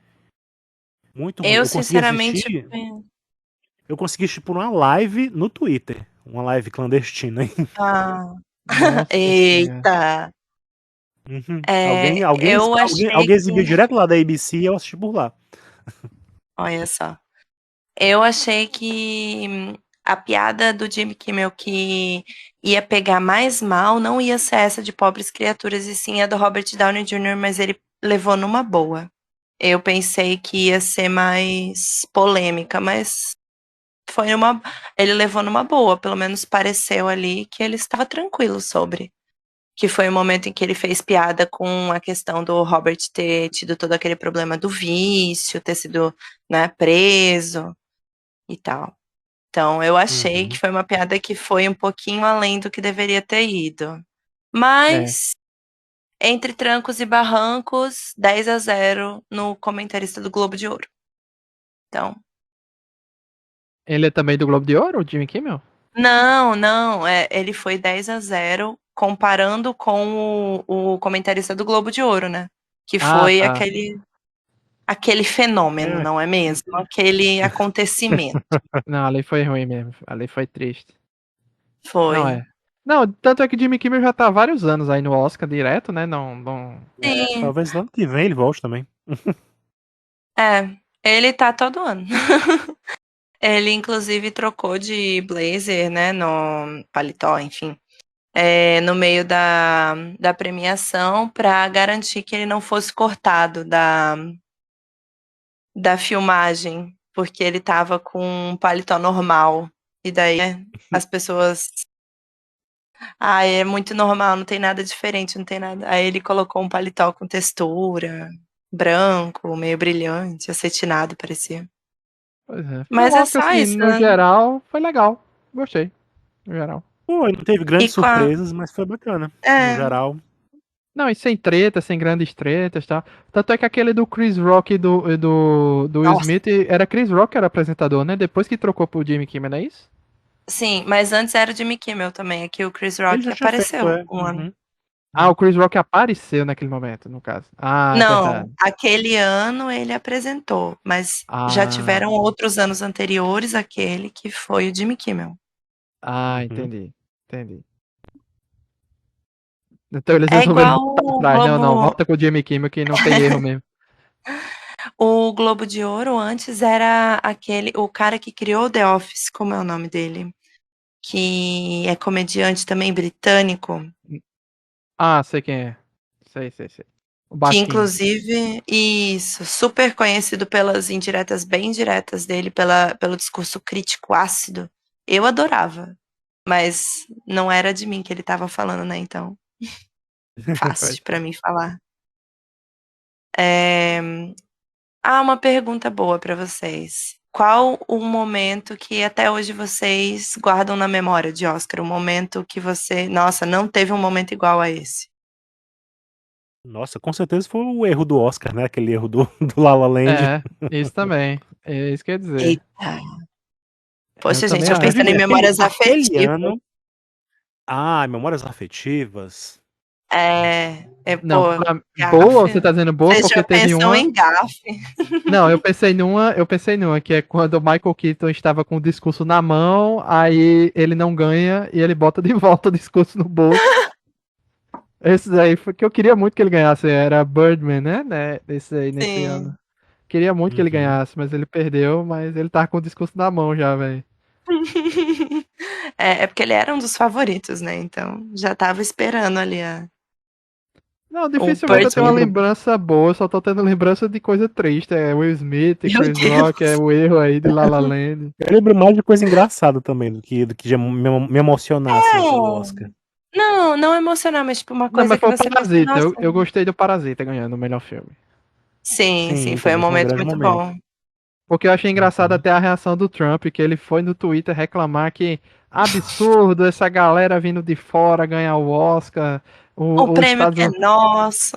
Muito ruim. Eu, sinceramente, Eu consegui assistir por uma live no Twitter. Uma live clandestina, hein? ah, Nossa senhora. eita. Uhum. É, eu achei Alguém que, exibiu direto lá da ABC e eu assisti por lá. olha só, eu achei que a piada do Jimmy Kimmel que ia pegar mais mal não ia ser essa de pobres criaturas, e sim a do Robert Downey Jr., mas ele levou numa boa. Eu pensei que ia ser mais polêmica, mas ele levou numa boa, pelo menos pareceu ali que ele estava tranquilo sobre. Que foi o momento em que ele fez piada com a questão do Robert ter tido todo aquele problema do vício, ter sido, né, preso e tal. Então, eu achei que Uhum. foi uma piada que foi um pouquinho além do que deveria ter ido. É. Mas, entre trancos e barrancos, 10-0 no comentarista do Globo de Ouro. Então, Ele é também do Globo de Ouro, o Jimmy Kimmel? não, ele foi 10-0 comparando com o comentarista do Globo de Ouro, né? Que Ah, foi tá. aquele fenômeno, É, não é mesmo? Aquele acontecimento. Não, ali foi ruim mesmo. Ali foi triste. Não, Foi. é. Não, tanto é que Jimmy Kimmel já tá há vários anos aí no Oscar direto, né? Não... Sim, Talvez ano que vem ele volte também. ele tá todo ano. Ele, inclusive, trocou de blazer, né, no paletó, enfim, no meio da premiação para garantir que ele não fosse cortado da filmagem, porque ele tava com um paletó normal. E daí, né, as pessoas. Ah, é muito normal, não tem nada diferente, não tem nada. Aí ele colocou um paletó com textura, branco, meio brilhante, acetinado, parecia. Pois é. Foi um Mas é Oscar, só assim, isso, no né? geral, foi legal. Gostei, no geral. Pô, não teve E grandes com a. surpresas, mas foi bacana. No É, geral. Não, e sem treta, sem grandes tretas, tá? Tanto é que aquele do Chris Rock e do Will Nossa, Smith, era Chris Rock que era apresentador, né? Depois que trocou pro Jimmy Kimmel, não é isso? sim, mas antes era o Jimmy Kimmel também. Aqui o Chris ele Rock já tinha feito, apareceu é. um ano. Uhum. Ah, o Chris Rock apareceu naquele momento, no caso. Ah, é Não, verdade. aquele ano ele apresentou, mas já Ah, tiveram outros anos anteriores àquele que foi o Jimmy Kimmel. Uhum. entendi. Entendi. Então eles É resolveram igual voltar o atrás. Não, não, Globo, volta com o Jimmy Kimmel que não tem erro mesmo. o Globo de Ouro antes era aquele, o cara que criou The Office, como é o nome dele? Que é comediante também britânico, Ah, sei quem é. Sei. O que Baixinho. inclusive, isso, super conhecido pelas indiretas bem diretas dele, pelo discurso crítico ácido. Eu adorava, mas não era de mim que ele estava falando, né? Então, Pois fácil é. para mim falar. É... Ah, uma pergunta boa para vocês. Qual o momento que até hoje vocês guardam na memória de Oscar? O momento que você, nossa, não teve um momento igual a esse. Nossa, com certeza foi o erro do Oscar, né? Aquele erro do, do La La Land. É, isso também. É isso que quer dizer. Eita. Eu Poxa, gente, também eu acho. pensando em Inclusive, memórias aquele afetivas. ano. Ah, memórias afetivas. Não, Pô, boa, gafe. você tá dizendo boa Vocês porque já teve pensam uma. em gafe. Não, eu pensei numa, que é quando o Michael Keaton estava com o discurso na mão, aí ele não ganha e ele bota de volta o discurso no bolso. Esse daí foi que eu queria muito que ele ganhasse, era Birdman, né? Esse aí, nesse ano. Sim. Queria muito que ele Uhum. ganhasse, mas ele perdeu, mas ele tava com o discurso na mão já, velho. É porque ele era um dos favoritos, né? Então já tava esperando ali Não, o dificilmente eu Eu tenho uma Birdman. lembro, lembrança boa, eu só tô tendo lembrança de coisa triste. É Will Smith, Meu Chris Rock, é Deus. o erro aí de La La Land. eu lembro mais de coisa engraçada também, do que de me emocionar, assim, pelo Oscar. É. Não, não emocionar, mas tipo uma Não, coisa mas que foi o você pensa, Parasita. nossa. Eu gostei do Parasita ganhando o melhor filme. Sim, sim, Sim, foi um também foi um momento grande muito momento. bom. Porque eu achei engraçado Uhum. até a reação do Trump, que ele foi no Twitter reclamar que absurdo essa galera vindo de fora ganhar o Oscar. O Os prêmio Estados que é Unidos. nosso.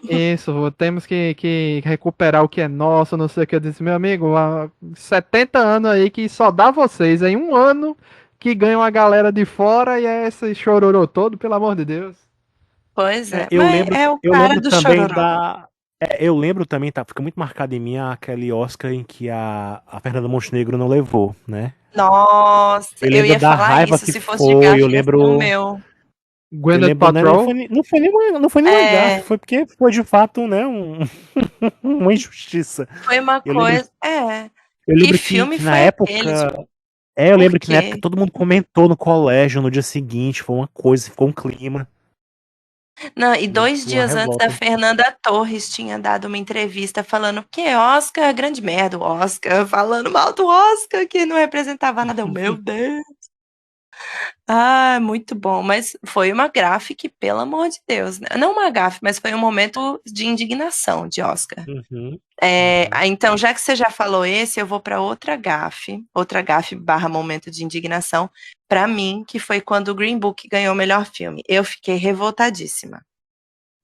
Isso, temos que recuperar o que é nosso, não sei o que. Eu disse, meu amigo, há 70 anos aí que só dá vocês, em um ano que ganha uma galera de fora e é esse chororô todo, pelo amor de Deus. Pois É, é, mas é o eu cara lembro do também chororô. da. Eu lembro também, tá, fica muito marcado em mim aquele Oscar em que a Fernanda Montenegro não levou, né? Nossa, Eu eu lembro ia da falar raiva isso. que Se fosse de foi, gafe, ia ser o meu. eu Gwyneth lembro, né, não Paltrow, foi, não foi nenhuma gafe, É, foi porque foi de fato, né, uma injustiça. foi uma Eu lembro, coisa. É. eu Que lembro filme que na foi aquele? época, Tipo, eu por lembro que na época quê? todo mundo comentou no colégio no dia seguinte, foi uma coisa, ficou um clima, Não, e e 2 dias antes a revolta. Fernanda Torres tinha dado uma entrevista falando que Oscar é grande merda, o Oscar, falando mal do Oscar, que não representava nada. Meu Deus. Ah, muito bom. Mas foi uma gafe que, pelo amor de Deus, né? Não uma gafe, mas foi um momento de indignação de Oscar. Uhum, uhum. Então, já que você já falou esse, eu vou para outra gafe barra momento de indignação, para mim, que foi quando o Green Book ganhou o melhor filme. Eu fiquei revoltadíssima.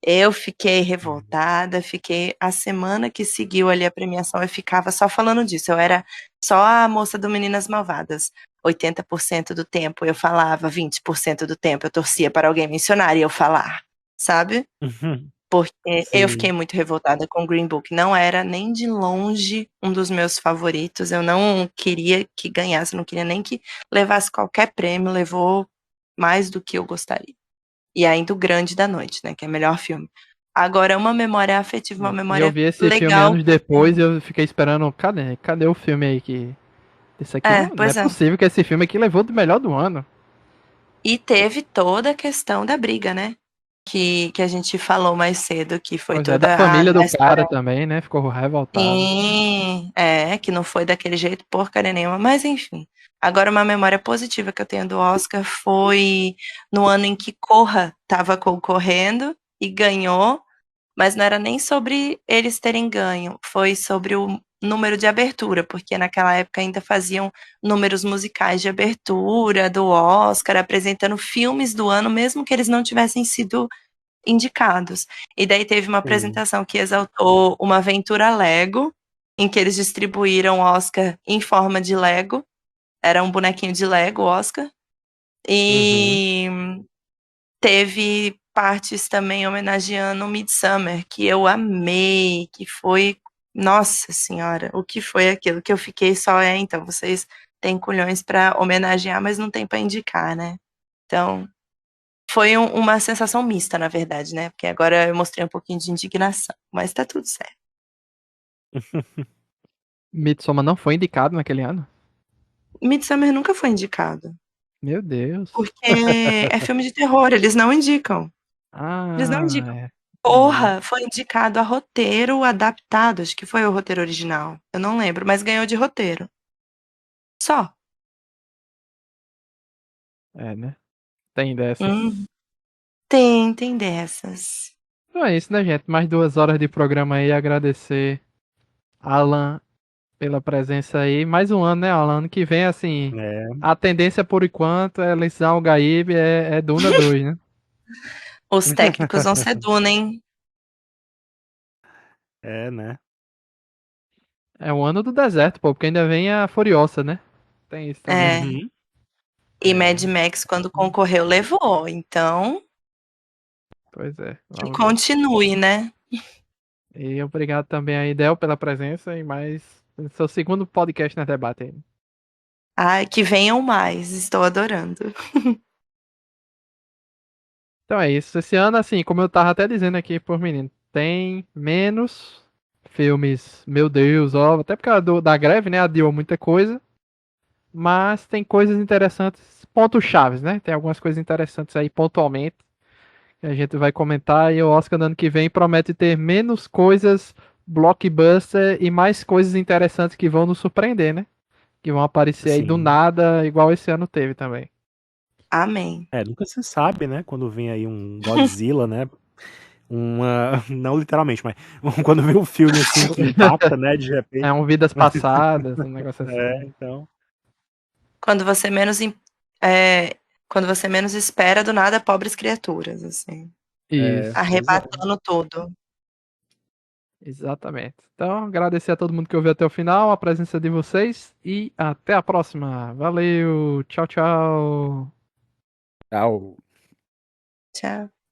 Eu fiquei revoltada, fiquei a semana que seguiu ali a premiação, eu ficava só falando disso. Eu era só a moça do Meninas Malvadas. 80% do tempo eu falava, 20% do tempo eu torcia para alguém mencionar e eu falar, sabe? Uhum. Porque eu fiquei Sim. muito revoltada com o Green Book. Não era nem de longe um dos meus favoritos. Eu não queria que ganhasse, não queria nem que levasse qualquer prêmio. Levou mais do que eu gostaria. E ainda o Grande da Noite, né, que é melhor filme. Agora, uma memória afetiva, uma E eu memória vi esse filme legal. anos depois e eu fiquei esperando, cadê o filme aí que... Esse aqui não é Pois é. possível que esse filme aqui levou do melhor do ano. E teve toda a questão da briga, né? Que a gente falou mais cedo, que foi Pois é, da toda família do a história. cara também, né? Ficou revoltado. Sim, que não foi daquele jeito porcaria nenhuma, mas enfim. Agora, uma memória positiva que eu tenho do Oscar foi no ano em que Corra estava concorrendo e ganhou, mas não era nem sobre eles terem ganho, foi sobre o número de abertura, porque naquela época ainda faziam números musicais de abertura do Oscar, apresentando filmes do ano, mesmo que eles não tivessem sido indicados. E daí teve uma Sim. apresentação que exaltou uma aventura Lego, em que eles distribuíram o Oscar em forma de Lego. Era um bonequinho de Lego, Oscar. E teve partes também homenageando o Midsummer, que eu amei, que foi, nossa senhora, o que foi aquilo que eu fiquei só, então, vocês têm culhões para homenagear, mas não tem para indicar, né? Então, foi uma sensação mista, na verdade, né? Porque agora eu mostrei um pouquinho de indignação, mas tá tudo certo. Midsommar não foi indicado naquele ano? Midsummer nunca foi indicado, Meu Deus. porque é filme de terror, eles não indicam. Eles não Ah, indicam. é. Entendi. Porra, foi indicado a roteiro adaptado, acho que foi o roteiro original. Eu não lembro, mas ganhou de roteiro. Só. É, né? Tem dessas. Hum, tem dessas. Então é isso, né, gente? Mais 2 horas de programa aí. Agradecer Alan pela presença aí. Mais um ano, né, Alan? Ano que vem, assim, É, a tendência por enquanto é eleição Gaíbe, é Duna 2, né? Os técnicos vão ser Duna, hein? é, né? É o ano do deserto, pô, porque ainda vem a Furiosa, né? Tem isso também. É. Uhum. E É. Mad Max, quando concorreu, levou. Então, Pois é, que vamos ver. continue, né? E obrigado também a Idel pela presença e mais seu segundo podcast na debate aí. Ai, que venham mais. Estou adorando. Então é isso. Esse ano, assim, como eu tava até dizendo aqui por menino, tem menos filmes, meu Deus, ó, até por causa da greve, né? Adiou muita coisa. Mas tem coisas interessantes, pontos chaves, né? Tem algumas coisas interessantes aí pontualmente que a gente vai comentar. E o Oscar no ano que vem promete ter menos coisas blockbuster e mais coisas interessantes que vão nos surpreender, né? Que vão aparecer aí do Sim. nada, igual esse ano teve também. Amém. É, nunca se sabe, né? Quando vem aí um Godzilla, né? Não literalmente, mas quando vem um filme assim que impacta, né? De É repente. um Vidas Passadas, um negócio assim. É, então. Quando você menos, é, quando você menos espera, do nada, pobres criaturas, assim. É, Isso, pois é. Arrebatando tudo. exatamente. Então, agradecer a todo mundo que ouviu até o final, a presença de vocês e até a próxima. Valeu, tchau, tchau. Tchau. Tchau.